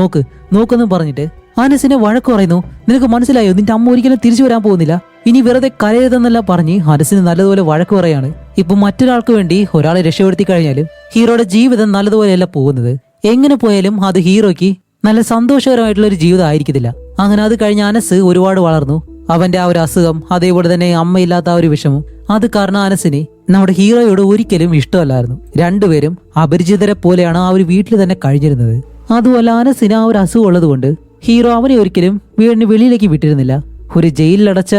നോക്കെന്നും പറഞ്ഞിട്ട് അനസിനെ വഴക്ക് പറയുന്നു. നിനക്ക് മനസ്സിലായോ, നിന്റെ അമ്മ ഒരിക്കലും തിരിച്ചു വരാൻ പോകുന്നില്ല, ഇനി വെറുതെ കരയരുതെന്നല്ല പറഞ്ഞ് അനസിന് നല്ലതുപോലെ വഴക്ക് പറയാണ്. ഇപ്പൊ മറ്റൊരാൾക്ക് വേണ്ടി ഒരാളെ രക്ഷപ്പെടുത്തി കഴിഞ്ഞാലും ഹീറോയുടെ ജീവിതം നല്ലതുപോലെയല്ല പോകുന്നത്. എങ്ങനെ പോയാലും അത് ഹീറോയ്ക്ക് നല്ല സന്തോഷകരമായിട്ടുള്ള ഒരു ജീവിതം ആയിരിക്കത്തില്ല. അങ്ങനെ അത് കഴിഞ്ഞ് അനസ് ഒരുപാട് വളർന്നു. അവന്റെ ആ ഒരു അസുഖം, അതേപോലെ തന്നെ അമ്മയില്ലാത്ത ആ ഒരു വിഷമം, അത് കാരണം അനസിന് നമ്മുടെ ഹീറോയോട് ഒരിക്കലും ഇഷ്ടമല്ലായിരുന്നു. രണ്ടുപേരും അപരിചിതരെ പോലെയാണ് ആ ഒരു വീട്ടിൽ തന്നെ കഴിഞ്ഞിരുന്നത്. അതുപോലെ അനസിന് ആ ഒരു അസുഖം ഉള്ളത് കൊണ്ട് ഹീറോ അവനെ ഒരിക്കലും വീടിന് വെളിയിലേക്ക് വിട്ടിരുന്നില്ല. ഒരു ജയിലിലടച്ച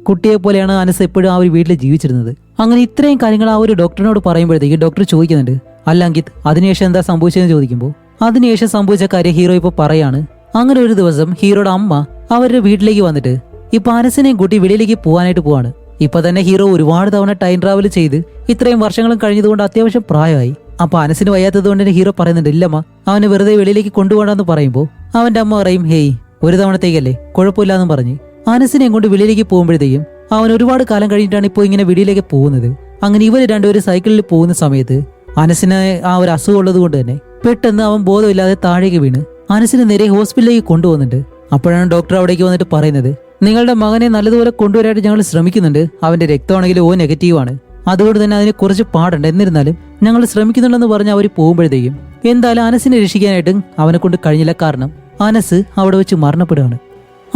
കുട്ടിയെ പോലെയാണ് അനസ് എപ്പോഴും ആ ഒരു വീട്ടിൽ ജീവിച്ചിരുന്നത്. അങ്ങനെ ഇത്രയും കാര്യങ്ങൾ ആ ഒരു ഡോക്ടറിനോട് പറയുമ്പോഴത്തേക്ക് ഡോക്ടർ ചോദിക്കുന്നുണ്ട്, അല്ല അങ്കിത്, അതിനുശേഷം എന്താ സംഭവിച്ചതെന്ന് ചോദിക്കുമ്പോൾ അതിനുശേഷം സംഭവിച്ച കാര്യം ഹീറോ ഇപ്പൊ പറയാണ്. അങ്ങനെ ഒരു ദിവസം ഹീറോയുടെ അമ്മ അവരുടെ വീട്ടിലേക്ക് വന്നിട്ട് ഇപ്പൊ അനസിനെയും കൂട്ടി വെളിയിലേക്ക് പോകാനായിട്ട് പോവാണ്. ഇപ്പൊ തന്നെ ഹീറോ ഒരുപാട് തവണ ടൈം ട്രാവൽ ചെയ്ത് ഇത്രയും വർഷങ്ങളും കഴിഞ്ഞതുകൊണ്ട് അത്യാവശ്യം പ്രായമായി. അപ്പൊ അനസിന് വയ്യാത്തത് കൊണ്ട് തന്നെ ഹീറോ പറയുന്നുണ്ട്, ഇല്ലമ്മ, അവനെ വെറുതെ വെളിയിലേക്ക് കൊണ്ടുപോകണ്ടെന്ന് പറയുമ്പോൾ അവന്റെ അമ്മ പറയും, ഹേയ്, ഒരു തവണത്തേക്കല്ലേ, കുഴപ്പമില്ലാന്നും പറഞ്ഞ് അനസിനെയും കൊണ്ട് വെളിയിലേക്ക് പോകുമ്പോഴത്തേക്കും അവൻ ഒരുപാട് കാലം കഴിഞ്ഞിട്ടാണ് ഇപ്പോൾ ഇങ്ങനെ വെളിയിലേക്ക് പോകുന്നത്. അങ്ങനെ ഇവര് രണ്ടുപേരും സൈക്കിളിൽ പോകുന്ന സമയത്ത് അനസിന് ആ ഒരു അസുഖം ഉള്ളത് കൊണ്ട് തന്നെ പെട്ടെന്ന് അവൻ ബോധമില്ലാതെ താഴേക്ക് വീണ് അനസിനെ നേരെ ഹോസ്പിറ്റലിലേക്ക് കൊണ്ടുപോകുന്നുണ്ട്. അപ്പോഴാണ് ഡോക്ടർ അവിടേക്ക് വന്നിട്ട് പറയുന്നത്, നിങ്ങളുടെ മകനെ നല്ലതുപോലെ കൊണ്ടുവരാനായിട്ട് ഞങ്ങൾ ശ്രമിക്കുന്നുണ്ട്, അവന്റെ രക്തമാണെങ്കിൽ O നെഗറ്റീവാണ്, അതുകൊണ്ട് തന്നെ അതിന് കുറച്ച് പാടുണ്ട്, എന്നിരുന്നാലും ഞങ്ങൾ ശ്രമിക്കുന്നുണ്ടെന്ന് പറഞ്ഞ് അവർ പോകുമ്പോഴത്തേക്കും എന്തായാലും അനസിനെ രക്ഷിക്കാനായിട്ടും അവനെ കൊണ്ട് കഴിഞ്ഞില്ല. കാരണം അനസ് അവിടെ വെച്ച് മരണപ്പെടുകയാണ്.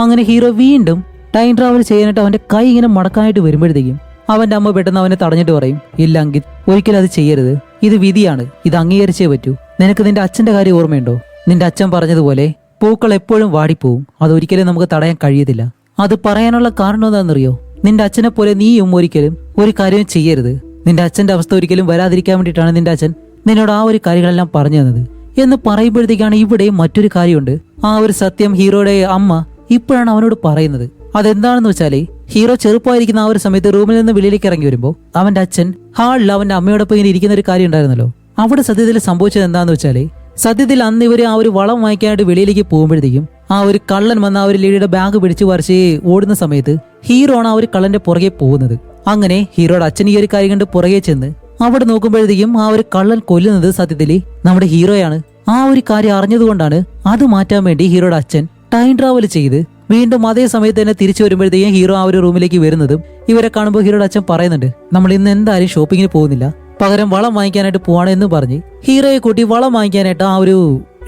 അങ്ങനെ ഹീറോ വീണ്ടും ടൈം ട്രാവൽ ചെയ്യാനായിട്ട് അവന്റെ കൈ ഇങ്ങനെ മടക്കാനായിട്ട് വരുമ്പോഴത്തേക്കും അവന്റെ അമ്മ പെട്ടെന്ന് അവനെ തടഞ്ഞിട്ട് പറയും, ഇല്ല അങ്കിത്, ഒരിക്കലും അത് ചെയ്യരുത്, ഇത് വിധിയാണ്, ഇത് അംഗീകരിച്ചേ പറ്റൂ. നിനക്ക് നിന്റെ അച്ഛന്റെ കാര്യം ഓർമ്മയുണ്ടോ? നിന്റെ അച്ഛൻ പറഞ്ഞതുപോലെ പൂക്കൾ എപ്പോഴും വാടിപ്പോവും, അതൊരിക്കലും നമുക്ക് തടയാൻ കഴിയത്തില്ല. അത് പറയാനുള്ള കാരണം എന്താണെന്നറിയോ? നിന്റെ അച്ഛനെ പോലെ നീയും ഒരിക്കലും ഒരു കാര്യവും ചെയ്യരുത്. നിന്റെ അച്ഛന്റെ അവസ്ഥ ഒരിക്കലും വരാതിരിക്കാൻ വേണ്ടിയിട്ടാണ് നിന്റെ അച്ഛൻ നിന്നോട് ആ ഒരു കാര്യങ്ങളെല്ലാം പറഞ്ഞു തന്നത് എന്ന് പറയുമ്പോഴത്തേക്കാണ് ഇവിടെയും മറ്റൊരു കാര്യമുണ്ട്. ആ ഒരു സത്യം ഹീറോയുടെ അമ്മ ഇപ്പോഴാണ് അവനോട് പറയുന്നത്. അതെന്താണെന്ന് വെച്ചാല് ഹീറോ ചെറുപ്പമായിരിക്കുന്ന ആ ഒരു സമയത്ത് റൂമിൽ നിന്ന് വെളിയിലേക്ക് ഇറങ്ങി വരുമ്പോൾ അവന്റെ അച്ഛൻ ഹാളിൽ അവന്റെ അമ്മയോടൊപ്പം ഇങ്ങനെ ഇരിക്കുന്ന ഒരു കാര്യം ഉണ്ടായിരുന്നല്ലോ. അവിടെ സത്യത്തിൽ സംഭവിച്ചത് എന്താണെന്ന് വെച്ചാല്, സത്യത്തിൽ അന്ന് ഇവര് ആ ഒരു വളം വാങ്ങിക്കാനായിട്ട് വെളിയിലേക്ക് പോകുമ്പോഴത്തേക്കും ആ ഒരു കള്ളൻ വന്ന ആ ഒരു ലേഡിയുടെ ബാഗ് പിടിച്ചു പറിച്ച് ഓടുന്ന സമയത്ത് ഹീറോ ആണ് ആ ഒരു കള്ളന്റെ പുറകെ പോകുന്നത്. അങ്ങനെ ഹീറോയുടെ അച്ഛൻ ഈ ഒരു കാര്യം കണ്ട് പുറകെ ചെന്ന് അവിടെ നോക്കുമ്പോഴത്തേക്കും ആ ഒരു കള്ളൻ കൊല്ലുന്നത് സത്യത്തില് നമ്മുടെ ഹീറോയാണ്. ആ ഒരു കാര്യം അറിഞ്ഞതുകൊണ്ടാണ് അത് മാറ്റാൻ വേണ്ടി ഹീറോയുടെ അച്ഛൻ ടൈം ട്രാവൽ ചെയ്ത് വീണ്ടും അതേ സമയത്ത് തന്നെ തിരിച്ചു വരുമ്പോഴത്തേക്കും ഹീറോ ആ ഒരു റൂമിലേക്ക് വരുന്നതും ഇവരെ കാണുമ്പോൾ ഹീറോയുടെ അച്ഛൻ പറയുന്നുണ്ട്, നമ്മൾ ഇന്ന് എന്തായാലും ഷോപ്പിങ്ങിന് പോകുന്നില്ല, പകരം വളം വാങ്ങിക്കാനായിട്ട് പോവാണ് എന്ന് പറഞ്ഞ് ഹീറോയെ കൂട്ടി വളം വാങ്ങിക്കാനായിട്ട് ആ ഒരു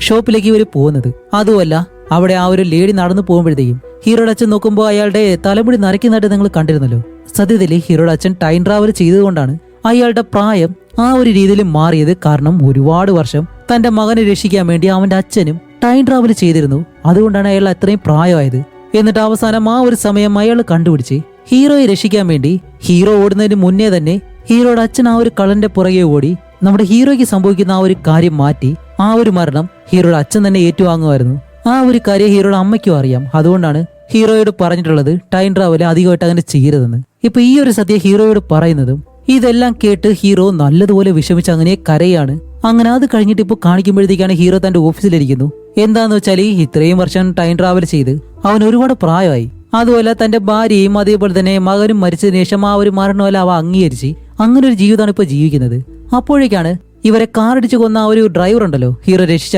ഷോപ്പിലേക്ക് ഇവർ പോകുന്നത്. അതുമല്ല അവിടെ ആ ഒരു ലേഡി നടന്നു പോകുമ്പോഴത്തേക്കും ഹീറോയുടെ അച്ഛൻ നോക്കുമ്പോൾ അയാളുടെ തലമുടി നരയ്ക്കുന്നതായിട്ട് നിങ്ങൾ കണ്ടിരുന്നല്ലോ. സത്യത്തിൽ ഹീറോയുടെ അച്ഛൻ ടൈം ട്രാവൽ ചെയ്തുകൊണ്ടാണ് അയാളുടെ പ്രായം ആ ഒരു രീതിയിൽ മാറിയത്. കാരണം ഒരുപാട് വർഷം തന്റെ മകനെ രക്ഷിക്കാൻ വേണ്ടി അവന്റെ അച്ഛനും ടൈം ട്രാവൽ ചെയ്തിരുന്നു. അതുകൊണ്ടാണ് അയാൾ അത്രയും പ്രായമായത്. എന്നിട്ട് അവസാനം ആ ഒരു സമയം അയാൾ കണ്ടുപിടിച്ച് ഹീറോയെ രക്ഷിക്കാൻ വേണ്ടി ഹീറോ ഓടുന്നതിന് മുന്നേ തന്നെ ഹീറോയുടെ അച്ഛൻ ആ ഒരു കള്ളന്റെ പുറകെ ഓടി നമ്മുടെ ഹീറോയ്ക്ക് സംഭവിക്കുന്ന ആ ഒരു കാര്യം മാറ്റി ആ ഒരു മരണം ഹീറോയുടെ അച്ഛൻ തന്നെ ഏറ്റുവാങ്ങുമായിരുന്നു. ആ ഒരു കാര്യം ഹീറോയുടെ അമ്മയ്ക്കും അറിയാം. അതുകൊണ്ടാണ് ഹീറോയോട് പറഞ്ഞിട്ടുള്ളത് ടൈം ട്രാവൽ അധികമായിട്ട് അങ്ങനെ ചെയ്യരുതെന്ന്. ഇപ്പൊ ഈ ഒരു സത്യം ഹീറോയോട് പറയുന്നതും ഇതെല്ലാം കേട്ട് ഹീറോ നല്ലതുപോലെ വിഷമിച്ച് അങ്ങനെ കരയാണ്. അങ്ങനെ അത് കഴിഞ്ഞിട്ട് ഇപ്പോൾ കാണിക്കുമ്പോഴത്തേക്കാണ് ഹീറോ തന്റെ ഓഫീസിലിരിക്കുന്നു. എന്താന്ന് വെച്ചാൽ ഇത്രയും വർഷം ടൈം ട്രാവൽ ചെയ്ത് അവൻ ഒരുപാട് പ്രായമായി. അതുപോലെ തന്റെ ഭാര്യയും അതേപോലെ തന്നെ മകനും മരിച്ചതിന് ശേഷം ആ ഒരു മരണമല്ല അവ അംഗീകരിച്ച് അങ്ങനെ ഒരു ജീവിതമാണ് ഇപ്പൊ ജീവിക്കുന്നത്. അപ്പോഴേക്കാണ് ഇവരെ കാറടിച്ച് കൊന്ന ആ ഒരു ഡ്രൈവർ ഉണ്ടല്ലോ, ഹീറോ രക്ഷിച്ച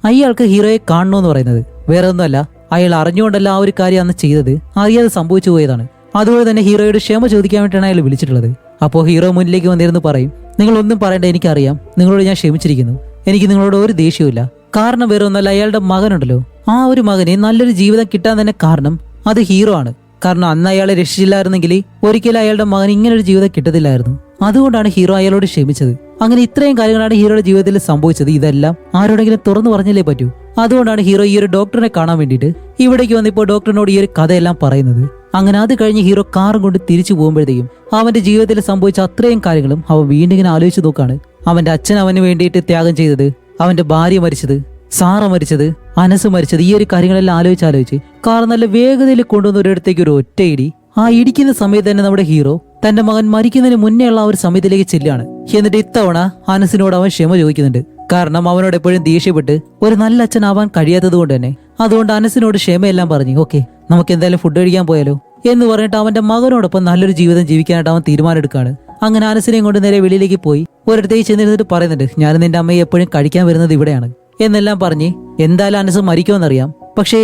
അയാൾക്ക് ഹീറോയെ കാണണമെന്ന് പറയുന്നത്. വേറെ ഒന്നുമല്ല, അയാൾ അറിഞ്ഞുകൊണ്ടല്ല ആ ഒരു കാര്യം അന്ന് ചെയ്തത്, അറിയാതെ സംഭവിച്ചു പോയതാണ്. അതുപോലെ തന്നെ ഹീറോയുടെ ക്ഷമ ചോദിക്കാൻ വേണ്ടിയാണ് അയാൾ വിളിച്ചിട്ടുള്ളത്. അപ്പോൾ ഹീറോ മുന്നിലേക്ക് വന്നിരുന്ന് പറയും, നിങ്ങളൊന്നും പറയണ്ട, എനിക്കറിയാം, നിങ്ങളോട് ഞാൻ ക്ഷമിച്ചിരിക്കുന്നു, എനിക്ക് നിങ്ങളോട് ഒരു ദേഷ്യമില്ല. കാരണം വേറെ ഒന്നല്ല, അയാളുടെ മകനുണ്ടല്ലോ, ആ ഒരു മകന് നല്ലൊരു ജീവിതം കിട്ടാൻ തന്നെ കാരണം അത് ഹീറോ ആണ്. കാരണം അന്ന് അയാളെ രക്ഷിച്ചില്ലായിരുന്നെങ്കിൽ ഒരിക്കലും അയാളുടെ മകന് ഇങ്ങനെ ഒരു ജീവിതം കിട്ടത്തില്ലായിരുന്നു. അതുകൊണ്ടാണ് ഹീറോ അയാളോട് ക്ഷമിച്ചത്. അങ്ങനെ ഇത്രയും കാര്യങ്ങളാണ് ഹീറോയുടെ ജീവിതത്തിൽ സംഭവിച്ചത്. ഇതെല്ലാം ആരോടെങ്കിലും തുറന്നു പറഞ്ഞില്ലേ പറ്റൂ. അതുകൊണ്ടാണ് ഹീറോ ഈ ഒരു ഡോക്ടറിനെ കാണാൻ വേണ്ടിയിട്ട് ഇവിടേക്ക് വന്നിപ്പോൾ ഡോക്ടറിനോട് ഈ ഒരു കഥയെല്ലാം പറയുന്നത്. അങ്ങനെ അത് കഴിഞ്ഞ് ഹീറോ കാറും കൊണ്ട് തിരിച്ചു പോകുമ്പോഴത്തേക്കും അവന്റെ ജീവിതത്തിൽ സംഭവിച്ച അത്രയും കാര്യങ്ങളും അവൻ വീണ്ടും ഇങ്ങനെ ആലോചിച്ച് നോക്കാണ്. അവന്റെ അച്ഛൻ അവന് വേണ്ടിയിട്ട് ത്യാഗം ചെയ്തത്, അവന്റെ ഭാര്യ മരിച്ചത്, സാറ മരിച്ചത്, അനസ് മരിച്ചത്, ഈ ഒരു കാര്യങ്ങളെല്ലാം ആലോചിച്ച് കാർ നല്ല വേഗതയിൽ കൊണ്ടുവന്ന ഒരിടത്തേക്ക് ഒരു ഒറ്റയിടി. ആ ഇടിക്കുന്ന സമയത്ത് തന്നെ നമ്മുടെ ഹീറോ തന്റെ മകൻ മരിക്കുന്നതിന് മുന്നേ ഉള്ള ആ ഒരു സമയത്തിലേക്ക് ചെല്ലുകയാണ്. എന്നിട്ട് ഇത്തവണ അനസിനോട് അവൻ ക്ഷമ ചോദിക്കുന്നുണ്ട്. കാരണം അവനോട് എപ്പോഴും ദേഷ്യപ്പെട്ട് ഒരു നല്ല അച്ഛനാവാൻ കഴിയാത്തത് കൊണ്ട് തന്നെ. അതുകൊണ്ട് അനസിനോട് ക്ഷമയെല്ലാം പറഞ്ഞു, ഓക്കെ നമുക്ക് എന്തായാലും ഫുഡ് കഴിക്കാൻ പോയാലോ എന്ന് പറഞ്ഞിട്ട് അവന്റെ മകനോടൊപ്പം നല്ലൊരു ജീവിതം ജീവിക്കാനായിട്ട് അവൻ തീരുമാനമെടുക്കുകയാണ്. അങ്ങനെ അനസിനെയും കൊണ്ട് നേരെ വെളിയിലേക്ക് പോയി ഒരിടത്തേക്ക് ചെന്നിരുന്നിട്ട് പറയുന്നുണ്ട്, ഞാൻ നിന്റെ അമ്മയെ എപ്പോഴും കഴിക്കാൻ വരുന്നത് ഇവിടെയാണ് എന്നെല്ലാം പറഞ്ഞ്. എന്തായാലും അനസ് മരിക്കുമെന്നറിയാം, പക്ഷേ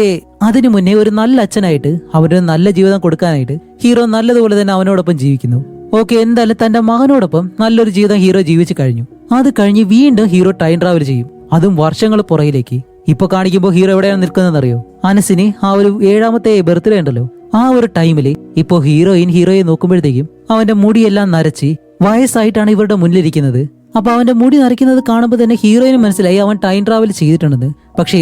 അതിനു മുന്നേ ഒരു നല്ല അച്ഛനായിട്ട് അവനൊരു നല്ല ജീവിതം കൊടുക്കാനായിട്ട് ഹീറോ നല്ലതുപോലെ തന്നെ അവനോടൊപ്പം ജീവിക്കുന്നു. ഓക്കെ, എന്തായാലും തന്റെ മകനോടൊപ്പം നല്ലൊരു ജീവിതം ഹീറോ ജീവിച്ചു കഴിഞ്ഞു. അത് കഴിഞ്ഞ് വീണ്ടും ഹീറോ ടൈം ട്രാവൽ ചെയ്യും, അതും വർഷങ്ങൾ പുറകിലേക്ക്. ഇപ്പൊ കാണിക്കുമ്പോൾ ഹീറോ എവിടെയാണ് നിൽക്കുന്നതെന്നറിയോ? അനസിന് ആ ഒരു 7ാമത്തെ ബർത്ത്ഡേ ഉണ്ടല്ലോ, ആ ഒരു ടൈമില് ഇപ്പോ ഹീറോയെ നോക്കുമ്പോഴത്തേക്കും അവന്റെ മുടിയെല്ലാം നരച്ച് വയസ്സായിട്ടാണ് ഇവരുടെ മുന്നിലിരിക്കുന്നത്. അപ്പൊ അവന്റെ മുടി നരയ്ക്കുന്നത് കാണുമ്പോൾ തന്നെ ഹീറോയിന് മനസ്സിലായി അവൻ ടൈം ട്രാവൽ ചെയ്തിട്ടുണ്ടെന്ന്. പക്ഷെ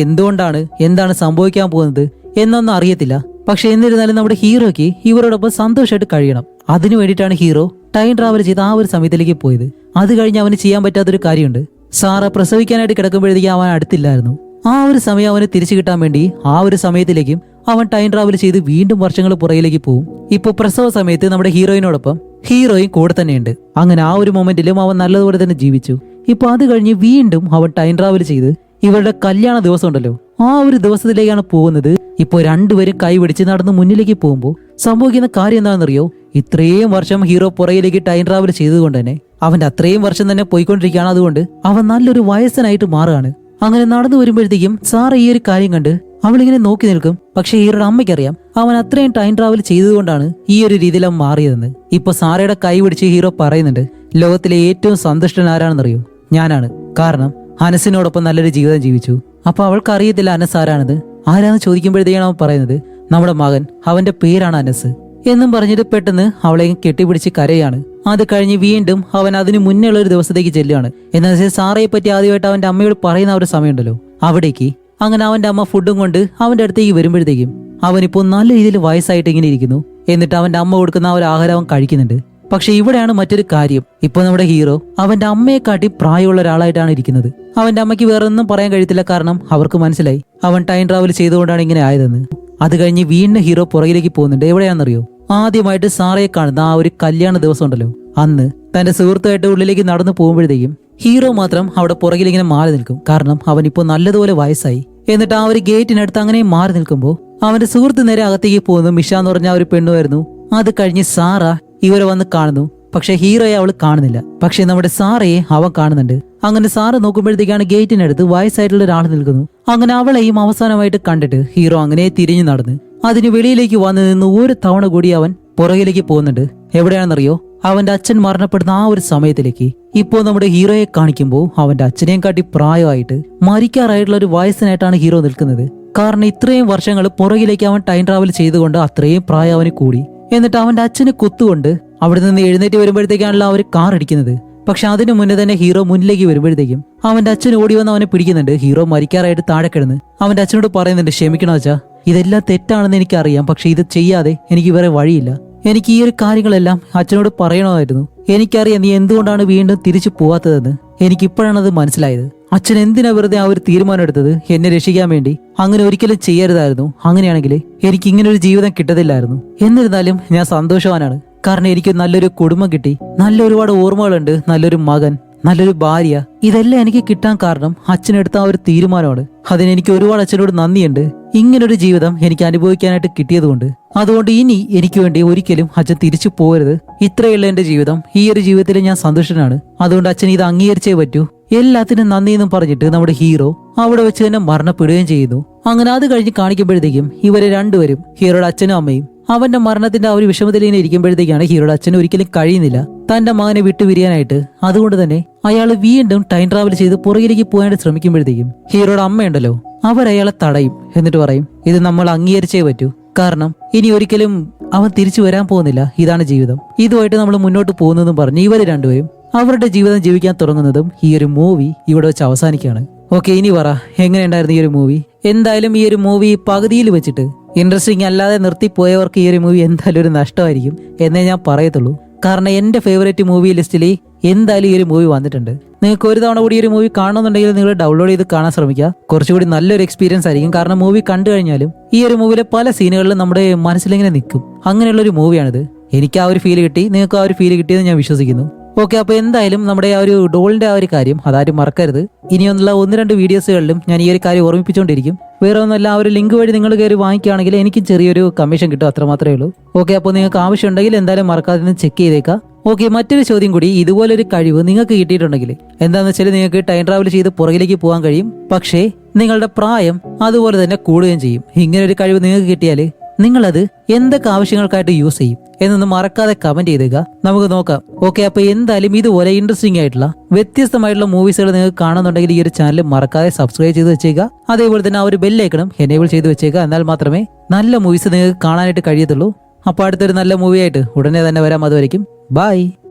എന്താണ് സംഭവിക്കാൻ പോകുന്നത് എന്നൊന്നും അറിയത്തില്ല. പക്ഷെ എന്നിരുന്നാലും നമ്മുടെ ഹീറോയ്ക്ക് ഇവരോടൊപ്പം സന്തോഷമായിട്ട് കഴിയണം. അതിനു വേണ്ടിയിട്ടാണ് ഹീറോ ടൈം ട്രാവൽ ചെയ്ത് ആ ഒരു സമയത്തിലേക്ക് പോയത്. അത് കഴിഞ്ഞ് അവന് ചെയ്യാൻ പറ്റാത്തൊരു കാര്യമുണ്ട്. സാറ പ്രസവിക്കാനായിട്ട് കിടക്കുമ്പോഴത്തേക്കും അവൻ അടുത്തില്ലായിരുന്നു. ആ ഒരു സമയം അവന് തിരിച്ചു കിട്ടാൻ വേണ്ടി ആ ഒരു സമയത്തിലേക്കും അവൻ ടൈം ട്രാവൽ ചെയ്ത് വീണ്ടും വർഷങ്ങൾ പുറകിലേക്ക് പോകും. ഇപ്പൊ പ്രസവ സമയത്ത് നമ്മുടെ ഹീറോയിനോടൊപ്പം ഹീറോയും കൂടെ തന്നെയുണ്ട്. അങ്ങനെ ആ ഒരു മൊമെന്റിലും അവൻ നല്ലതുപോലെ തന്നെ ജീവിച്ചു. ഇപ്പൊ അത് കഴിഞ്ഞ് വീണ്ടും അവൻ ടൈം ട്രാവൽ ചെയ്ത് ഇവരുടെ കല്യാണ ദിവസം ഉണ്ടല്ലോ, ആ ഒരു ദിവസത്തിലേക്കാണ് പോകുന്നത്. ഇപ്പൊ രണ്ടുപേരും കൈപിടിച്ച് നടന്ന് മുന്നിലേക്ക് പോകുമ്പോൾ സംഭവിക്കുന്ന കാര്യം എന്താണെന്നറിയോ? ഇത്രയും വർഷം ഹീറോ പുറകിലേക്ക് ടൈം ട്രാവൽ ചെയ്തുകൊണ്ട് തന്നെ അവന്റെ അത്രയും വർഷം തന്നെ പോയിക്കൊണ്ടിരിക്കുകയാണ്. അതുകൊണ്ട് അവൻ നല്ലൊരു വയസ്സനായിട്ട് മാറുകയാണ്. അങ്ങനെ നടന്നു വരുമ്പോഴത്തേക്കും സാറ ഈ ഒരു കാര്യം കണ്ട് അവളിങ്ങനെ നോക്കി നിൽക്കും. പക്ഷെ ഹീറോയുടെ അമ്മയ്ക്കറിയാം അവൻ അത്രയും ടൈം ട്രാവൽ ചെയ്തുകൊണ്ടാണ് ഈ ഒരു രീതിയിൽ അവൻ മാറിയതെന്ന്. ഇപ്പൊ സാറയുടെ കൈ പിടിച്ച് ഹീറോ പറയുന്നുണ്ട്, ലോകത്തിലെ ഏറ്റവും സന്തുഷ്ടൻ ആരാണെന്നറിയോ? ഞാനാണ്. കാരണം അനസിനോടൊപ്പം നല്ലൊരു ജീവിതം ജീവിച്ചു. അപ്പൊ അവൾക്ക് അറിയത്തില്ല അനസ് ആരാണെന്ന്. ആരാന്ന് ചോദിക്കുമ്പോഴത്തേക്കാണ് അവൻ പറയുന്നത്, നമ്മുടെ മകൻ, അവന്റെ പേരാണ് അനസ് എന്നും പറഞ്ഞിട്ട് പെട്ടെന്ന് അവളെ കെട്ടിപ്പിടിച്ച് കരയാണ്. അത് കഴിഞ്ഞ് വീണ്ടും അവൻ അതിന് മുന്നേ ഉള്ള ഒരു ദിവസത്തേക്ക് ചെല്ലുകയാണ്. എന്നാൽ സാറയെ പറ്റി ആദ്യമായിട്ട് അവന്റെ അമ്മയോട് പറയുന്ന ഒരു സമയമുണ്ടല്ലോ, അവിടേക്ക്. അങ്ങനെ അവന്റെ അമ്മ ഫുഡും കൊണ്ട് അവന്റെ അടുത്തേക്ക് വരുമ്പോഴത്തേക്കും അവനിപ്പോ നല്ല രീതിയിൽ വയസ്സായിട്ട് ഇങ്ങനെ ഇരിക്കുന്നു. എന്നിട്ട് അവന്റെ അമ്മ കൊടുക്കുന്ന ആ ഒരു ആഹാരം അവൻ കഴിക്കുന്നുണ്ട്. പക്ഷെ ഇവിടെയാണ് മറ്റൊരു കാര്യം. ഇപ്പൊ നമ്മുടെ ഹീറോ അവന്റെ അമ്മയെക്കാട്ടി പ്രായമുള്ള ഒരാളായിട്ടാണ് ഇരിക്കുന്നത്. അവന്റെ അമ്മയ്ക്ക് വേറെ ഒന്നും പറയാൻ കഴിയത്തില്ല. കാരണം അവർക്ക് മനസ്സിലായി അവൻ ടൈം ട്രാവൽ ചെയ്തുകൊണ്ടാണ് ഇങ്ങനെ ആയതെന്ന്. അത് കഴിഞ്ഞ് വീണ്ടും ഹീറോ പുറകിലേക്ക് പോകുന്നുണ്ട്. എവിടെയാണെന്നറിയോ? ആദ്യമായിട്ട് സാറയെ കാണുന്ന ആ ഒരു കല്യാണ ദിവസം ഉണ്ടല്ലോ, അന്ന് തന്റെ സുഹൃത്തായിട്ട് ഉള്ളിലേക്ക് നടന്നു പോകുമ്പോഴത്തേക്കും ഹീറോ മാത്രം അവിടെ പുറകിലിങ്ങനെ മാറി നിൽക്കും. കാരണം അവനിപ്പോ നല്ലതുപോലെ വയസ്സായി. എന്നിട്ട് ആ ഒരു ഗേറ്റിനടുത്ത് അങ്ങനെ മാറി നിൽക്കുമ്പോൾ അവന്റെ സുഹൃത്ത് നേരെ അകത്തേക്ക് പോകുന്നു. മിഷ എന്ന് പറഞ്ഞ ആ ഒരു പെണ്ണുമായിരുന്നു. അത് കഴിഞ്ഞ് സാറ ഇവരെ വന്ന് കാണുന്നു. പക്ഷെ ഹീറോയെ അവൾ കാണുന്നില്ല. പക്ഷെ നമ്മുടെ സാറയെ അവൻ കാണുന്നുണ്ട്. അങ്ങനെ സാറ നോക്കുമ്പോഴത്തേക്കാണ് ഗേറ്റിനടുത്ത് വയസ്സായിട്ടുള്ള ഒരാൾ നിൽക്കുന്നു. അങ്ങനെ അവളെയും അവസാനമായിട്ട് കണ്ടിട്ട് ഹീറോ അങ്ങനെ തിരിഞ്ഞു നടന്ന് അതിന് വെളിയിലേക്ക് വന്നു നിന്ന് ഒരു തവണ കൂടി അവൻ പുറകിലേക്ക് പോകുന്നുണ്ട്. എവിടെയാണെന്നറിയോ? അവന്റെ അച്ഛൻ മരണപ്പെടുന്ന ആ ഒരു സമയത്തിലേക്ക്. ഇപ്പോ നമ്മുടെ ഹീറോയെ കാണിക്കുമ്പോൾ അവന്റെ അച്ഛനെയും കാട്ടി പ്രായമായിട്ട് മരിക്കാറായിട്ടുള്ള ഒരു വയസ്സിനായിട്ടാണ് ഹീറോ നിൽക്കുന്നത്. കാരണം ഇത്രയും വർഷങ്ങൾ പുറകിലേക്ക് അവൻ ടൈം ട്രാവൽ ചെയ്തുകൊണ്ട് അത്രയും പ്രായം അവന് കൂടി. എന്നിട്ട് അവന്റെ അച്ഛനെ കുത്തുകൊണ്ട് അവിടെ നിന്ന് എഴുന്നേറ്റ് വരുമ്പോഴത്തേക്കാണല്ലോ അവർ കാർ ഇടിക്കുന്നത്. പക്ഷെ അതിനു മുന്നേ തന്നെ ഹീറോ മുന്നിലേക്ക് വരുമ്പോഴത്തേക്കും അവന്റെ അച്ഛൻ ഓടി വന്ന് അവനെ പിടിക്കുന്നുണ്ട്. ഹീറോ മരിക്കാറായിട്ട് താഴെ കിടന്ന് അവന്റെ അച്ഛനോട് പറയുന്നുണ്ട്, ക്ഷമിക്കണോ അച്ഛാ, ഇതെല്ലാം തെറ്റാണെന്ന് എനിക്കറിയാം, പക്ഷെ ഇത് ചെയ്യാതെ എനിക്ക് വേറെ വഴിയില്ല. എനിക്ക് ഈ ഒരു കാര്യങ്ങളെല്ലാം അച്ഛനോട് പറയണമായിരുന്നു. എനിക്കറിയാം നീ എന്തുകൊണ്ടാണ് വീണ്ടും തിരിച്ചു പോവാത്തതെന്ന്. എനിക്കിപ്പോഴാണത് മനസ്സിലായത്. അച്ഛൻ എന്തിനാ വെറുതെ ആ ഒരു തീരുമാനം എടുത്തത് എന്നെ രക്ഷിക്കാൻ വേണ്ടി? അങ്ങനെ ഒരിക്കലും ചെയ്യരുതായിരുന്നു. അങ്ങനെയാണെങ്കിൽ എനിക്ക് ഇങ്ങനെ ഒരു ജീവിതം കിട്ടത്തില്ലായിരുന്നു. എന്നിരുന്നാലും ഞാൻ സന്തോഷവാനാണ്. കാരണം എനിക്ക് നല്ലൊരു കുടുംബം കിട്ടി, നല്ല ഒരുപാട് ഓർമ്മകളുണ്ട്, നല്ലൊരു മകൻ, നല്ലൊരു ഭാര്യ. ഇതെല്ലാം എനിക്ക് കിട്ടാൻ കാരണം അച്ഛനെടുത്ത ആ ഒരു തീരുമാനമാണ്. അതിനെനിക്ക് ഒരുപാട് അച്ഛനോട് നന്ദിയുണ്ട്. ഇങ്ങനൊരു ജീവിതം എനിക്ക് അനുഭവിക്കാനായിട്ട് കിട്ടിയതുകൊണ്ട്. അതുകൊണ്ട് ഇനി എനിക്ക് വേണ്ടി ഒരിക്കലും അച്ഛൻ തിരിച്ചു പോകരുത്. ഇത്രയുള്ള എന്റെ ജീവിതം, ഈ ഒരു ജീവിതത്തിൽ ഞാൻ സന്തുഷ്ടനാണ്. അതുകൊണ്ട് അച്ഛൻ ഇത് അംഗീകരിച്ചേ പറ്റൂ. എല്ലാത്തിനും നന്ദി എന്നും പറഞ്ഞിട്ട് നമ്മുടെ ഹീറോ അവിടെ വെച്ച് തന്നെ മരണപ്പെടുകയും ചെയ്യുന്നു. അങ്ങനെ അത് കഴിഞ്ഞ് കാണിക്കുമ്പോഴത്തേക്കും ഇവര് രണ്ടുപേരും, ഹീറോയുടെ അച്ഛനും അമ്മയും, അവന്റെ മരണത്തിന്റെ ആ ഒരു വിഷമത്തിൽ ഇങ്ങനെ ഇരിക്കുമ്പോഴത്തേക്കാണ് ഹീറോയുടെ അച്ഛന് ഒരിക്കലും കഴിയുന്നില്ല തന്റെ മകനെ വിട്ടുപിരിയാനായിട്ട്. അതുകൊണ്ട് തന്നെ അയാൾ വീണ്ടും ടൈം ട്രാവൽ ചെയ്ത് പുറകിലേക്ക് പോകാനായിട്ട് ശ്രമിക്കുമ്പോഴത്തേക്കും ഹീറോയുടെ അമ്മയുണ്ടല്ലോ, അവരയാളെ തടയും. എന്നിട്ട് പറയും, ഇത് നമ്മൾ അംഗീകരിച്ചേ പറ്റൂ. കാരണം ഇനി ഒരിക്കലും അവൻ തിരിച്ചു വരാൻ പോകുന്നില്ല. ഇതാണ് ജീവിതം, ഇതുമായിട്ട് നമ്മൾ മുന്നോട്ട് പോകുന്നതെന്നും പറഞ്ഞ് ഇവര് രണ്ടുപേരും അവരുടെ ജീവിതം ജീവിക്കാൻ തുടങ്ങുന്നതും ഈ ഒരു മൂവി ഇവിടെ വെച്ച് അവസാനിക്കുകയാണ്. ഓക്കെ, ഇനി പറ, എങ്ങനെയുണ്ടായിരുന്നു ഈ ഒരു മൂവി? എന്തായാലും ഈ ഒരു മൂവി പകുതിയിൽ വെച്ചിട്ട് ഇൻട്രസ്റ്റിംഗ് അല്ലാതെ നിർത്തിപ്പോയവർക്ക് ഈ ഒരു മൂവി എന്തായാലും ഒരു നഷ്ടമായിരിക്കും എന്നേ ഞാൻ പറയത്തുള്ളൂ. കാരണം എന്റെ ഫേവറേറ്റ് മൂവി ലിസ്റ്റിൽ എന്തായാലും ഈ ഒരു മൂവി വന്നിട്ടുണ്ട്. നിങ്ങൾക്ക് ഒരു തവണ കൂടി ഈ ഒരു മൂവി കാണണമെന്നുണ്ടെങ്കിൽ നിങ്ങൾ ഡൗൺലോഡ് ചെയ്ത് കാണാൻ ശ്രമിക്കുക. കുറച്ചുകൂടി നല്ലൊരു എക്സ്പീരിയൻസ് ആയിരിക്കും. കാരണം മൂവി കണ്ടു കഴിഞ്ഞാലും ഈ ഒരു മൂവിയിലെ പല സീനുകളിലും നമ്മുടെ മനസ്സിലിങ്ങനെ നിൽക്കും. അങ്ങനെയുള്ളൊരു മൂവിയാണിത്. എനിക്ക് ആ ഒരു ഫീൽ കിട്ടി, നിങ്ങൾക്ക് ആ ഒരു ഫീൽ കിട്ടിയെന്ന് ഞാൻ വിശ്വസിക്കുന്നു. ഓക്കെ, അപ്പൊ എന്തായാലും നമ്മുടെ ആ ഒരു ഡോളിന്റെ ആ ഒരു കാര്യം അതാരും മറക്കരുത്. ഇനിയൊന്നുള്ള 1-2 വീഡിയോസുകളിലും ഞാൻ ഈ ഒരു കാര്യം ഓർമ്മിപ്പിച്ചുകൊണ്ടിരിക്കും. വേറെ ഒന്നല്ല, ആ ഒരു ലിങ്ക് വഴി നിങ്ങൾ കയറി വാങ്ങിക്കുകയാണെങ്കിൽ എനിക്ക് ചെറിയൊരു കമ്മീഷൻ കിട്ടും, അത്രമാത്രമേ ഉള്ളൂ. ഓക്കെ, അപ്പോൾ നിങ്ങൾക്ക് ആവശ്യമുണ്ടെങ്കിൽ എന്തായാലും മറക്കാതെ നിന്ന് ചെക്ക് ചെയ്തേക്കാം. ഓക്കെ, മറ്റൊരു ചോദ്യം കൂടി, ഇതുപോലൊരു കഴിവ് നിങ്ങൾക്ക് കിട്ടിയിട്ടുണ്ടെങ്കിൽ എന്താണെന്ന് വെച്ചാൽ നിങ്ങൾക്ക് ടൈം ട്രാവൽ ചെയ്ത് പുറകിലേക്ക് പോകാൻ കഴിയും. പക്ഷേ നിങ്ങളുടെ പ്രായം അതുപോലെ തന്നെ കൂടുകയും ചെയ്യും. ഇങ്ങനെ ഒരു കഴിവ് നിങ്ങൾക്ക് കിട്ടിയാൽ നിങ്ങളത് എന്തൊക്കെ ആവശ്യങ്ങൾക്കായിട്ട് യൂസ് ചെയ്യും എന്നൊന്ന് മറക്കാതെ കമന്റ് ചെയ്തേക്കുക. നമുക്ക് നോക്കാം. ഓക്കെ, അപ്പൊ എന്തായാലും ഇതുപോലെ ഇൻട്രസ്റ്റിംഗ് ആയിട്ടുള്ള വ്യത്യസ്തമായിട്ടുള്ള മൂവീസുകൾ നിങ്ങൾക്ക് കാണുന്നുണ്ടെങ്കിൽ ഈ ഒരു ചാനൽ മറക്കാതെ സബ്സ്ക്രൈബ് ചെയ്ത് വെച്ചേക്കുക. അതേപോലെ തന്നെ ആ ഒരു ബെല്ലൈക്കണം എനേബിൾ ചെയ്ത് വെച്ചേക്കുക. എന്നാൽ മാത്രമേ നല്ല മൂവീസ് നിങ്ങൾക്ക് കാണാനായിട്ട് കഴിയത്തുള്ളൂ. അപ്പൊ അടുത്തൊരു നല്ല മൂവി ആയിട്ട് ഉടനെ തന്നെ വരാം. അതുവരെയും ബൈ.